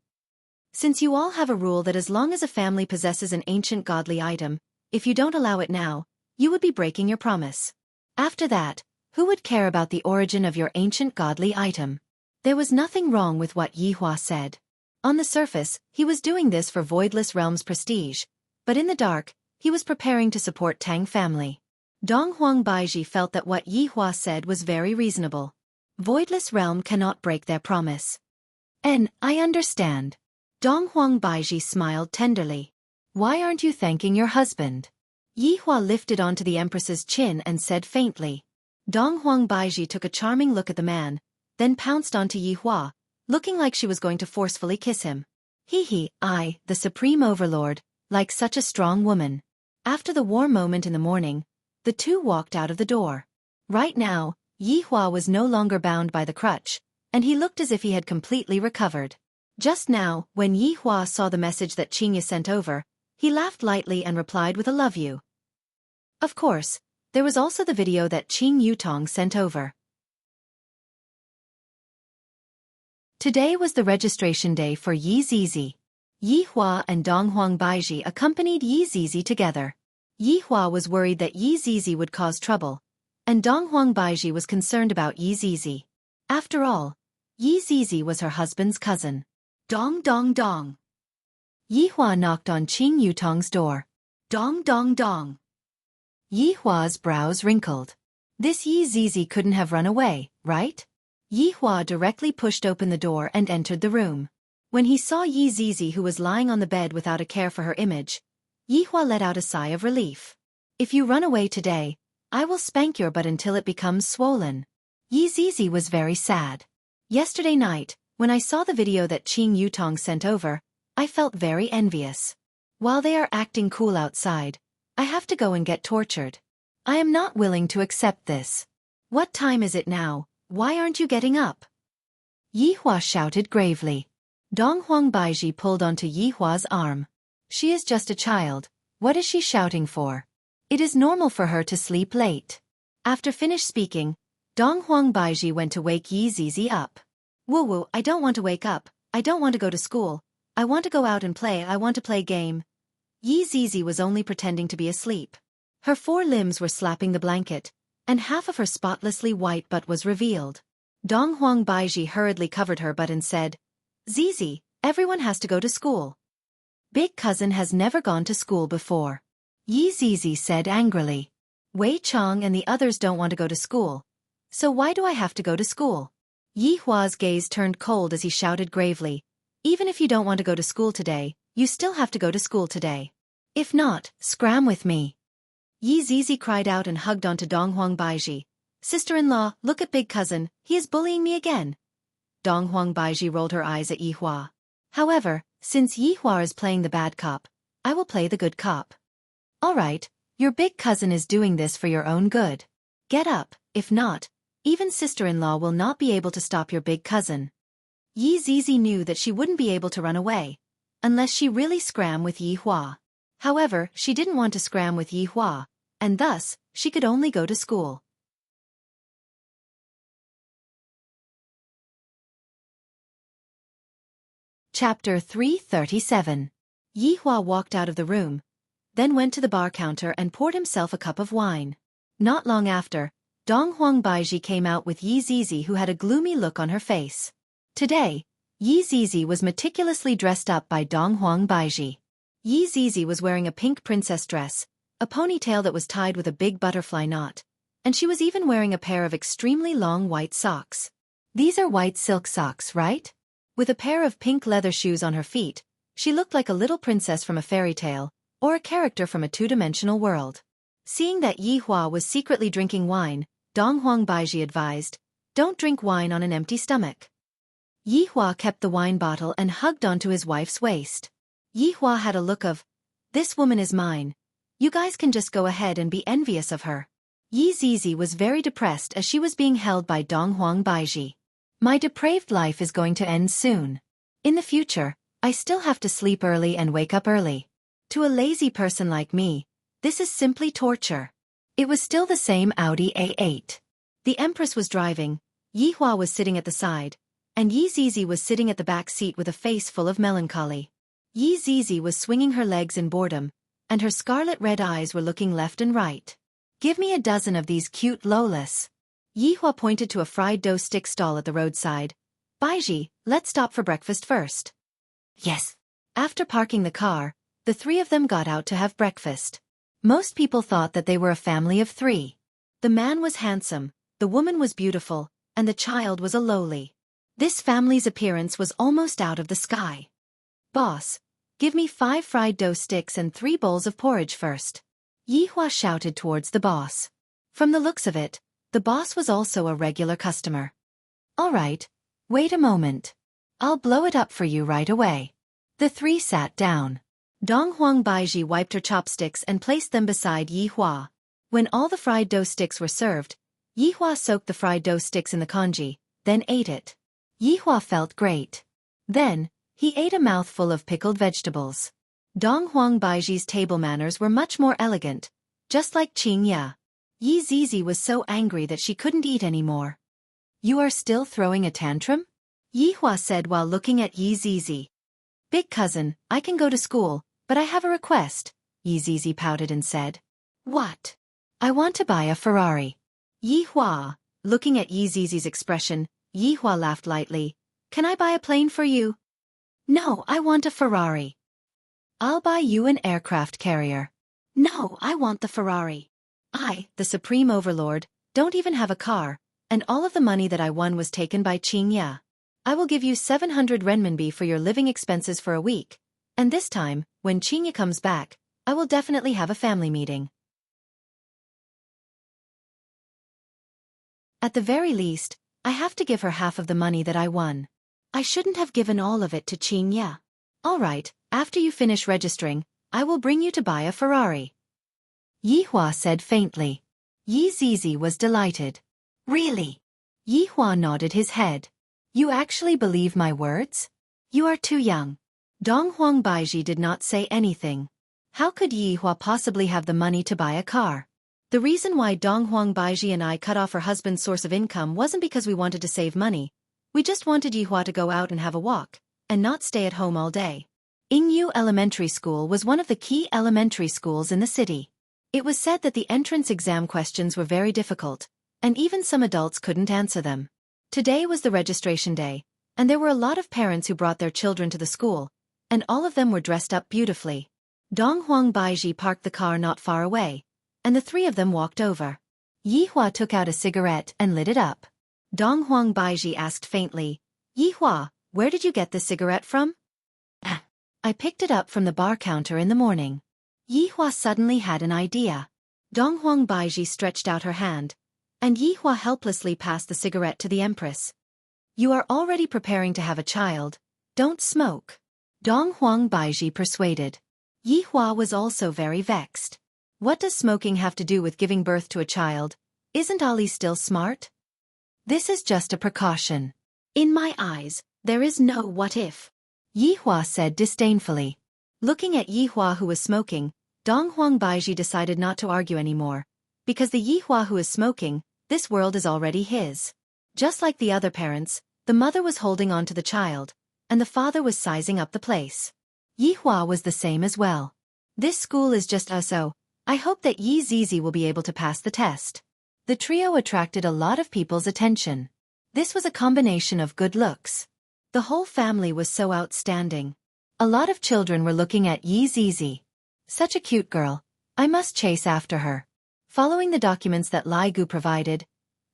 Since you all have a rule that as long as a family possesses an ancient godly item, if you don't allow it now, you would be breaking your promise. After that, who would care about the origin of your ancient godly item?" There was nothing wrong with what Yihua said. On the surface, he was doing this for Voidless Realm's prestige, but in the dark, he was preparing to support Tang family. Donghuang Baiji felt that what Yihua said was very reasonable. Voidless Realm cannot break their promise. "And I understand." Donghuang Baiji smiled tenderly. "Why aren't you thanking your husband?" Yihua lifted onto the Empress's chin and said faintly. Donghuang Baiji took a charming look at the man, then pounced onto Yihua, looking like she was going to forcefully kiss him. I, the Supreme Overlord, like such a strong woman. After the warm moment in the morning, the two walked out of the door. Right now, Yihua was no longer bound by the crutch, and he looked as if he had completely recovered. Just now, when Yihua saw the message that Qingye sent over, he laughed lightly and replied with a "love you." Of course, there was also the video that Qing Yutong sent over. Today was the registration day for Yi Zizi. Yihua and Donghuang Baiji accompanied Yi Zizi together. Yihua was worried that Yi Zizi would cause trouble, and Donghuang Baiji was concerned about Yi Zizi. After all, Yi Zizi was her husband's cousin. Dong dong dong. Yihua knocked on Qing Yutong's door. Dong dong dong. Yihua's brows wrinkled. This Yi Zizi couldn't have run away, right? Yihua directly pushed open the door and entered the room. When he saw Yi Zizi, who was lying on the bed without a care for her image, Yihua let out a sigh of relief. "If you run away today, I will spank your butt until it becomes swollen." Yi Zizi was very sad. "Yesterday night, when I saw the video that Qing Yutong sent over, I felt very envious. While they are acting cool outside, I have to go and get tortured. I am not willing to accept this. What time is it now? Why aren't you getting up?" Yihua shouted gravely. Donghuang Baiji pulled onto Yihua's arm. "She is just a child. What is she shouting for? It is normal for her to sleep late." After finished speaking, Donghuang Baiji went to wake Yi Zizi up. "Woo, I don't want to wake up. I don't want to go to school. I want to go out and play. I want to play game." Yi Zizi was only pretending to be asleep. Her 4 limbs were slapping the blanket, and half of her spotlessly white butt was revealed. Donghuang Baiji hurriedly covered her butt and said, "Zizi, everyone has to go to school." "Big cousin has never gone to school before," Yi Zizi said angrily. "Wei Chong and the others don't want to go to school. So why do I have to go to school?" Yi Hua's gaze turned cold as he shouted gravely, "Even if you don't want to go to school today, you still have to go to school today. If not, scram with me." Yi Zizi cried out and hugged onto Donghuang Baiji. "Sister-in-law, look at big cousin, he is bullying me again." Donghuang Baiji rolled her eyes at Yi Hua. "However, since Yi Hua is playing the bad cop, I will play the good cop. All right, your big cousin is doing this for your own good. Get up, if not, even sister-in-law will not be able to stop your big cousin." Yi Zizi knew that she wouldn't be able to run away, unless she really scram with Yi Hua. However, she didn't want to scram with Yi Hua, and thus, she could only go to school. Chapter 337. Yi Hua walked out of the room, then went to the bar counter and poured himself a cup of wine. Not long after, Donghuang Baiji came out with Yi Zizi, who had a gloomy look on her face. Today, Yi Zizi was meticulously dressed up by Donghuang Baiji. Yi Zizi was wearing a pink princess dress, a ponytail that was tied with a big butterfly knot, and she was even wearing a pair of extremely long white socks. These are white silk socks, right? With a pair of pink leather shoes on her feet, she looked like a little princess from a fairy tale, or a character from a two-dimensional world. Seeing that Yi Hua was secretly drinking wine, Donghuang Baiji advised, "Don't drink wine on an empty stomach." Yi Hua kept the wine bottle and hugged onto his wife's waist. Yi Hua had a look of, "This woman is mine. You guys can just go ahead and be envious of her." Yi Zizi was very depressed as she was being held by Donghuang Baiji. "My depraved life is going to end soon. In the future, I still have to sleep early and wake up early. To a lazy person like me, this is simply torture." It was still the same Audi A8. The Empress was driving, Yi Hua was sitting at the side, and Yi Zizi was sitting at the back seat with a face full of melancholy. Yi Zizi was swinging her legs in boredom, and her scarlet-red eyes were looking left and right. "Give me a dozen of these cute lolas." Yi Hua pointed to a fried dough stick stall at the roadside. "Baiji, let's stop for breakfast first." "Yes." After parking the car, the three of them got out to have breakfast. Most people thought that they were a family of three. The man was handsome, the woman was beautiful, and the child was a lowly. This family's appearance was almost out of the sky. "Boss, give me 5 fried dough sticks and 3 bowls of porridge first." Yi Hua shouted towards the boss. From the looks of it, the boss was also a regular customer. "All right, wait a moment. I'll blow it up for you right away." The three sat down. Donghuang Baiji wiped her chopsticks and placed them beside Yi Hua. When all the fried dough sticks were served, Yi Hua soaked the fried dough sticks in the congee, then ate it. Yi Hua felt great. Then, he ate a mouthful of pickled vegetables. Donghuang Baiji's table manners were much more elegant, just like Qing Ya. Yi Zizi was so angry that she couldn't eat anymore. "You are still throwing a tantrum?" Yi Hua said while looking at Yi Zizi. "Big cousin, I can go to school, but I have a request," Yi Zizi pouted and said. "What?" "I want to buy a Ferrari." Yi Hua, looking at Yi Zizi's expression, Yi Hua laughed lightly. "Can I buy a plane for you?" "No, I want a Ferrari." "I'll buy you an aircraft carrier." "No, I want the Ferrari. I, the Supreme Overlord, don't even have a car, and all of the money that I won was taken by Qing Ya. I will give you 700 renminbi for your living expenses for a week, and this time, when Qing Ya comes back, I will definitely have a family meeting. At the very least, I have to give her half of the money that I won. I shouldn't have given all of it to Qing Ya. All right, after you finish registering, I will bring you to buy a Ferrari." Yi Hua said faintly. Yi Zizi was delighted. "Really?" Yi Hua nodded his head. "You actually believe my words? You are too young." Donghuang Baiji did not say anything. How could Yi Hua possibly have the money to buy a car? The reason why Donghuang Baiji and I cut off her husband's source of income wasn't because we wanted to save money. We just wanted Yi Hua to go out and have a walk, and not stay at home all day. Yingyu Elementary School was one of the key elementary schools in the city. It was said that the entrance exam questions were very difficult, and even some adults couldn't answer them. Today was the registration day, and there were a lot of parents who brought their children to the school, and all of them were dressed up beautifully. Donghuang Baiji parked the car not far away, and the three of them walked over. Yi Hua took out a cigarette and lit it up. Dong Huang Baiji asked faintly. Yi Hua, where did you get this cigarette from? I picked it up from the bar counter in the morning. Yi Hua suddenly had an idea. Dong Huang Baiji stretched out her hand, and Yi Hua helplessly passed the cigarette to the Empress. You are already preparing to have a child. Don't smoke. Dong Huang Baiji persuaded. Yi Hua was also very vexed. What does smoking have to do with giving birth to a child? Isn't Ali still smart? This is just a precaution. In my eyes, there is no what if. Yi Hua said disdainfully. Looking at Yi Hua who was smoking, Dong Huang Baiji decided not to argue anymore. Because the Yi Hua who is smoking, this world is already his. Just like the other parents, the mother was holding on to the child, and the father was sizing up the place. Yi Hua was the same as well. This school is just so. I hope that Yi Zizi will be able to pass the test. The trio attracted a lot of people's attention. This was a combination of good looks. The whole family was so outstanding. A lot of children were looking at Yi Zizi. Such a cute girl. I must chase after her. Following the documents that Lai Gu provided,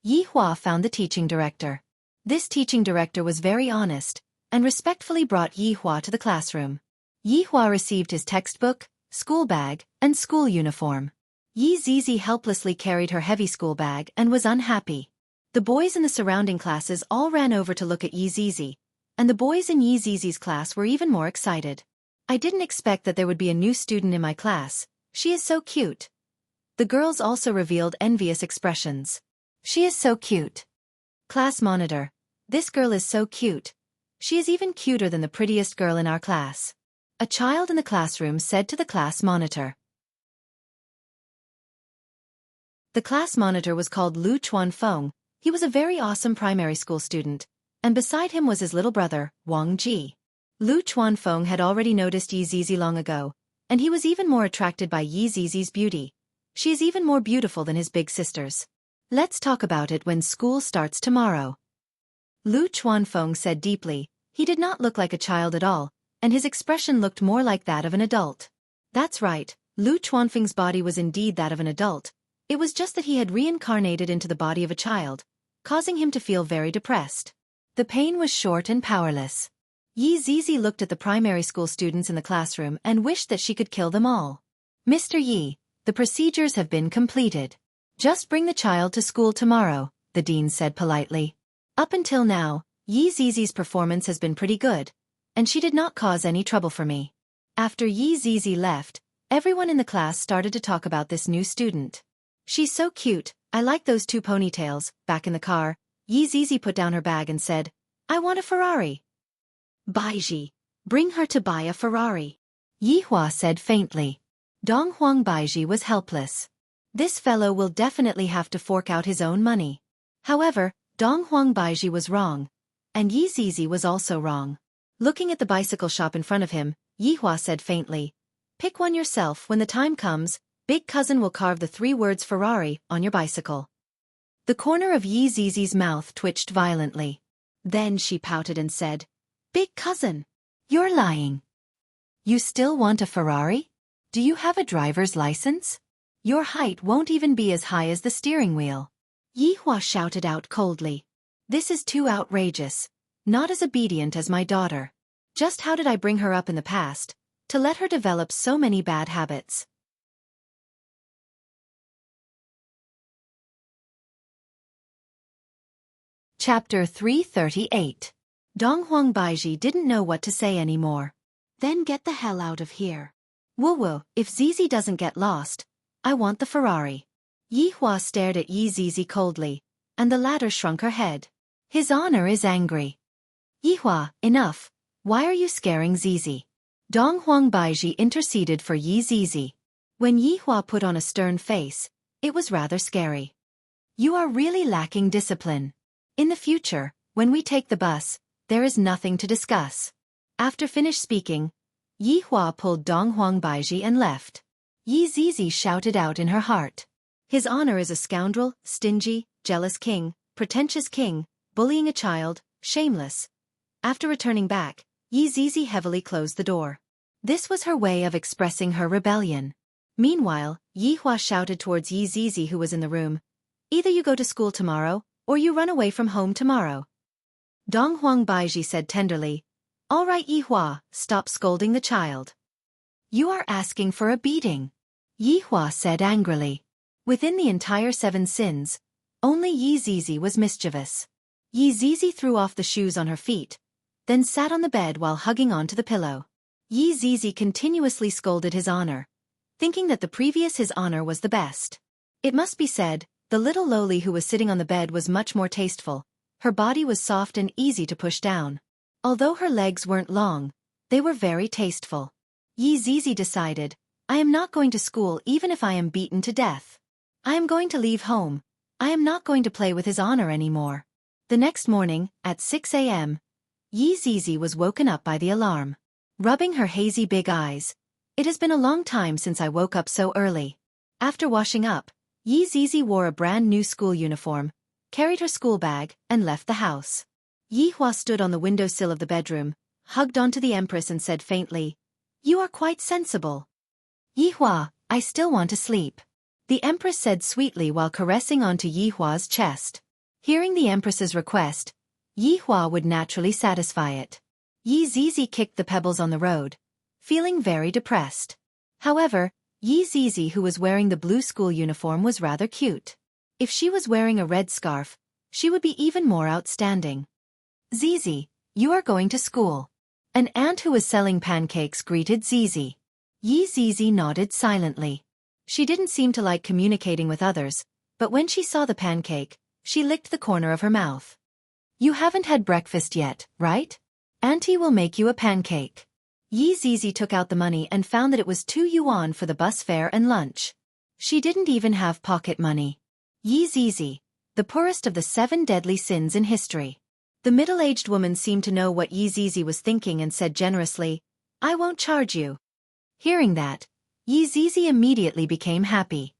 Yi Hua found the teaching director. This teaching director was very honest, and respectfully brought Yi Hua to the classroom. Yi Hua received his textbook, school bag, and school uniform. Yi Zizi helplessly carried her heavy school bag and was unhappy. The boys in the surrounding classes all ran over to look at Yi Zizi, and the boys in Yi Zizi's class were even more excited. I didn't expect that there would be a new student in my class. She is so cute. The girls also revealed envious expressions. She is so cute. Class monitor. This girl is so cute. She is even cuter than the prettiest girl in our class. A child in the classroom said to the class monitor. The class monitor was called Lu Chuanfeng. He was a very awesome primary school student, and beside him was his little brother, Wang Ji. Lu Chuanfeng had already noticed Yi Zizi long ago, and he was even more attracted by Yi Zizi's beauty. She is even more beautiful than his big sisters. Let's talk about it when school starts tomorrow. Lu Chuanfeng said deeply. He did not look like a child at all, and his expression looked more like that of an adult. That's right, Lu Chuanfeng's body was indeed that of an adult. It was just that he had reincarnated into the body of a child, causing him to feel very depressed. The pain was short and powerless. Yi Zizi looked at the primary school students in the classroom and wished that she could kill them all. Mr. Yi, the procedures have been completed. Just bring the child to school tomorrow, the dean said politely. Up until now, Yi Zizi's performance has been pretty good, and she did not cause any trouble for me. After Yi Zizi left, everyone in the class started to talk about this new student. She's so cute, I like those two ponytails. Back in the car, Yi Zizi put down her bag and said, I want a Ferrari. Baiji, bring her to buy a Ferrari. Yi Hua said faintly. Dong Huang Baiji was helpless. This fellow will definitely have to fork out his own money. However, Dong Huang Baiji was wrong, and Yi Zizi was also wrong. Looking at the bicycle shop in front of him, Yi Hua said faintly, pick one yourself. When the time comes, Big Cousin will carve the 3 words Ferrari on your bicycle. The corner of Yi Zizi's mouth twitched violently. Then she pouted and said, Big Cousin, you're lying. You still want a Ferrari? Do you have a driver's license? Your height won't even be as high as the steering wheel. Yi Hua shouted out coldly. This is too outrageous. Not as obedient as my daughter. Just how did I bring her up in the past, to let her develop so many bad habits? Chapter 338. Dong Huang Baiji didn't know what to say anymore. Then get the hell out of here. Woo-woo, if Zizi doesn't get lost, I want the Ferrari. Yi Hua stared at Yi Zizi coldly, and the latter shrunk her head. His honor is angry. Yi Hua, enough. Why are you scaring Zizi? Dong Huang Baiji interceded for Yi Zizi. When Yi Hua put on a stern face, it was rather scary. You are really lacking discipline. In the future, when we take the bus, there is nothing to discuss. After finished speaking, Yi Hua pulled Dong Huang Baiji and left. Yi Zizi shouted out in her heart. His honor is a scoundrel, stingy, jealous king, pretentious king, bullying a child, shameless. After returning back, Yi Zizi heavily closed the door. This was her way of expressing her rebellion. Meanwhile, Yi Hua shouted towards Yi Zizi who was in the room. Either you go to school tomorrow, or you run away from home tomorrow. Dong Huang Baiji said tenderly, "All right, Yi Hua, stop scolding the child. You are asking for a beating," Yi Hua said angrily. Within the entire 7 sins, only Yi Zizi was mischievous. Yi Zizi threw off the shoes on her feet, then sat on the bed while hugging onto the pillow. Yi Zizi continuously scolded His Honor, thinking that the previous His Honor was the best. It must be said, the little lowly who was sitting on the bed was much more tasteful. Her body was soft and easy to push down. Although her legs weren't long, they were very tasteful. Yi Zizi decided, "I am not going to school even if I am beaten to death. I am going to leave home. I am not going to play with His Honor anymore." The next morning, at 6 a.m., Yi Zizi was woken up by the alarm. Rubbing her hazy big eyes, "It has been a long time since I woke up so early." After washing up, Yi Zizi wore a brand new school uniform, carried her school bag, and left the house. Yi Hua stood on the windowsill of the bedroom, hugged onto the Empress and said faintly, "You are quite sensible." "Yi Hua, I still want to sleep," the Empress said sweetly while caressing onto Yi Hua's chest. Hearing the Empress's request, Yi Hua would naturally satisfy it. Yi Zizi kicked the pebbles on the road, feeling very depressed. However, Yi Zizi, who was wearing the blue school uniform, was rather cute. If she was wearing a red scarf, she would be even more outstanding. "Zizi, you are going to school." An ant who was selling pancakes greeted Zizi. Yi Zizi nodded silently. She didn't seem to like communicating with others, but when she saw the pancake, she licked the corner of her mouth. "You haven't had breakfast yet, right? Auntie will make you a pancake." Yi Zizi took out the money and found that it was 2 yuan for the bus fare and lunch. She didn't even have pocket money. Yi Zizi, the poorest of the 7 deadly sins in history. The middle-aged woman seemed to know what Yi Zizi was thinking and said generously, "I won't charge you." Hearing that, Yi Zizi immediately became happy.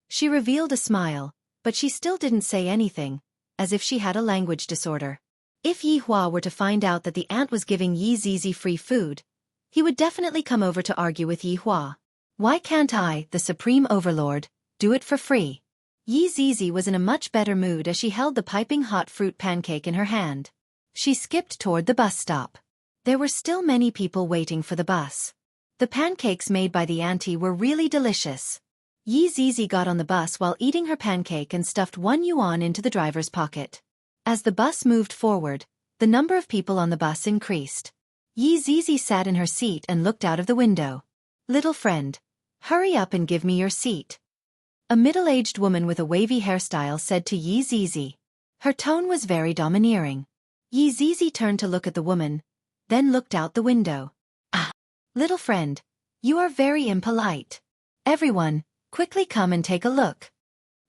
She revealed a smile, but she still didn't say anything, as if she had a language disorder. If Yi Hua were to find out that the ant was giving Yi Zizi free food, he would definitely come over to argue with Yi Hua. "Why can't I, the Supreme Overlord, do it for free?" Yi Zizi was in a much better mood as she held the piping hot fruit pancake in her hand. She skipped toward the bus stop. There were still many people waiting for the bus. The pancakes made by the auntie were really delicious. Yi Zizi got on the bus while eating her pancake and stuffed 1 yuan into the driver's pocket. As the bus moved forward, the number of people on the bus increased. Yi Zizi sat in her seat and looked out of the window. "Little friend, hurry up and give me your seat," a middle-aged woman with a wavy hairstyle said to Yi Zizi. Her tone was very domineering. Yi Zizi turned to look at the woman, then looked out the window. "Ah, little friend, you are very impolite. Everyone, quickly come and take a look."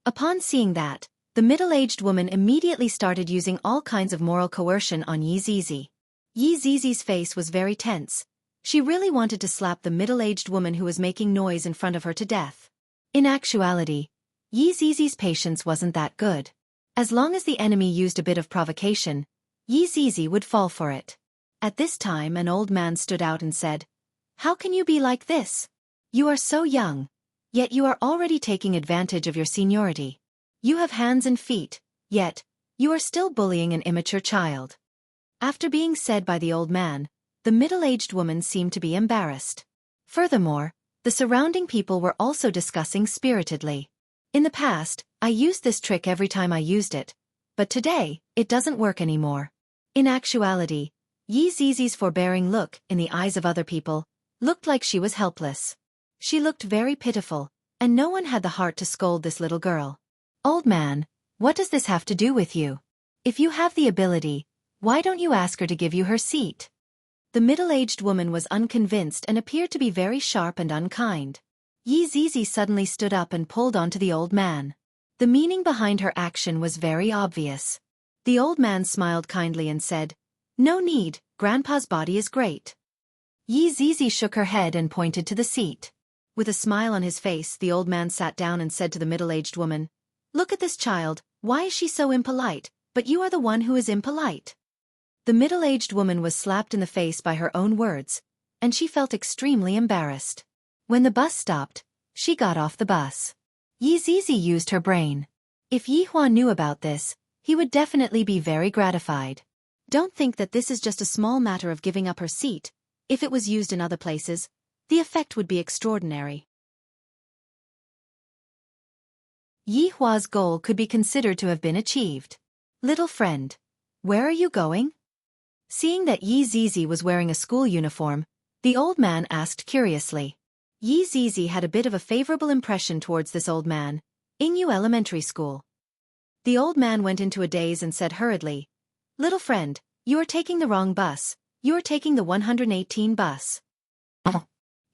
Upon seeing that, the middle-aged woman immediately started using all kinds of moral coercion on Yi Zizi. Yi Zizi's face was very tense. She really wanted to slap the middle-aged woman who was making noise in front of her to death. In actuality, Yi Zizi's patience wasn't that good. As long as the enemy used a bit of provocation, Yi Zizi would fall for it. At this time an old man stood out and said, "How can you be like this? You are so young, yet you are already taking advantage of your seniority. You have hands and feet, yet you are still bullying an immature child." After being said by the old man, the middle-aged woman seemed to be embarrassed. Furthermore, the surrounding people were also discussing spiritedly. "In the past, I used this trick every time I used it, but today, it doesn't work anymore." In actuality, Yi Zizi's forbearing look in the eyes of other people looked like she was helpless. She looked very pitiful, and no one had the heart to scold this little girl. "Old man, what does this have to do with you? If you have the ability, why don't you ask her to give you her seat?" The middle-aged woman was unconvinced and appeared to be very sharp and unkind. Yi Zizi suddenly stood up and pulled onto the old man. The meaning behind her action was very obvious. The old man smiled kindly and said, "No need, Grandpa's body is great." Yi Zizi shook her head and pointed to the seat. With a smile on his face, the old man sat down and said to the middle-aged woman, "Look at this child, why is she so impolite, but you are the one who is impolite." The middle-aged woman was slapped in the face by her own words, and she felt extremely embarrassed. When the bus stopped, she got off the bus. Yi Zizi used her brain. If Yi Hua knew about this, he would definitely be very gratified. Don't think that this is just a small matter of giving up her seat. If it was used in other places, the effect would be extraordinary. Yi Hua's goal could be considered to have been achieved. Little friend, where are you going? Seeing that Yi Zizi was wearing a school uniform, the old man asked curiously. Yi Zizi had a bit of a favorable impression towards this old man. Ingyu Elementary School. The old man went into a daze and said hurriedly, Little friend, you are taking the wrong bus. You are taking the 118 bus.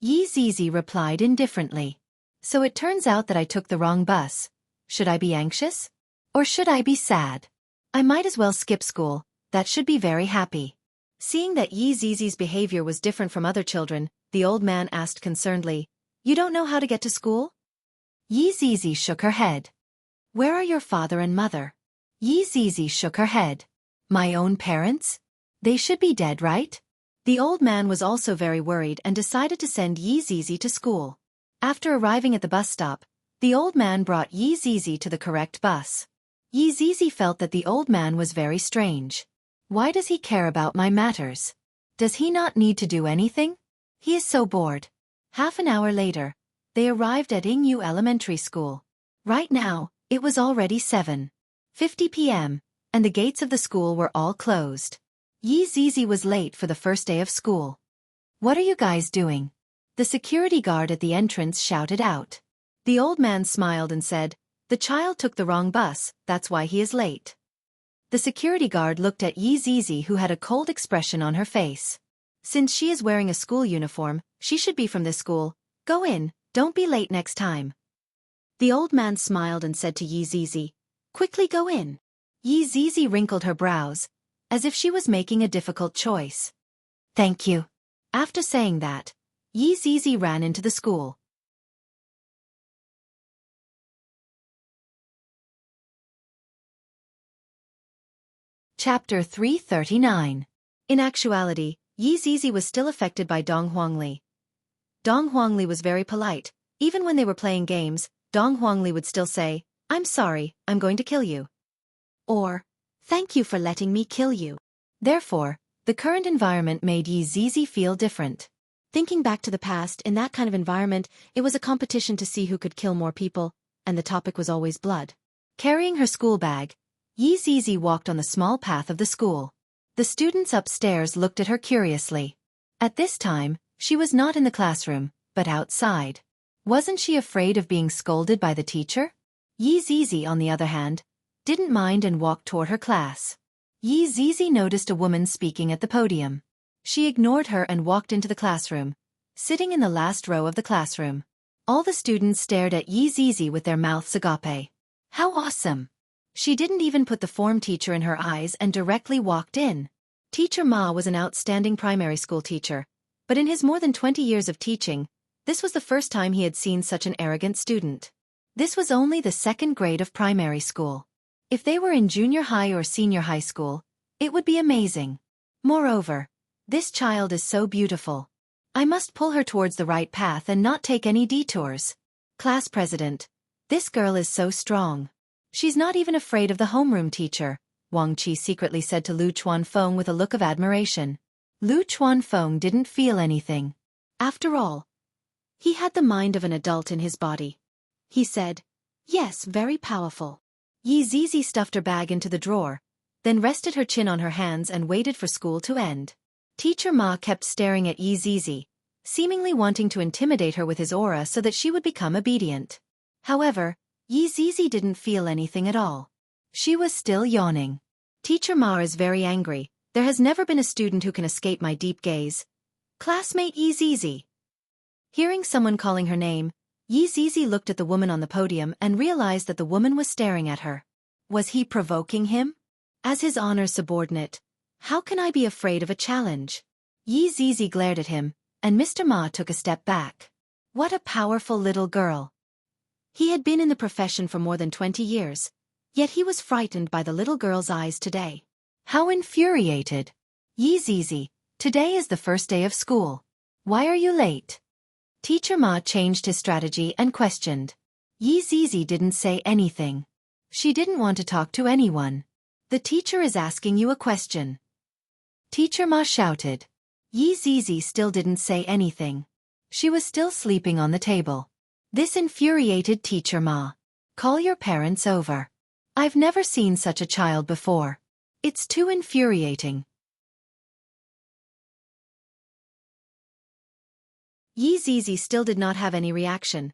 Yi Zizi replied indifferently. So it turns out that I took the wrong bus. Should I be anxious? Or should I be sad? I might as well skip school. That should be very happy. Seeing that Yi Zizi's behavior was different from other children, the old man asked concernedly, You don't know how to get to school? Yi Zizi shook her head. Where are your father and mother? Yi Zizi shook her head. My own parents? They should be dead, right? The old man was also very worried and decided to send Yi Zizi to school. After arriving at the bus stop, the old man brought Yi Zizi to the correct bus. Yi Zizi felt that the old man was very strange. Why does he care about my matters? Does he not need to do anything? He is so bored. Half an hour later, they arrived at Ingyu Elementary School. Right now, it was already 7:50 p.m., and the gates of the school were all closed. Yi Zizi was late for the first day of school. What are you guys doing? The security guard at the entrance shouted out. The old man smiled and said, The child took the wrong bus, that's why he is late. The security guard looked at Yi Zizi, who had a cold expression on her face. Since she is wearing a school uniform, she should be from this school. Go in, don't be late next time. The old man smiled and said to Yi Zizi, Quickly go in. Yi Zizi wrinkled her brows, as if she was making a difficult choice. Thank you. After saying that, Yi Zizi ran into the school. Chapter 339. In actuality, Yi Zizi was still affected by Dong Huangli. Dong Huangli was very polite. Even when they were playing games, Dong Huangli would still say, I'm sorry, I'm going to kill you. Or, thank you for letting me kill you. Therefore, the current environment made Yi Zizi feel different. Thinking back to the past, in that kind of environment, it was a competition to see who could kill more people, and the topic was always blood. Carrying her school bag, Yi Zizi walked on the small path of the school. The students upstairs looked at her curiously. At this time, she was not in the classroom, but outside. Wasn't she afraid of being scolded by the teacher? Yi Zizi, on the other hand, didn't mind and walked toward her class. Yi Zizi noticed a woman speaking at the podium. She ignored her and walked into the classroom, sitting in the last row of the classroom. All the students stared at Yi Zizi with their mouths agape. How awesome! She didn't even put the form teacher in her eyes and directly walked in. Teacher Ma was an outstanding primary school teacher, but in his more than 20 years of teaching, this was the first time he had seen such an arrogant student. This was only the second grade of primary school. If they were in junior high or senior high school, it would be amazing. Moreover, this child is so beautiful. I must pull her towards the right path and not take any detours. Class president, this girl is so strong. She's not even afraid of the homeroom teacher, Wang Qi secretly said to Lu Chuanfeng with a look of admiration. Lu Chuanfeng didn't feel anything. After all, he had the mind of an adult in his body. He said, Yes, very powerful. Yi Zizi stuffed her bag into the drawer, then rested her chin on her hands and waited for school to end. Teacher Ma kept staring at Yi Zizi, seemingly wanting to intimidate her with his aura so that she would become obedient. However, Yi Zizi didn't feel anything at all. She was still yawning. Teacher Ma is very angry. There has never been a student who can escape my deep gaze. Classmate Yi Zizi. Hearing someone calling her name, Yi Zizi looked at the woman on the podium and realized that the woman was staring at her. Was he provoking him? As his honor subordinate, how can I be afraid of a challenge? Yi Zizi glared at him, and Mr. Ma took a step back. What a powerful little girl. He had been in the profession for more than 20 years, yet he was frightened by the little girl's eyes today. How infuriated. Yi Zizi, today is the first day of school. Why are you late? Teacher Ma changed his strategy and questioned. Yi Zizi didn't say anything. She didn't want to talk to anyone. The teacher is asking you a question. Teacher Ma shouted. Yi Zizi still didn't say anything. She was still sleeping on the table. This infuriated Teacher Ma. Call your parents over. I've never seen such a child before. It's too infuriating. Yi Zizi still did not have any reaction.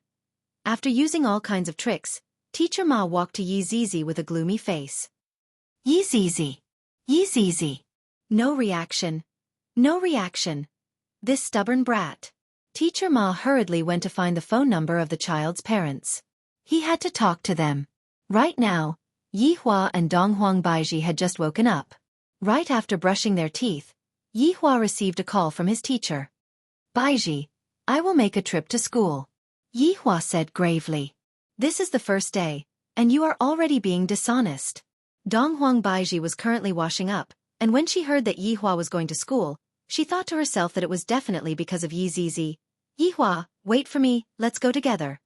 After using all kinds of tricks, Teacher Ma walked to Yi Zizi with a gloomy face. Yi Zizi. Yi Zizi. No reaction. No reaction. This stubborn brat. Teacher Ma hurriedly went to find the phone number of the child's parents. He had to talk to them. Right now, Yi Hua and Donghuang Baiji had just woken up. Right after brushing their teeth, Yi Hua received a call from his teacher. Baiji, I will make a trip to school. Yi Hua said gravely. This is the first day, and you are already being dishonest. Donghuang Baiji was currently washing up, and when she heard that Yi Hua was going to school, she thought to herself that it was definitely because of Yi Zizi. Yi Hua, wait for me, let's go together.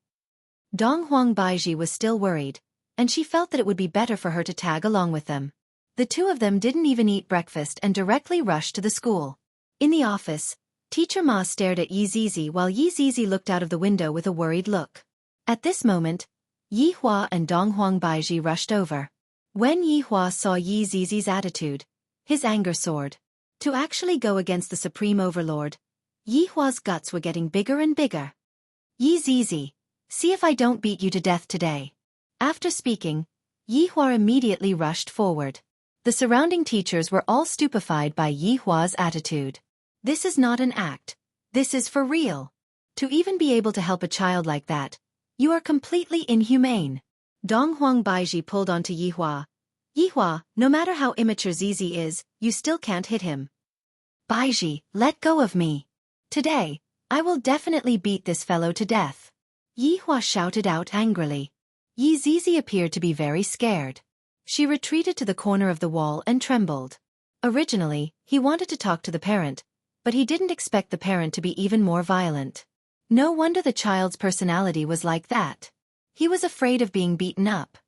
Donghuang Baiji was still worried, and she felt that it would be better for her to tag along with them. The two of them didn't even eat breakfast and directly rushed to the school. In the office, Teacher Ma stared at Yi Zizi while Yi Zizi looked out of the window with a worried look. At this moment, Yi Hua and Donghuang Baiji rushed over. When Yi Hua saw Yi Zizi's attitude, his anger soared. To actually go against the Supreme Overlord, Yi Hua's guts were getting bigger and bigger. Yi Zizi, see if I don't beat you to death today. After speaking, Yi Hua immediately rushed forward. The surrounding teachers were all stupefied by Yi Hua's attitude. This is not an act. This is for real. To even be able to help a child like that, you are completely inhumane. Donghuang Baiji pulled onto Yi Hua. Yi Hua, no matter how immature Zizi is, you still can't hit him. Baiji, let go of me. Today, I will definitely beat this fellow to death. Yi Hua shouted out angrily. Yi Zizi appeared to be very scared. She retreated to the corner of the wall and trembled. Originally, he wanted to talk to the parent, but he didn't expect the parent to be even more violent. No wonder the child's personality was like that. He was afraid of being beaten up.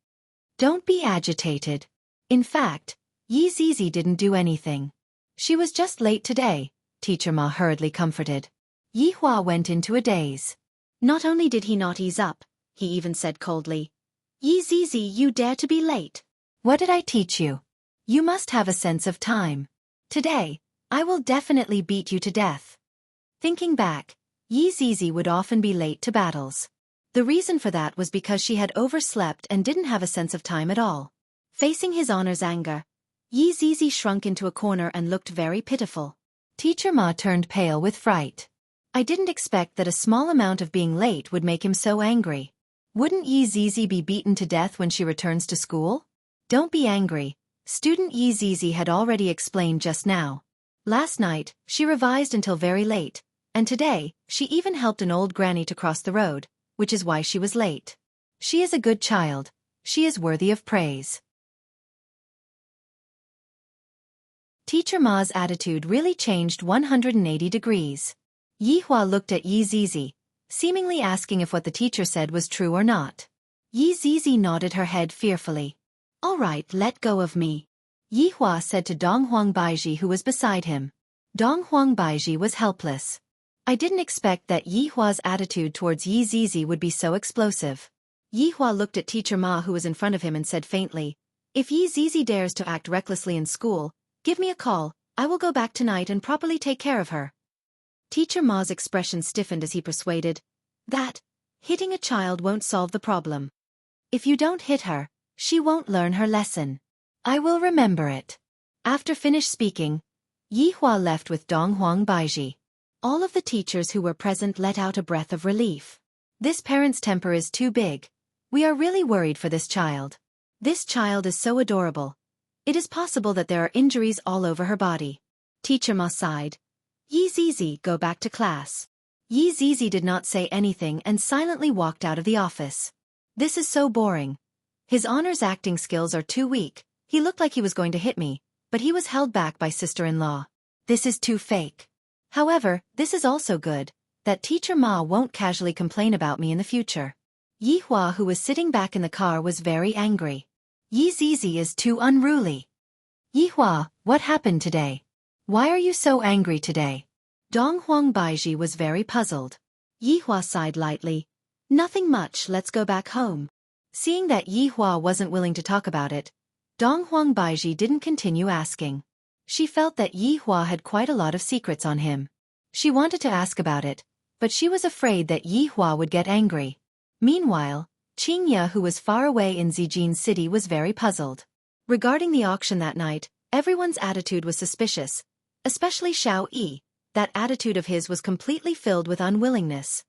Don't be agitated. In fact, Yi Zizi didn't do anything. She was just late today, Teacher Ma hurriedly comforted. Yi Hua went into a daze. Not only did he not ease up, he even said coldly, Yi Zizi, you dare to be late. What did I teach you? You must have a sense of time. Today, I will definitely beat you to death. Thinking back, Yi Zizi would often be late to battles. The reason for that was because she had overslept and didn't have a sense of time at all. Facing his honor's anger, Yi Zizi shrunk into a corner and looked very pitiful. Teacher Ma turned pale with fright. I didn't expect that a small amount of being late would make him so angry. Wouldn't Yi Zizi be beaten to death when she returns to school? Don't be angry. Student Yi Zizi had already explained just now. Last night, she revised until very late, and today, she even helped an old granny to cross the road, which is why she was late. She is a good child. She is worthy of praise. Teacher Ma's attitude really changed 180 degrees. Yi Hua looked at Yi Zizi, seemingly asking if what the teacher said was true or not. Yi Zizi nodded her head fearfully. All right, let go of me. Yi Hua said to Donghuang Baiji who was beside him. Donghuang Baiji was helpless. I didn't expect that Yi Hua's attitude towards Yi Zizi would be so explosive. Yi Hua looked at Teacher Ma who was in front of him and said faintly, if Yi Zizi dares to act recklessly in school, give me a call, I will go back tonight and properly take care of her. Teacher Ma's expression stiffened as he persuaded that hitting a child won't solve the problem. If you don't hit her, she won't learn her lesson. I will remember it. After finished speaking, Yi Hua left with Donghuang Baiji. All of the teachers who were present let out a breath of relief. This parent's temper is too big. We are really worried for this child. This child is so adorable. It is possible that there are injuries all over her body. Teacher Ma sighed. Yi Zizi, go back to class. Yi Zizi did not say anything and silently walked out of the office. This is so boring. His honor's acting skills are too weak. He looked like he was going to hit me, but he was held back by sister-in-law. This is too fake. However, this is also good, that Teacher Ma won't casually complain about me in the future. Yi Hua, who was sitting back in the car, was very angry. Yi Zizi is too unruly. Yi Hua, what happened today? Why are you so angry today? Dong Huang Baiji was very puzzled. Yi Hua sighed lightly. Nothing much, let's go back home. Seeing that Yi Hua wasn't willing to talk about it, Dong Huang Baiji didn't continue asking. She felt that Yi Hua had quite a lot of secrets on him. She wanted to ask about it, but she was afraid that Yi Hua would get angry. Meanwhile, Qingya, who was far away in Zijin City, was very puzzled. Regarding the auction that night, everyone's attitude was suspicious, especially Xiao Yi. That attitude of his was completely filled with unwillingness.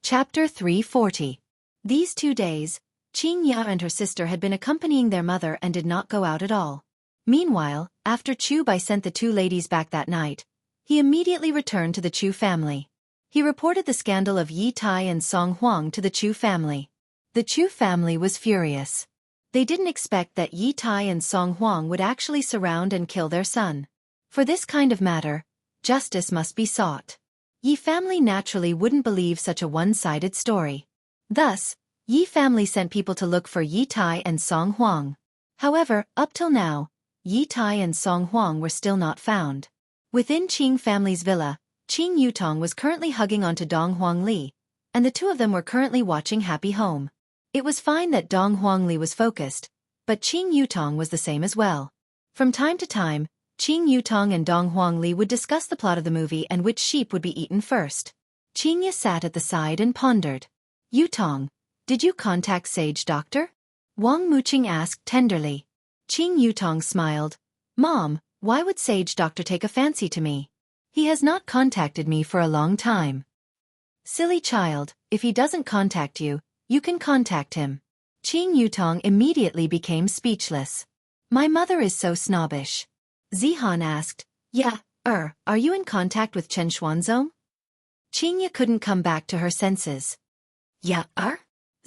Chapter 340. These 2 days, Qingya and her sister had been accompanying their mother and did not go out at all. Meanwhile, after Chu Bai sent the 2 ladies back that night, he immediately returned to the Chu family. He reported the scandal of Yi Tai and Song Huang to the Chu family. The Chu family was furious. They didn't expect that Yi Tai and Song Huang would actually surround and kill their son. For this kind of matter, justice must be sought. Yi family naturally wouldn't believe such a one-sided story. Thus, Yi family sent people to look for Yi Tai and Song Huang. However, up till now, Yi Tai and Song Huang were still not found. Within Qing family's villa, Qing Yutong was currently hugging onto Dong Huang Li, and the 2 of them were currently watching Happy Home. It was fine that Dong Huang Li was focused, but Qing Yutong was the same as well. From time to time, Qing Yutong and Dong Huang Li would discuss the plot of the movie and which sheep would be eaten first. Qingya sat at the side and pondered. Yutong, did you contact Sage Doctor? Wang Muqing asked tenderly. Qing Yutong smiled. Mom, why would Sage Doctor take a fancy to me? He has not contacted me for a long time. Silly child, if he doesn't contact you, you can contact him. Qing Yutong immediately became speechless. My mother is so snobbish. Zihan asked, Yeah, are you in contact with Chen Xuanzong? Qingya couldn't come back to her senses. Yeah,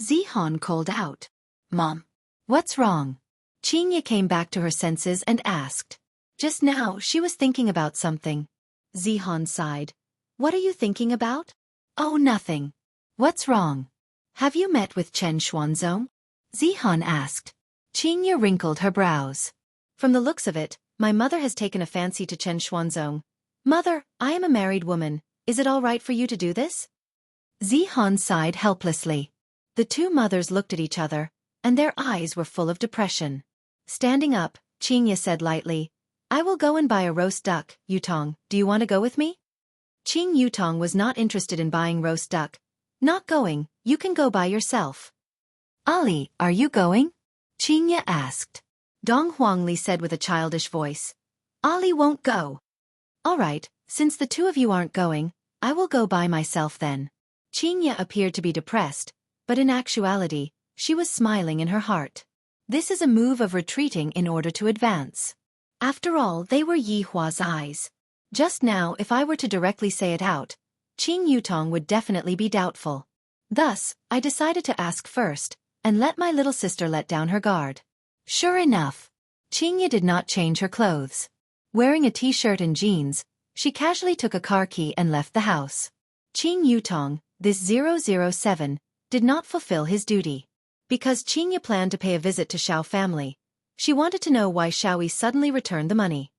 Zihan called out. Mom, what's wrong? Qingya came back to her senses and asked. Just now she was thinking about something. Zihan sighed. What are you thinking about? Oh, nothing. What's wrong? Have you met with Chen Xuanzong? Zihan asked. Qingya wrinkled her brows. From the looks of it, my mother has taken a fancy to Chen Xuanzong. Mother, I am a married woman. Is it all right for you to do this? Zihan sighed helplessly. The 2 mothers looked at each other, and their eyes were full of depression. Standing up, Qingya said lightly, I will go and buy a roast duck. Yutong, do you want to go with me? Qing Yutong was not interested in buying roast duck. Not going, you can go by yourself. Ali, are you going? Qingya asked. Dong Huangli said with a childish voice. Ali won't go. All right, since the 2 of you aren't going, I will go by myself then. Qingya appeared to be depressed, but in actuality, she was smiling in her heart. This is a move of retreating in order to advance. After all, they were Yi Hua's eyes. Just now, if I were to directly say it out, Qing Yutong would definitely be doubtful. Thus, I decided to ask first, and let my little sister let down her guard. Sure enough, Qingya did not change her clothes. Wearing a t-shirt and jeans, she casually took a car key and left the house. Qing Yutong, this 007, did not fulfill his duty. Because Qingya planned to pay a visit to Xiao family, she wanted to know why Xiaoyi suddenly returned the money.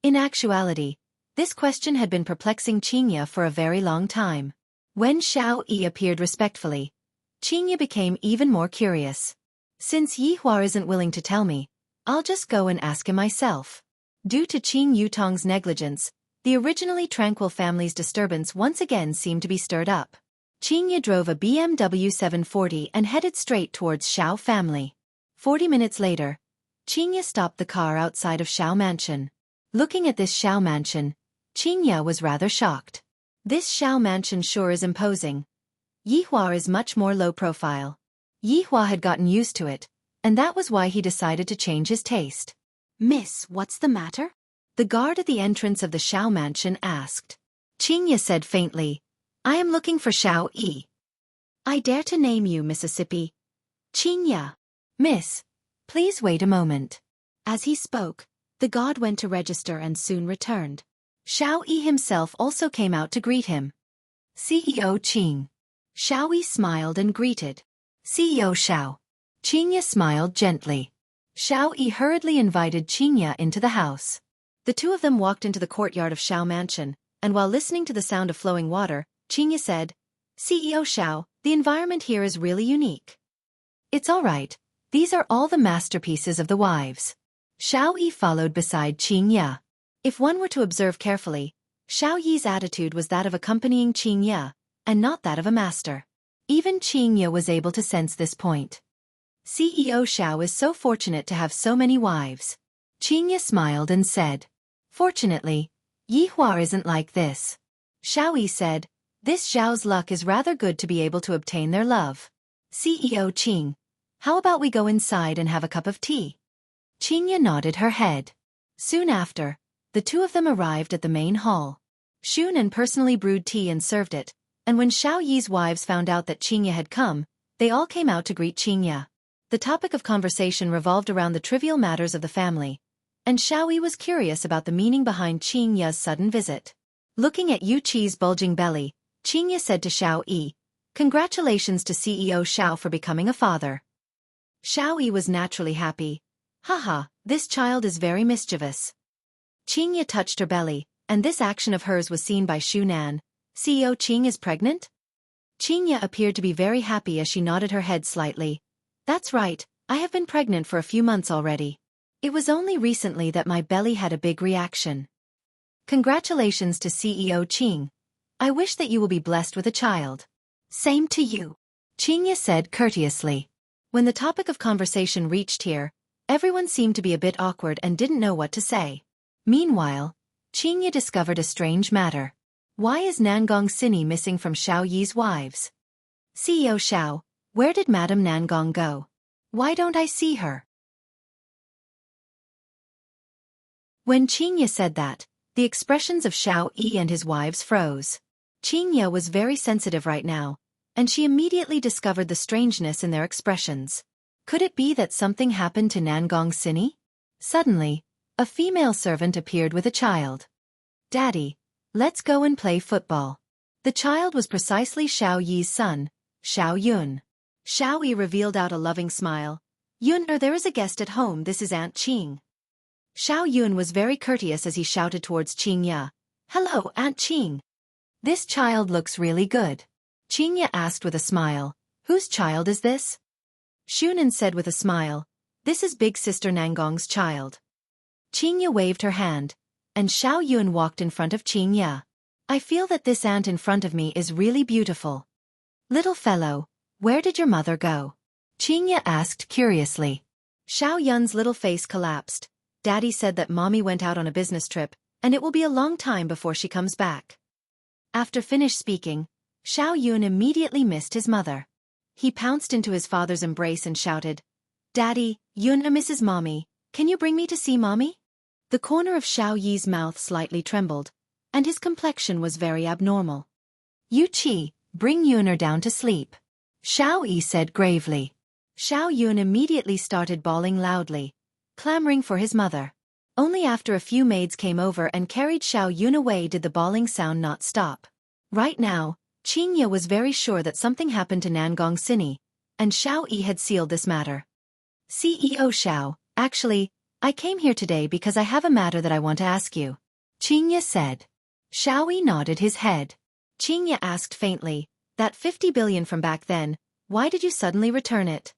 In actuality, this question had been perplexing Qingya for a very long time. When Xiaoyi appeared respectfully, Qingya became even more curious. Since Yi Hua isn't willing to tell me, I'll just go and ask him myself. Due to Qing Yutong's negligence, the originally tranquil family's disturbance once again seemed to be stirred up. Qingya drove a BMW 740 and headed straight towards Xiao family. 40 minutes later, Qingya stopped the car outside of Xiao mansion. Looking at this Xiao mansion, Qingya was rather shocked. This Xiao mansion sure is imposing. Yi Hua is much more low profile. Yi Hua had gotten used to it, and that was why he decided to change his taste. Miss, what's the matter? The guard at the entrance of the Xiao mansion asked. Qingya said faintly, I am looking for Xiao Yi. I dare to name you Mississippi. Qingya. Miss, please wait a moment. As he spoke, the god went to register and soon returned. Xiao Yi himself also came out to greet him. CEO Qing. Xiao Yi smiled and greeted. CEO Xiao. Qingya smiled gently. Xiao Yi hurriedly invited Qingya into the house. The two of them walked into the courtyard of Xiao Mansion, and while listening to the sound of flowing water, Qingya said, CEO Xiao, the environment here is really unique. It's all right. These are all the masterpieces of the wives. Xiao Yi followed beside Qingya. If one were to observe carefully, Xiao Yi's attitude was that of accompanying Qingya, and not that of a master. Even Qingya was able to sense this point. CEO Xiao is so fortunate to have so many wives. Qingya smiled and said. Fortunately, Yihua isn't like this. Xiao Yi said, this Zhao's luck is rather good to be able to obtain their love. CEO Qing, how about we go inside and have a cup of tea? Qingya nodded her head. Soon after, the two of them arrived at the main hall. Xunan personally brewed tea and served it, and when Xiao Yi's wives found out that Qingya had come, they all came out to greet Qingya. The topic of conversation revolved around the trivial matters of the family, and Xiao Yi was curious about the meaning behind Qingya's sudden visit. Looking at Yu Qi's bulging belly, Qingya said to Xiao Yi, congratulations to CEO Xiao for becoming a father. Xiao Yi was naturally happy. Haha, this child is very mischievous. Qingya touched her belly, and this action of hers was seen by Xunan. CEO Qing is pregnant? Qingya appeared to be very happy as she nodded her head slightly. That's right, I have been pregnant for a few months already. It was only recently that my belly had a big reaction. Congratulations to CEO Qing. I wish that you will be blessed with a child. Same to you. Qingya said courteously. When the topic of conversation reached here, everyone seemed to be a bit awkward and didn't know what to say. Meanwhile, Qingya discovered a strange matter. Why is Nangong Sini missing from Xiao Yi's wives? CEO Xiao, where did Madame Nangong go? Why don't I see her? When Qingya said that, the expressions of Xiao Yi and his wives froze. Qingya was very sensitive right now, and she immediately discovered the strangeness in their expressions. Could it be that something happened to Nangong Sini? Suddenly, a female servant appeared with a child. Daddy, let's go and play football. The child was precisely Xiao Yi's son, Xiao Yun. Xiao Yi revealed out a loving smile. Yun, there is a guest at home, this is Aunt Qing. Xiao Yun was very courteous as he shouted towards Qingya. Hello, Aunt Qing. This child looks really good. Qingya asked with a smile. Whose child is this? Xunan said with a smile. This is big sister Nangong's child. Qingya waved her hand, and Xiao Yun walked in front of Qingya. I feel that this aunt in front of me is really beautiful. Little fellow, where did your mother go? Qingya asked curiously. Xiao Yun's little face collapsed. Daddy said that mommy went out on a business trip, and it will be a long time before she comes back. After finished speaking, Xiao Yun immediately missed his mother. He pounced into his father's embrace and shouted, Daddy, Yun misses mommy, can you bring me to see mommy? The corner of Xiao Yi's mouth slightly trembled, and his complexion was very abnormal. Yu Qi, bring Yuner down to sleep. Xiao Yi said gravely. Xiao Yun immediately started bawling loudly, clamoring for his mother. Only after a few maids came over and carried Xiao Yun away did the bawling sound not stop. Right now, Qingya was very sure that something happened to Nangong Sini, and Xiao Yi had sealed this matter. CEO Xiao, actually, I came here today because I have a matter that I want to ask you. Qingya said. Xiao Yi nodded his head. Qingya asked faintly, that 50 billion from back then, why did you suddenly return it?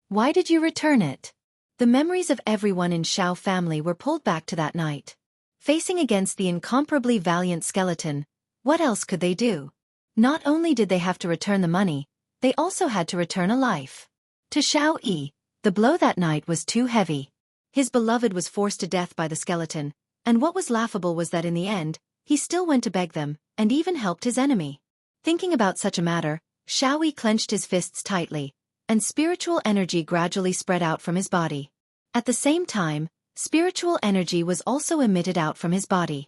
Why did you return it? The memories of everyone in Xiao family were pulled back to that night. Facing against the incomparably valiant skeleton, what else could they do? Not only did they have to return the money, they also had to return a life. To Xiao Yi, the blow that night was too heavy. His beloved was forced to death by the skeleton, and what was laughable was that in the end, he still went to beg them, and even helped his enemy. Thinking about such a matter, Xiao Yi clenched his fists tightly, and spiritual energy gradually spread out from his body. At the same time, spiritual energy was also emitted out from his body.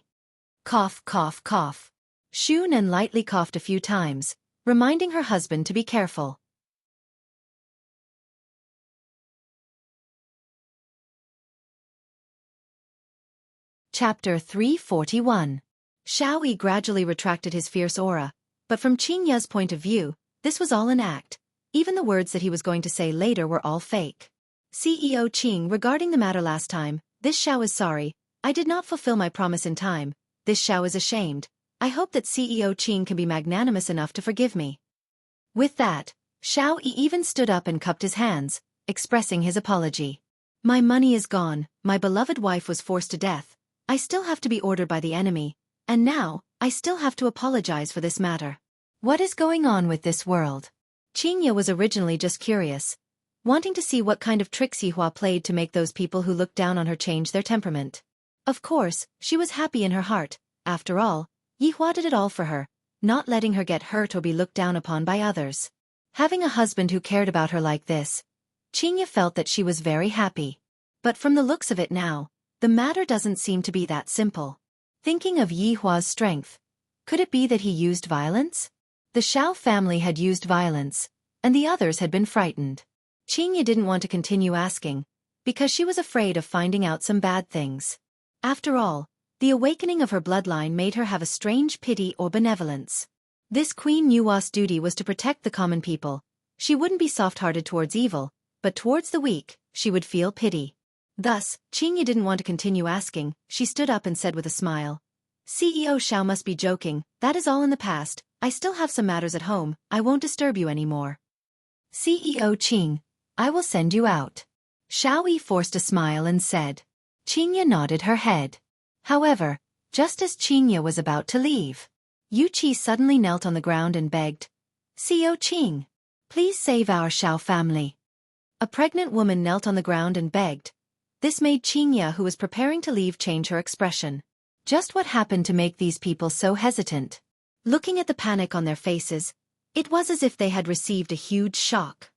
Cough, cough, cough. Xunan lightly coughed a few times, reminding her husband to be careful. Chapter 341. Xiao Yi gradually retracted his fierce aura, but from Qing Ye's point of view, this was all an act. Even the words that he was going to say later were all fake. CEO Qing, regarding the matter last time, this Xiao is sorry. I did not fulfill my promise in time. This Xiao is ashamed. I hope that CEO Qing can be magnanimous enough to forgive me. With that, Xiao Yi even stood up and cupped his hands, expressing his apology. My money is gone, my beloved wife was forced to death, I still have to be ordered by the enemy, and now, I still have to apologize for this matter. What is going on with this world? Qing Ye was originally just curious, wanting to see what kind of tricks Yihua played to make those people who looked down on her change their temperament. Of course, she was happy in her heart. After all, Yihua did it all for her, not letting her get hurt or be looked down upon by others. Having a husband who cared about her like this, Qing Ye felt that she was very happy. But from the looks of it now, the matter doesn't seem to be that simple. Thinking of Yihua's strength, could it be that he used violence? The Xiao family had used violence, and the others had been frightened. Qing Ye didn't want to continue asking, because she was afraid of finding out some bad things. After all, the awakening of her bloodline made her have a strange pity or benevolence. This Queen Yua's duty was to protect the common people. She wouldn't be soft-hearted towards evil, but towards the weak, she would feel pity. Thus, Qing Ye didn't want to continue asking. She stood up and said with a smile, CEO Xiao must be joking, that is all in the past, I still have some matters at home, I won't disturb you anymore. CEO Qing, I will send you out. Xiao Yi forced a smile and said. Qing Ye nodded her head. However, just as Qing Ye was about to leave, Yu Qi suddenly knelt on the ground and begged, CEO Qing, please save our Xiao family. A pregnant woman knelt on the ground and begged. This made Qing Ye, who was preparing to leave, change her expression. Just what happened to make these people so hesitant? Looking at the panic on their faces, it was as if they had received a huge shock.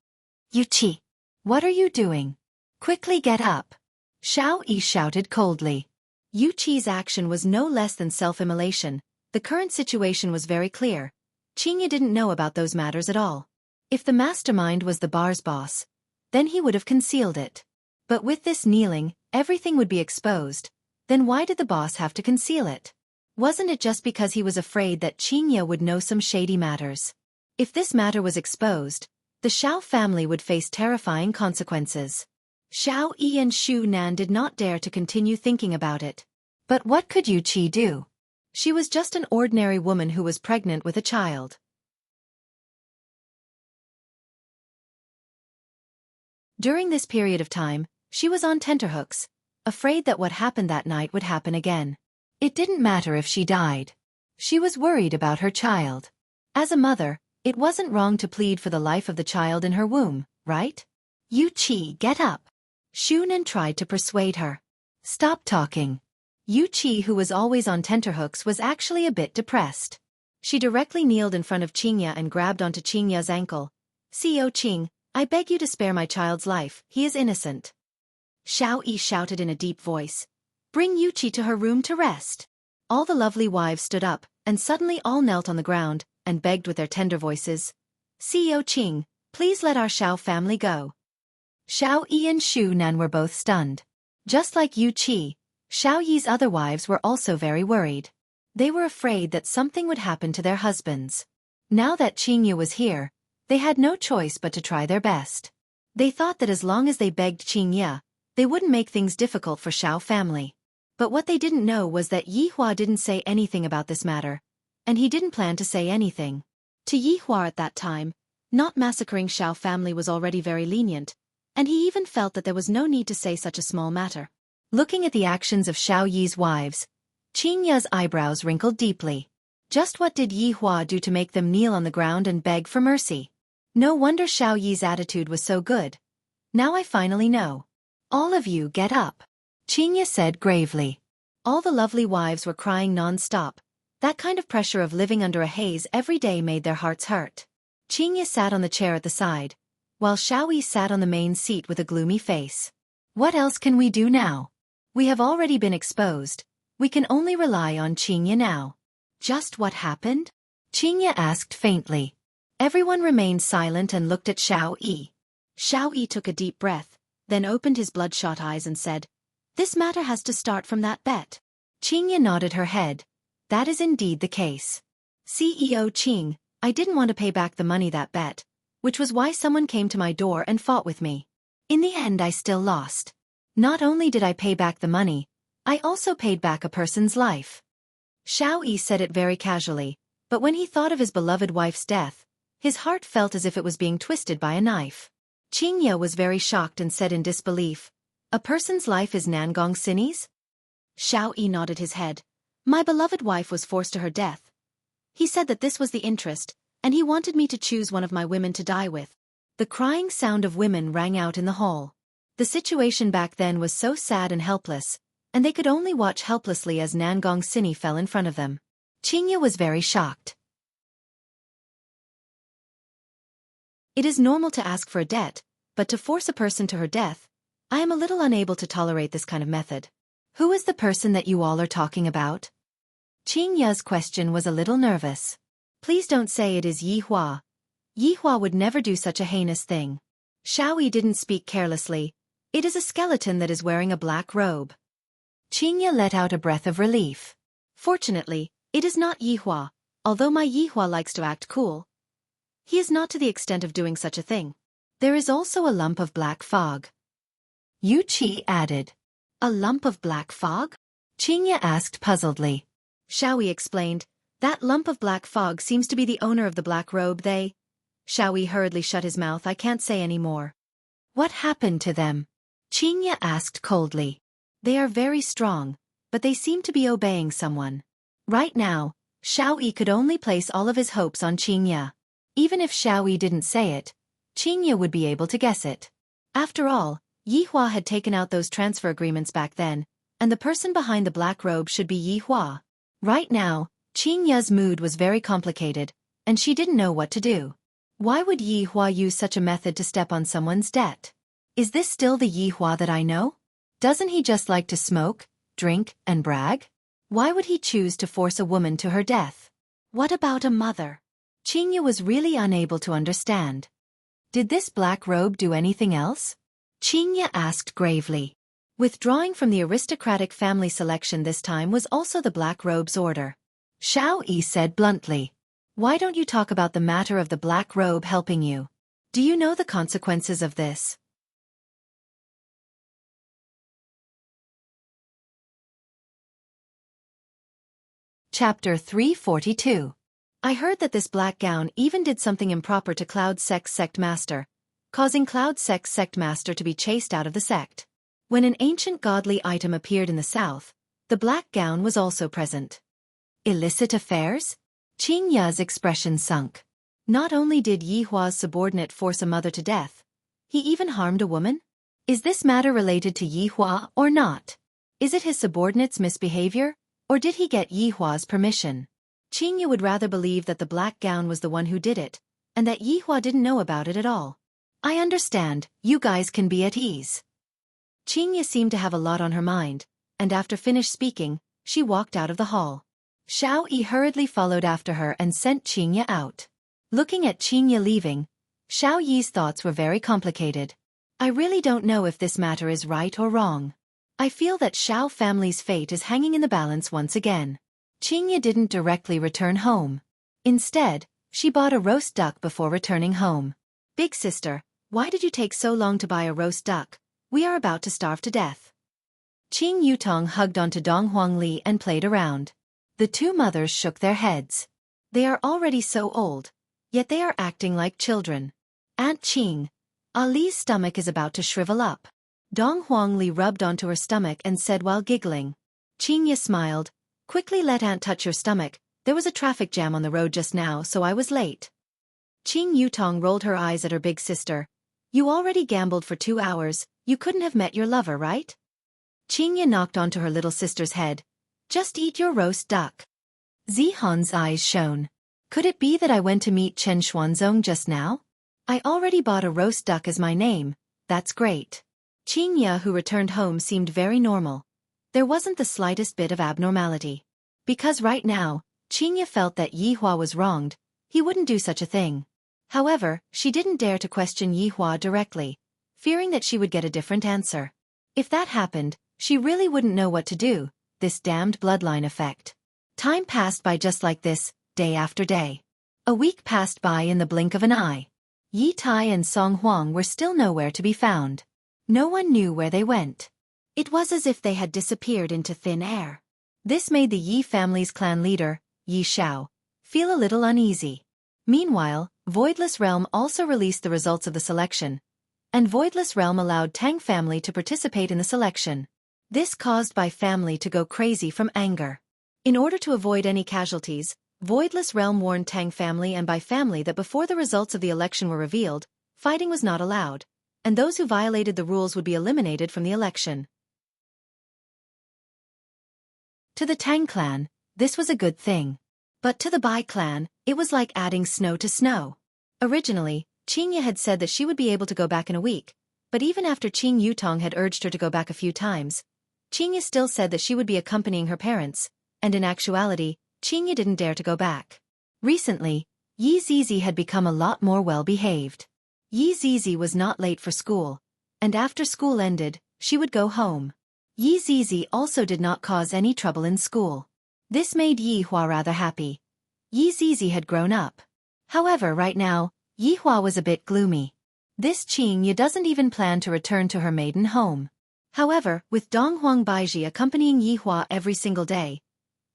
Yu Qi, what are you doing? Quickly get up. Xiao Yi shouted coldly. Yu Qi's action was no less than self-immolation. The current situation was very clear. Qing Ye didn't know about those matters at all. If the mastermind was the bar's boss, then he would have concealed it. But with this kneeling, everything would be exposed. Then why did the boss have to conceal it? Wasn't it just because he was afraid that Qing Ye would know some shady matters? If this matter was exposed, the Xiao family would face terrifying consequences. Xiao Yi and Shu Nan did not dare to continue thinking about it. But what could Yu Qi do? She was just an ordinary woman who was pregnant with a child. During this period of time, she was on tenterhooks, afraid that what happened that night would happen again. It didn't matter if she died. She was worried about her child. As a mother, it wasn't wrong to plead for the life of the child in her womb, right? Yu Qi, get up. Shu Nan tried to persuade her. Stop talking. Yu Qi, who was always on tenterhooks, was actually a bit depressed. She directly kneeled in front of Qing Ye and grabbed onto Qing Ye's ankle. CEO Qing, I beg you to spare my child's life, he is innocent. Xiao Yi shouted in a deep voice. Bring Yu Qi to her room to rest. All the lovely wives stood up, and suddenly all knelt on the ground, and begged with their tender voices. CEO Qing, please let our Xiao family go. Xiao Yi and Shu Nan were both stunned. Just like Yu Qi, Xiao Yi's other wives were also very worried. They were afraid that something would happen to their husbands. Now that Qing Ye was here, they had no choice but to try their best. They thought that as long as they begged Qing Ye, they wouldn't make things difficult for Xiao family. But what they didn't know was that Yihua didn't say anything about this matter, and he didn't plan to say anything. To Yihua at that time, not massacring Xiao family was already very lenient, and he even felt that there was no need to say such a small matter. Looking at the actions of Xiao Yi's wives, Qing Ye's eyebrows wrinkled deeply. Just what did Yihua do to make them kneel on the ground and beg for mercy? No wonder Xiao Yi's attitude was so good. Now I finally know. All of you get up. Qing Ye said gravely. All the lovely wives were crying non-stop. That kind of pressure of living under a haze every day made their hearts hurt. Qing Ye sat on the chair at the side, while Xiao Yi sat on the main seat with a gloomy face. What else can we do now? We have already been exposed. We can only rely on Qing Ye now. Just what happened? Qing Ye asked faintly. Everyone remained silent and looked at Xiao Yi. Xiao Yi took a deep breath, then opened his bloodshot eyes and said, This matter has to start from that bet. Qingya nodded her head. That is indeed the case. CEO Qing, I didn't want to pay back the money that bet, which was why someone came to my door and fought with me. In the end I still lost. Not only did I pay back the money, I also paid back a person's life. Xiao Yi said it very casually, but when he thought of his beloved wife's death, his heart felt as if it was being twisted by a knife. Qingya was very shocked and said in disbelief, a person's life is Nangong Sini's? Xiao Yi nodded his head. My beloved wife was forced to her death. He said that this was the interest, and he wanted me to choose one of my women to die with. The crying sound of women rang out in the hall. The situation back then was so sad and helpless, and they could only watch helplessly as Nangong Sini fell in front of them. Qingya was very shocked. It is normal to ask for a debt, but to force a person to her death, I am a little unable to tolerate this kind of method. Who is the person that you all are talking about? Qingya's question was a little nervous. Please don't say it is Yi Hua. Yi Hua would never do such a heinous thing. Xiao Yi didn't speak carelessly. It is a skeleton that is wearing a black robe. Qingya let out a breath of relief. Fortunately, it is not Yi Hua, although my Yi Hua likes to act cool. He is not to the extent of doing such a thing. There is also a lump of black fog. Yu Qi added. A lump of black fog? Qingya asked puzzledly. Xiao Yi explained, that lump of black fog seems to be the owner of the black robe. Xiao Yi hurriedly shut his mouth. I can't say any more. What happened to them? Qingya asked coldly. They are very strong, but they seem to be obeying someone. Right now, Xiao Yi could only place all of his hopes on Qingya. Even if Xiao Yi didn't say it, Qingya would be able to guess it. After all, Yi Hua had taken out those transfer agreements back then, and the person behind the black robe should be Yi Hua. Right now, Qingya's mood was very complicated, and she didn't know what to do. Why would Yi Hua use such a method to step on someone's debt? Is this still the Yi Hua that I know? Doesn't he just like to smoke, drink, and brag? Why would he choose to force a woman to her death? What about a mother? Qingya was really unable to understand. Did this black robe do anything else? Qingya asked gravely. Withdrawing from the aristocratic family selection this time was also the black robe's order. Xiao Yi said bluntly. Why don't you talk about the matter of the black robe helping you? Do you know the consequences of this? Chapter 342. I heard that this black gown even did something improper to Cloud Sect's sect master, causing Cloud Sect's sect master to be chased out of the sect. When an ancient godly item appeared in the south, the black gown was also present. Illicit affairs? Qingya's expression sunk. Not only did Yi Hua's subordinate force a mother to death, he even harmed a woman? Is this matter related to Yi Hua or not? Is it his subordinate's misbehavior, or did he get Yi Hua's permission? Qingya would rather believe that the black gown was the one who did it, and that Yi Hua didn't know about it at all. I understand, you guys can be at ease. Qingya seemed to have a lot on her mind, and after finished speaking, she walked out of the hall. Xiao Yi hurriedly followed after her and sent Qingya out. Looking at Qingya leaving, Xiao Yi's thoughts were very complicated. I really don't know if this matter is right or wrong. I feel that Xiao family's fate is hanging in the balance once again. Qingya didn't directly return home. Instead, she bought a roast duck before returning home. Big sister, why did you take so long to buy a roast duck? We are about to starve to death. Qing Yutong hugged onto Dong Huangli and played around. The two mothers shook their heads. They are already so old, yet they are acting like children. Aunt Qing, Ali's stomach is about to shrivel up. Dong Huangli rubbed onto her stomach and said while giggling. Qingya smiled. Quickly let Aunt touch your stomach, there was a traffic jam on the road just now so I was late. Qing Yutong rolled her eyes at her big sister. You already gambled for 2 hours, you couldn't have met your lover, right? Qingya knocked onto her little sister's head. Just eat your roast duck. Zihan's eyes shone. Could it be that I went to meet Chen Xuanzong just now? I already bought a roast duck as my name, that's great. Qingya, who returned home, seemed very normal. There wasn't the slightest bit of abnormality. Because right now, Qingya felt that Yi Hua was wronged, he wouldn't do such a thing. However, she didn't dare to question Yi Hua directly, fearing that she would get a different answer. If that happened, she really wouldn't know what to do, this damned bloodline effect. Time passed by just like this, day after day. A week passed by in the blink of an eye. Yi Tai and Song Huang were still nowhere to be found. No one knew where they went. It was as if they had disappeared into thin air. This made the Yi family's clan leader, Yi Xiao, feel a little uneasy. Meanwhile, Voidless Realm also released the results of the selection, and Voidless Realm allowed Tang family to participate in the selection. This caused Bai family to go crazy from anger. In order to avoid any casualties, Voidless Realm warned Tang family and Bai family that before the results of the election were revealed, fighting was not allowed, and those who violated the rules would be eliminated from the election. To the Tang clan, this was a good thing. But to the Bai clan, it was like adding snow to snow. Originally, Qingye had said that she would be able to go back in a week, but even after Qing Yutong had urged her to go back a few times, Qingye still said that she would be accompanying her parents, and in actuality, Qingye didn't dare to go back. Recently, Yi Zizi had become a lot more well-behaved. Yi Zizi was not late for school, and after school ended, she would go home. Yi Zizi also did not cause any trouble in school. This made Yi Hua rather happy. Yi Zizi had grown up. However, right now, Yi Hua was a bit gloomy. This Qingye doesn't even plan to return to her maiden home. However, with Donghuang Baiji accompanying Yi Hua every single day,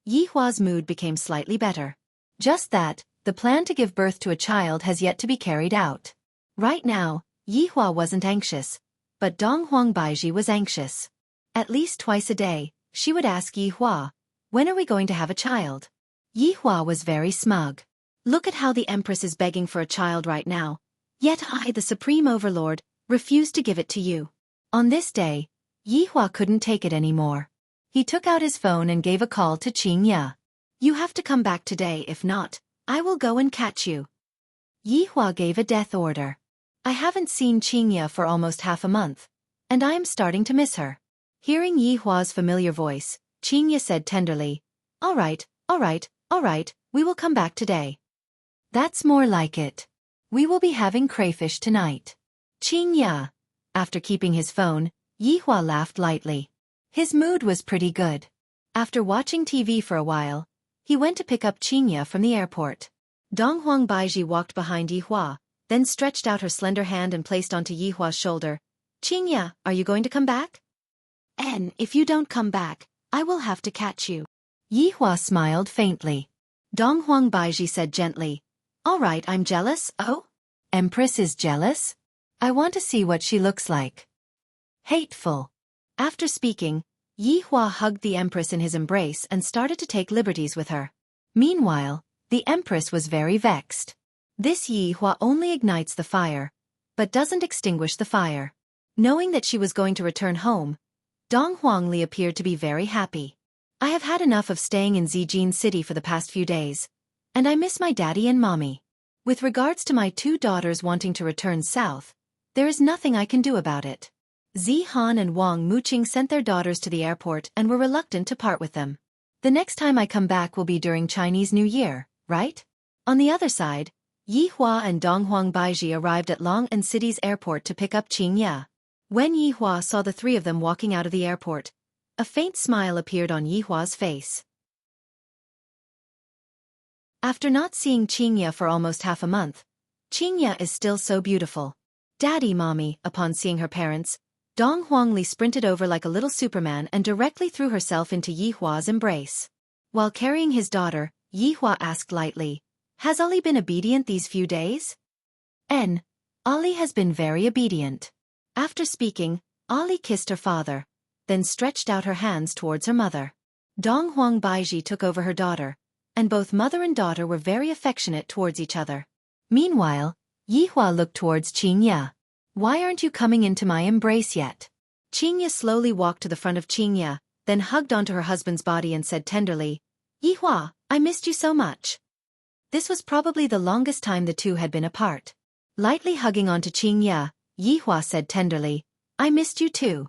Yi Hua's mood became slightly better. Just that, the plan to give birth to a child has yet to be carried out. Right now, Yi Hua wasn't anxious, but Donghuang Baiji was anxious. At least twice a day, she would ask Yi Hua, "When are we going to have a child?" Yi Hua was very smug. "Look at how the Empress is begging for a child right now, yet I, the Supreme Overlord, refuse to give it to you." On this day, Yi Hua couldn't take it anymore. He took out his phone and gave a call to Qingye. "You have to come back today, if not, I will go and catch you." Yi Hua gave a death order. "I haven't seen Qingye for almost half a month, and I am starting to miss her." Hearing Yi Hua's familiar voice, Qingye said tenderly, All right, we will come back today." "That's more like it. We will be having crayfish tonight." Qingye. After keeping his phone, Yi Hua laughed lightly. His mood was pretty good. After watching TV for a while, he went to pick up Qingye from the airport. Donghuang Baiji walked behind Yi Hua, then stretched out her slender hand and placed onto Yi Hua's shoulder. "Qingye, are you going to come back?" If you don't come back, I will have to catch you." Yi Hua smiled faintly. Donghuang Baiji said gently, "All right, I'm jealous." "Oh? Empress is jealous? I want to see what she looks like." Hateful. After speaking, Yi Hua hugged the Empress in his embrace and started to take liberties with her. Meanwhile, the Empress was very vexed. This Yi Hua only ignites the fire, but doesn't extinguish the fire. Knowing that she was going to return home, Dong Huangli appeared to be very happy. "I have had enough of staying in Zijin City for the past few days, and I miss my daddy and mommy. With regards to my two daughters wanting to return south, there is nothing I can do about it." Zihan and Wang Muqing sent their daughters to the airport and were reluctant to part with them. "The next time I come back will be during Chinese New Year, right?" On the other side, Yi Hua and Donghuang Baiji arrived at Long'an City's airport to pick up Qingye. When Yi Hua saw the three of them walking out of the airport, a faint smile appeared on Yi Hua's face. After not seeing Qingye for almost half a month, Qingye is still so beautiful. "Daddy, Mommy," upon seeing her parents, Dong Huangli sprinted over like a little Superman and directly threw herself into Yi Hua's embrace. While carrying his daughter, Yi Hua asked lightly, "Has Ali been obedient these few days?" Ali has been very obedient." After speaking, Ali kissed her father, then stretched out her hands towards her mother. Donghuang Baiji took over her daughter, and both mother and daughter were very affectionate towards each other. Meanwhile, Yi Hua looked towards Qingye. "Why aren't you coming into my embrace yet?" Qingye slowly walked to the front of Qingye, then hugged onto her husband's body and said tenderly, "Yi Hua, I missed you so much." This was probably the longest time the two had been apart. Lightly hugging onto Qingye, Yi Hua said tenderly, "I missed you too."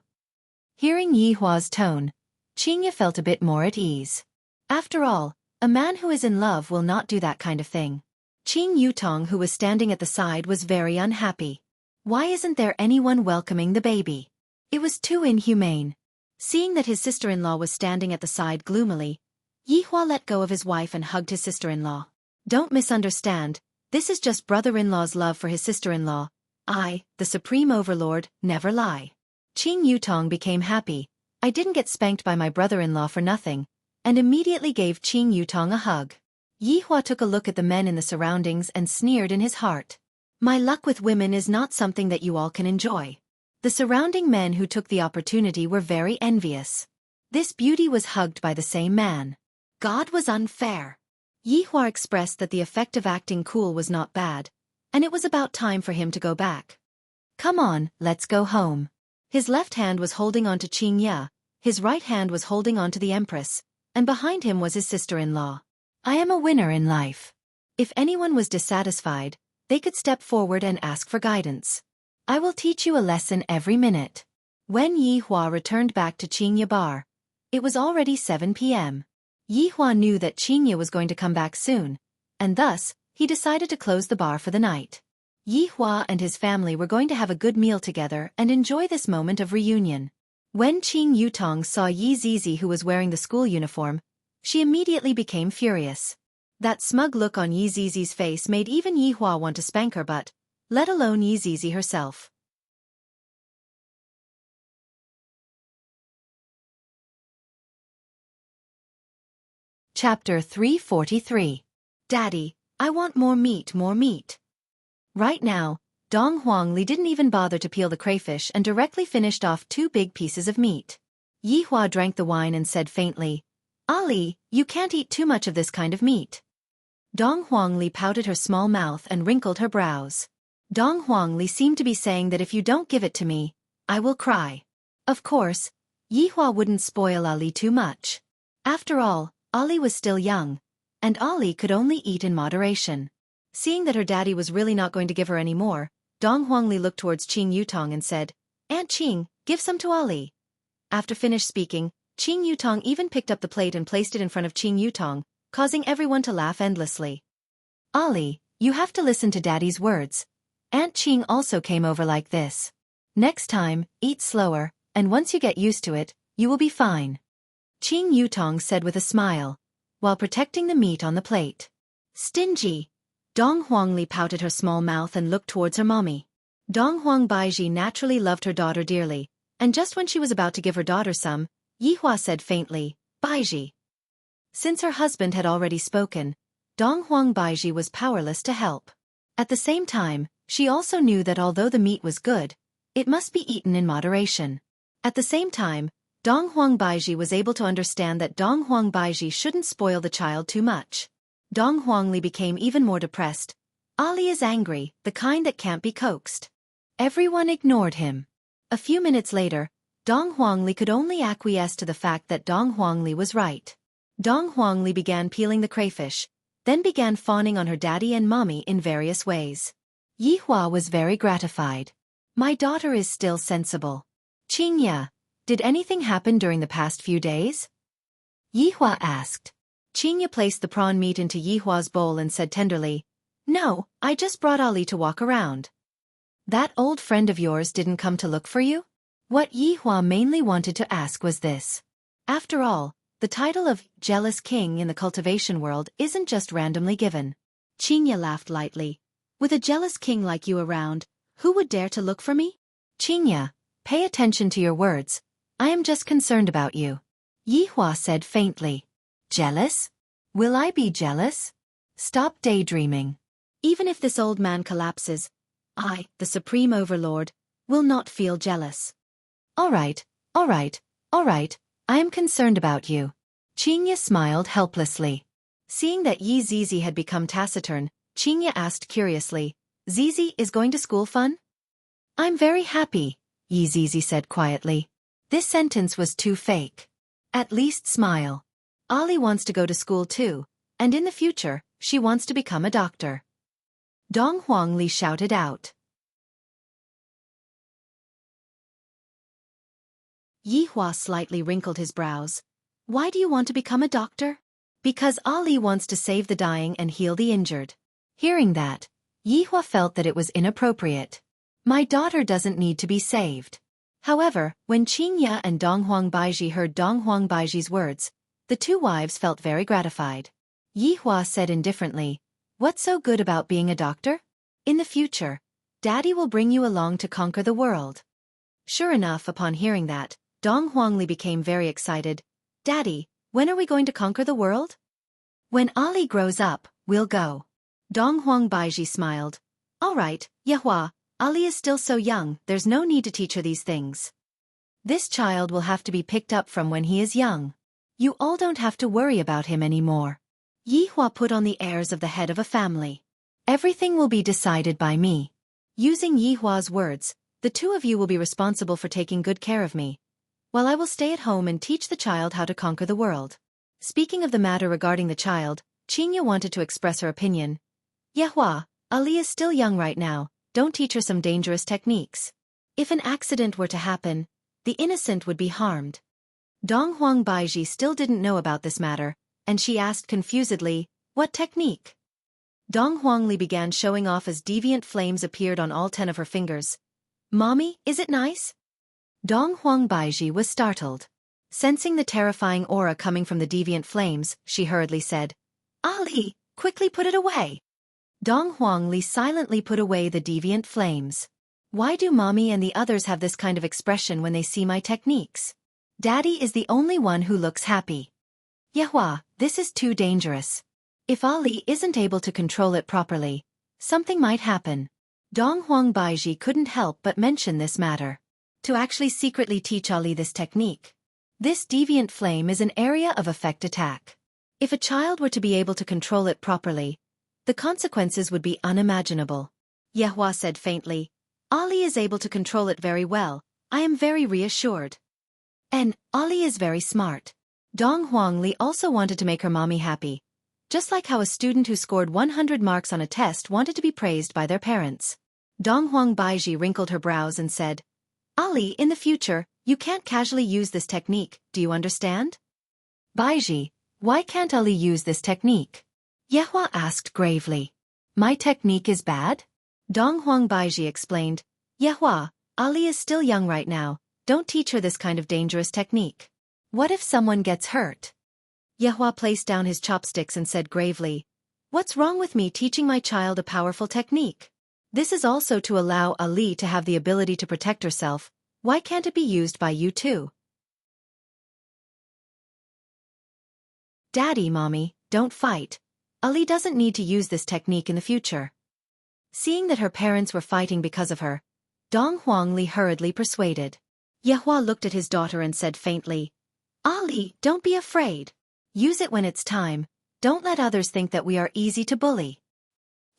Hearing Yi Hua's tone, Qingye felt a bit more at ease. After all, a man who is in love will not do that kind of thing. Qing Yutong, who was standing at the side, was very unhappy. Why isn't there anyone welcoming the baby? It was too inhumane. Seeing that his sister-in-law was standing at the side gloomily, Yi Hua let go of his wife and hugged his sister-in-law. Don't misunderstand, this is just brother-in-law's love for his sister-in-law. I, the supreme overlord, never lie. Qing Yutong became happy. I didn't get spanked by my brother-in-law for nothing, and immediately gave Qing Yutong a hug. Yi Hua took a look at the men in the surroundings and sneered in his heart. My luck with women is not something that you all can enjoy. The surrounding men who took the opportunity were very envious. This beauty was hugged by the same man. God was unfair. Yi Hua expressed that the effect of acting cool was not bad, and it was about time for him to go back. Come on, let's go home. His left hand was holding on to Qing Ya, his right hand was holding on to the Empress, and behind him was his sister-in-law. I am a winner in life. If anyone was dissatisfied, they could step forward and ask for guidance. I will teach you a lesson every minute. When Yi Hua returned back to Qing Ya bar, it was already 7 p.m. Yi Hua knew that Qing Ya was going to come back soon, and thus, he decided to close the bar for the night. Yi Hua and his family were going to have a good meal together and enjoy this moment of reunion. When Qing Yutong saw Yi Zizi, who was wearing the school uniform, she immediately became furious. That smug look on Yi Zizi's face made even Yi Hua want to spank her butt, let alone Yi Zizi herself. Chapter 343. Daddy, I want more meat, more meat. Right now, Dong Huangli didn't even bother to peel the crayfish and directly finished off 2 big pieces of meat. Yi Hua drank the wine and said faintly, Ali, you can't eat too much of this kind of meat. Dong Huangli pouted her small mouth and wrinkled her brows. Dong Huangli seemed to be saying that if you don't give it to me, I will cry. Of course, Yi Hua wouldn't spoil Ali too much. After all, Ali was still young, and Ali could only eat in moderation. Seeing that her daddy was really not going to give her any more, Dong Huangli looked towards Qing Yutong and said, Aunt Qing, give some to Ali. After finished speaking, Qing Yutong even picked up the plate and placed it in front of Qing Yutong, causing everyone to laugh endlessly. Ali, you have to listen to Daddy's words. Aunt Qing also came over like this. Next time, eat slower, and once you get used to it, you will be fine. Qing Yutong said with a smile, while protecting the meat on the plate. Stingy. Dong Huangli pouted her small mouth and looked towards her mommy. Dong Huang Baiji naturally loved her daughter dearly, and just when she was about to give her daughter some, Yi Hua said faintly, Baiji. Since her husband had already spoken, Dong Huang Baiji was powerless to help. At the same time, she also knew that although the meat was good, it must be eaten in moderation. At the same time, Dong Huang Baiji was able to understand that Dong Huang Baiji shouldn't spoil the child too much. Dong Huangli became even more depressed. Ali is angry, the kind that can't be coaxed. Everyone ignored him. A few minutes later, Dong Huangli could only acquiesce to the fact that Dong Huangli was right. Dong Huangli began peeling the crayfish, then began fawning on her daddy and mommy in various ways. Yi Hua was very gratified. My daughter is still sensible. Qing Ya, did anything happen during the past few days? Yi Hua asked. Qing Ya placed the prawn meat into Yi Hua's bowl and said tenderly, No, I just brought Ali to walk around. That old friend of yours didn't come to look for you? What Yi Hua mainly wanted to ask was this. After all, the title of Jealous King in the cultivation world isn't just randomly given. Qing Ya laughed lightly. With a jealous king like you around, who would dare to look for me? Qing Ya, pay attention to your words. I am just concerned about you. Yi Hua said faintly. Jealous? Will I be jealous? Stop daydreaming. Even if this old man collapses, I, the Supreme Overlord, will not feel jealous. All right, I am concerned about you. Qing Ya smiled helplessly. Seeing that Yi Zizi had become taciturn, Qing Ya asked curiously, Zizi, is going to school fun? I'm very happy, Yi Zizi said quietly. This sentence was too fake. At least smile. Ali wants to go to school too, and in the future, she wants to become a doctor. Dong Huangli shouted out. Yi Hua slightly wrinkled his brows. Why do you want to become a doctor? Because Ali wants to save the dying and heal the injured. Hearing that, Yi Hua felt that it was inappropriate. My daughter doesn't need to be saved. However, when Qingya and Dong Huang Baiji heard Dong Huang Baiji's words, the two wives felt very gratified. Yi Hua said indifferently, "What's so good about being a doctor? In the future, Daddy will bring you along to conquer the world." Sure enough, upon hearing that, Dong Huangli became very excited. "Daddy, when are we going to conquer the world?" "When Ali grows up, we'll go." Dong Huang Baiji smiled. "All right, Yehua, Ali is still so young, there's no need to teach her these things. This child will have to be picked up from when he is young. You all don't have to worry about him anymore." Yi Hua put on the airs of the head of a family. "Everything will be decided by me." Using Yi Hua's words, "The two of you will be responsible for taking good care of me, while I will stay at home and teach the child how to conquer the world." Speaking of the matter regarding the child, Qingya wanted to express her opinion. "Yehua, Ali is still young right now, don't teach her some dangerous techniques. If an accident were to happen, the innocent would be harmed." Dong Huang Baiji still didn't know about this matter, and she asked confusedly, "What technique?" Dong Huangli began showing off as deviant flames appeared on all 10 of her fingers. "Mommy, is it nice?" Dong Huang Baiji was startled. Sensing the terrifying aura coming from the deviant flames, she hurriedly said, "Ali, quickly put it away." Dong Huangli silently put away the deviant flames. "Why do Mommy and the others have this kind of expression when they see my techniques? Daddy is the only one who looks happy. Yehua, this is too dangerous. If Ali isn't able to control it properly, something might happen." Dong Huang Baiji couldn't help but mention this matter. To actually secretly teach Ali this technique. This deviant flame is an area of effect attack. If a child were to be able to control it properly, the consequences would be unimaginable. Yehua said faintly, "Ali is able to control it very well, I am very reassured. And Ali is very smart." Dong Huangli also wanted to make her mommy happy, just like how a student who scored 100 marks on a test wanted to be praised by their parents. Dong Huang Baiji wrinkled her brows and said, "Ali, in the future, you can't casually use this technique, do you understand?" "Baiji, why can't Ali use this technique?" Yehua asked gravely. "My technique is bad?" Dong Huang Baiji explained, "Yehua, Ali is still young right now, don't teach her this kind of dangerous technique. What if someone gets hurt?" Yehua placed down his chopsticks and said gravely, "What's wrong with me teaching my child a powerful technique? This is also to allow Ali to have the ability to protect herself. Why can't it be used by you too?" "Daddy, Mommy, don't fight. Ali doesn't need to use this technique in the future." Seeing that her parents were fighting because of her, Dong Huangli hurriedly persuaded. Yehua looked at his daughter and said faintly, "Ali, don't be afraid. Use it when it's time. Don't let others think that we are easy to bully."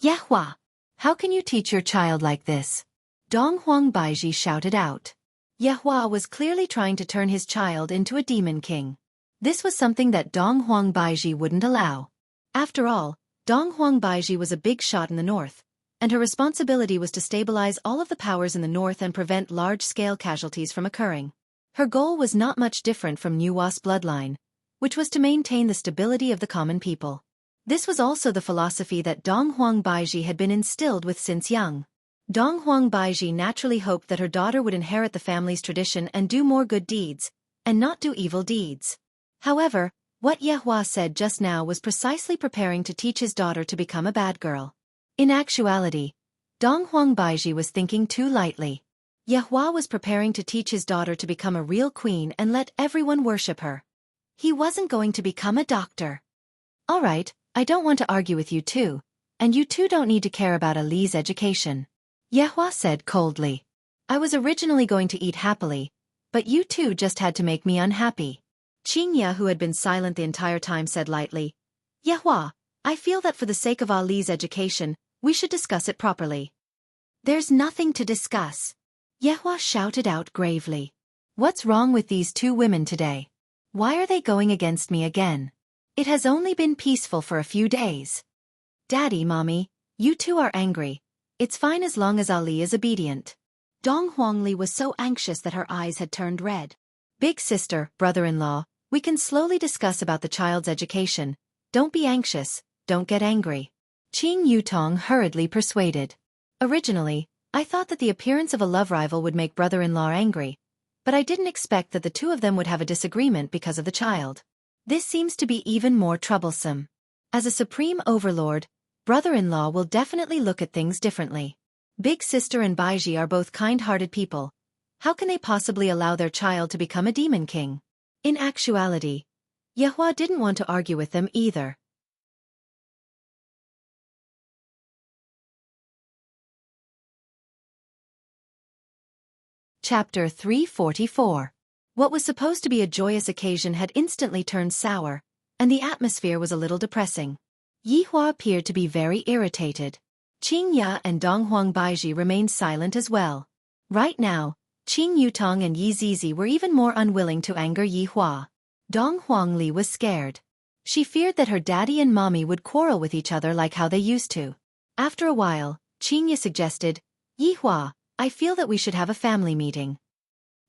"Yehua, how can you teach your child like this?" Dong Huang Baiji shouted out. Yehua was clearly trying to turn his child into a demon king. This was something that Dong Huang Baiji wouldn't allow. After all, Dong Huang Baiji was a big shot in the north, and her responsibility was to stabilize all of the powers in the north and prevent large-scale casualties from occurring. Her goal was not much different from Nuwa's bloodline, which was to maintain the stability of the common people. This was also the philosophy that Dong Huang Baiji had been instilled with since young. Dong Huang Baiji naturally hoped that her daughter would inherit the family's tradition and do more good deeds, and not do evil deeds. However, what Yehua said just now was precisely preparing to teach his daughter to become a bad girl. In actuality, Dong Huang Baiji was thinking too lightly. Yehua was preparing to teach his daughter to become a real queen and let everyone worship her. He wasn't going to become a doctor. "All right, I don't want to argue with you two, and you two don't need to care about Ali's education," Yehua said coldly. "I was originally going to eat happily, but you two just had to make me unhappy." Qingya, who had been silent the entire time, said lightly, "Yehua, I feel that for the sake of Ali's education, we should discuss it properly." "There's nothing to discuss," Yehua shouted out gravely. "What's wrong with these two women today? Why are they going against me again? It has only been peaceful for a few days." "Daddy, Mommy, you two are angry. It's fine as long as Ali is obedient." Dong Huangli was so anxious that her eyes had turned red. "Big sister, brother-in-law, we can slowly discuss about the child's education. Don't be anxious, don't get angry," Qing Yutong hurriedly persuaded. "Originally, I thought that the appearance of a love rival would make brother-in-law angry, but I didn't expect that the two of them would have a disagreement because of the child. This seems to be even more troublesome. As a supreme overlord, brother-in-law will definitely look at things differently. Big sister and Baiji are both kind-hearted people. How can they possibly allow their child to become a demon king? In actuality, Yehua didn't want to argue with them either. Chapter 344. What was supposed to be a joyous occasion had instantly turned sour, and the atmosphere was a little depressing. Yihua appeared to be very irritated. Qing Ya and Donghuang Baiji remained silent as well. Right now, Qing Yutong and Yi Zizi were even more unwilling to anger Yihua. Donghuang Li was scared. She feared that her daddy and mommy would quarrel with each other like how they used to. After a while, Qing Ya suggested, "Yihua, I feel that we should have a family meeting."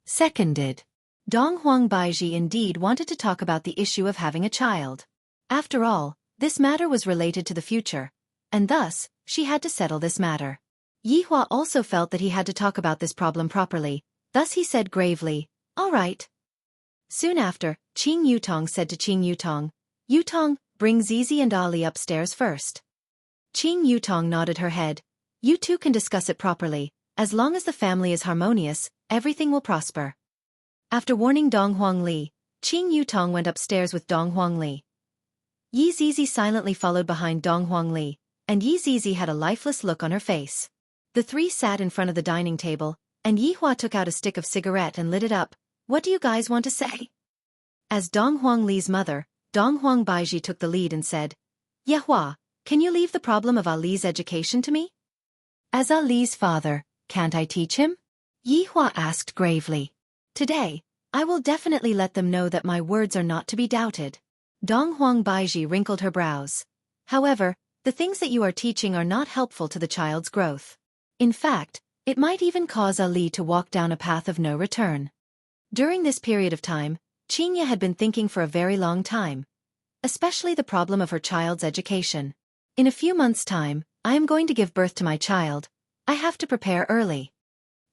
Seconded. Donghuang Baiji indeed wanted to talk about the issue of having a child. After all, this matter was related to the future, and thus, she had to settle this matter. Yihua also felt that he had to talk about this problem properly, thus he said gravely, "All right." Soon after, Qing Yutong said to Qing Yutong, "Yutong, bring Zizi and Ali upstairs first." Qing Yutong nodded her head. "You two can discuss it properly. As long as the family is harmonious, everything will prosper." After warning Donghuang Li, Qing Yutong went upstairs with Donghuang Li. Yi Zizi silently followed behind Donghuang Li, and Yi Zizi had a lifeless look on her face. The three sat in front of the dining table, and Yihua took out a stick of cigarette and lit it up. "What do you guys want to say?" As Donghuang Li's mother, Donghuang Baiji took the lead and said, "Yehua, can you leave the problem of Ali's education to me?" "As Ali's father, can't I teach him?" Yihua asked gravely. "Today, I will definitely let them know that my words are not to be doubted." Donghuang Baiji wrinkled her brows. "However, the things that you are teaching are not helpful to the child's growth. In fact, it might even cause Ali to walk down a path of no return." During this period of time, Qing Ya had been thinking for a very long time, especially the problem of her child's education. "In a few months' time, I am going to give birth to my child. I have to prepare early.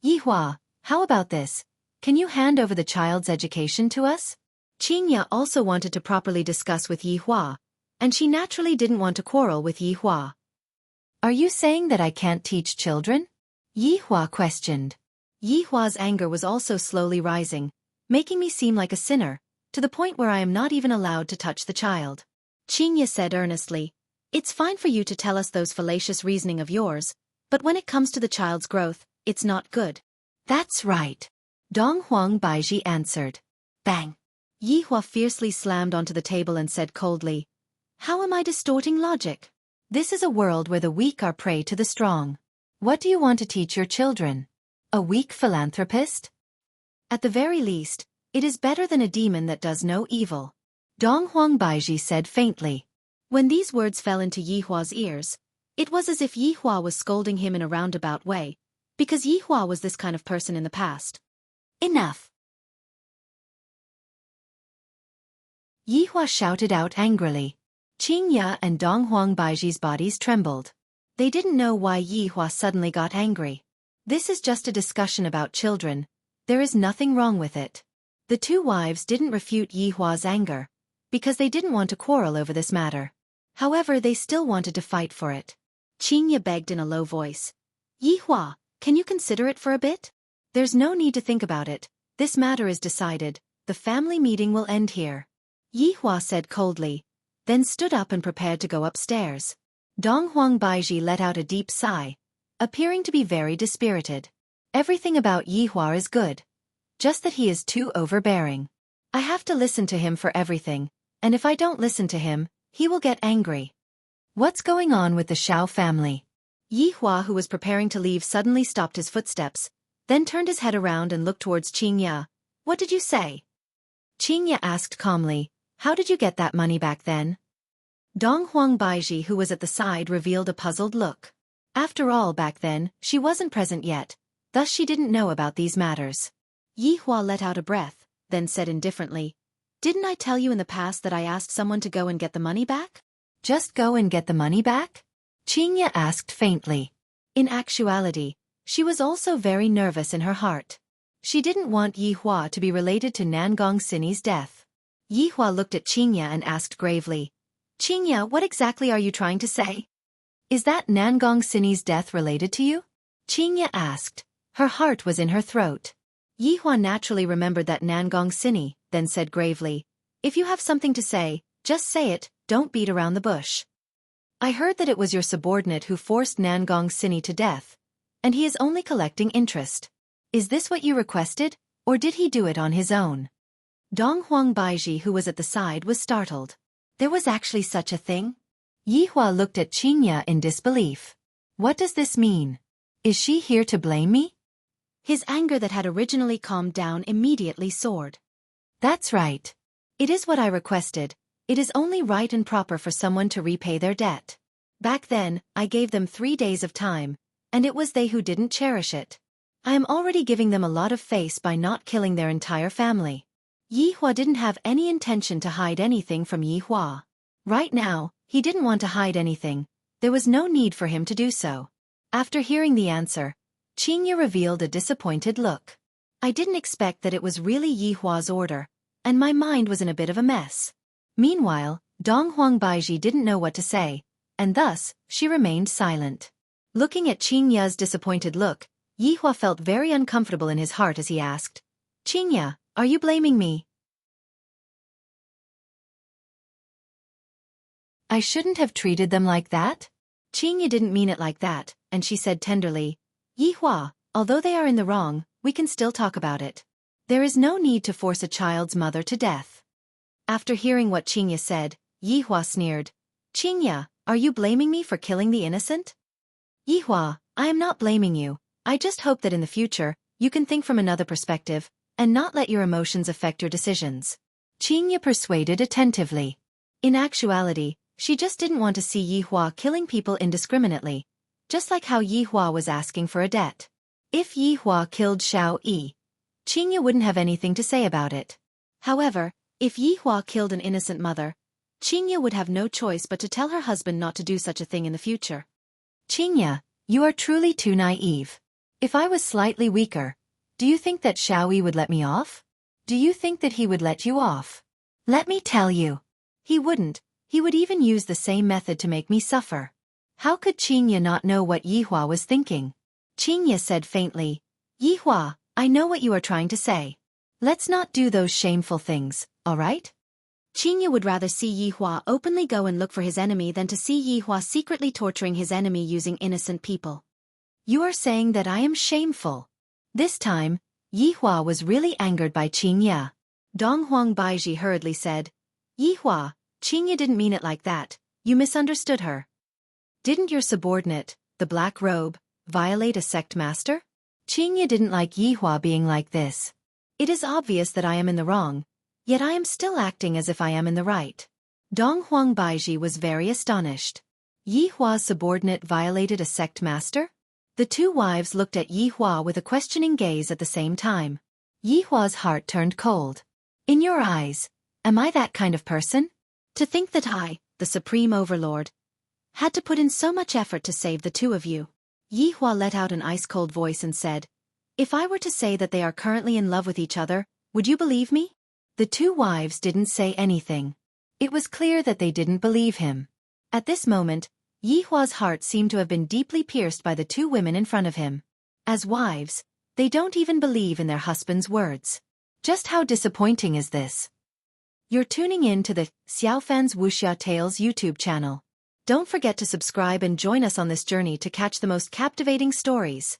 Yihua, how about this? Can you hand over the child's education to us?" Qing Ya also wanted to properly discuss with Yihua, and she naturally didn't want to quarrel with Yihua. "Are you saying that I can't teach children?" Yihua questioned. Yihua's anger was also slowly rising, making me seem like a sinner, to the point where I am not even allowed to touch the child. Qing Ya said earnestly, "It's fine for you to tell us those fallacious reasoning of yours, but when it comes to the child's growth, it's not good." "That's right," Donghuang Baiji answered. Bang! Yihua fiercely slammed onto the table and said coldly, "How am I distorting logic? This is a world where the weak are prey to the strong. What do you want to teach your children? A weak philanthropist? At the very least, it is better than a demon that does no evil," Donghuang Baiji said faintly. When these words fell into Yihua's ears, it was as if Yihua was scolding him in a roundabout way, because Yihua was this kind of person in the past. "Enough!" Yihua shouted out angrily. Qing Ya and Donghuang Baiji's bodies trembled. They didn't know why Yihua suddenly got angry. This is just a discussion about children. There is nothing wrong with it. The two wives didn't refute Yihua's anger, because they didn't want to quarrel over this matter. However, they still wanted to fight for it. Qing Ya begged in a low voice, "Yihua, can you consider it for a bit? There's no need to think about it. This matter is decided. The family meeting will end here." Yihua said coldly, then stood up and prepared to go upstairs. Donghuang Baiji let out a deep sigh, appearing to be very dispirited. Everything about Yihua is good, just that he is too overbearing. I have to listen to him for everything, and if I don't listen to him, he will get angry. What's going on with the Xiao family? Yihua, who was preparing to leave, suddenly stopped his footsteps, then turned his head around and looked towards Qing Ya. "What did you say?" Qing Ya asked calmly, "How did you get that money back then?" Donghuang Baiji, who was at the side, revealed a puzzled look. After all, back then, she wasn't present yet, thus she didn't know about these matters. Yihua let out a breath, then said indifferently, "Didn't I tell you in the past that I asked someone to go and get the money back?" "Just go and get the money back?" Qing Ya asked faintly. In actuality, she was also very nervous in her heart. She didn't want Yi Hua to be related to Nangong Sini's death. Yi Hua looked at Qingya and asked gravely, Qingya, what exactly are you trying to say? Is that Nangong Sini's death related to you? Qingya asked. Her heart was in her throat. Yi Hua naturally remembered that Nangong Sini, then said gravely, if you have something to say, just say it, don't beat around the bush. I heard that it was your subordinate who forced Nangong Sini to death, and he is only collecting interest. Is this what you requested, or did he do it on his own? Dong Huang Baiji, who was at the side, was startled. There was actually such a thing? Yi Hua looked at Qingya in disbelief. What does this mean? Is she here to blame me? His anger that had originally calmed down immediately soared. That's right. It is what I requested. It is only right and proper for someone to repay their debt. Back then, I gave them 3 days of time, and it was they who didn't cherish it. I am already giving them a lot of face by not killing their entire family. Yi Hua didn't have any intention to hide anything from Yi Hua. Right now, he didn't want to hide anything. There was no need for him to do so. After hearing the answer, Qingya revealed a disappointed look. I didn't expect that it was really Yi Hua's order, and my mind was in a bit of a mess. Meanwhile, Dong Huang Baiji didn't know what to say, and thus, she remained silent. Looking at Qingya's disappointed look, Yi Hua felt very uncomfortable in his heart as he asked, Qingya, are you blaming me? I shouldn't have treated them like that? Qingya didn't mean it like that, and she said tenderly, Yi Hua, although they are in the wrong, we can still talk about it. There is no need to force a child's mother to death. After hearing what Qingya said, Yi Hua sneered, Qingya, are you blaming me for killing the innocent? Yi Hua, I am not blaming you. I just hope that in the future, you can think from another perspective, and not let your emotions affect your decisions. Qingya persuaded attentively. In actuality, she just didn't want to see Yi Hua killing people indiscriminately, just like how Yi Hua was asking for a debt. If Yi Hua killed Xiao Yi, Qingya wouldn't have anything to say about it. However, if Yi Hua killed an innocent mother, Qingya would have no choice but to tell her husband not to do such a thing in the future. Qingya, you are truly too naive. If I was slightly weaker, do you think that Xiao Yi would let me off? Do you think that he would let you off? Let me tell you. He wouldn't. He would even use the same method to make me suffer. How could Qingya not know what Yi Hua was thinking? Qingya said faintly, Yi Hua, I know what you are trying to say. Let's not do those shameful things, alright? Qingya would rather see Yi Hua openly go and look for his enemy than to see Yi Hua secretly torturing his enemy using innocent people. You are saying that I am shameful. This time, Yi Hua was really angered by Qingya. Dong Huang Baiji hurriedly said, Yi Hua, Qingya didn't mean it like that, you misunderstood her. Didn't your subordinate, the black robe, violate a sect master? Qingya didn't like Yi Hua being like this. It is obvious that I am in the wrong, yet I am still acting as if I am in the right. Dong Huang Baiji was very astonished. Yi Hua's subordinate violated a sect master? The two wives looked at Yi Hua with a questioning gaze at the same time. Yi Hua's heart turned cold. In your eyes, am I that kind of person? To think that I, the supreme overlord, had to put in so much effort to save the two of you. Yi Hua let out an ice-cold voice and said, if I were to say that they are currently in love with each other, would you believe me? The two wives didn't say anything. It was clear that they didn't believe him. At this moment, Yi Hua's heart seemed to have been deeply pierced by the two women in front of him. As wives, they don't even believe in their husband's words. Just how disappointing is this? You're tuning in to the Xiaofan's Wuxia Tales YouTube channel. Don't forget to subscribe and join us on this journey to catch the most captivating stories.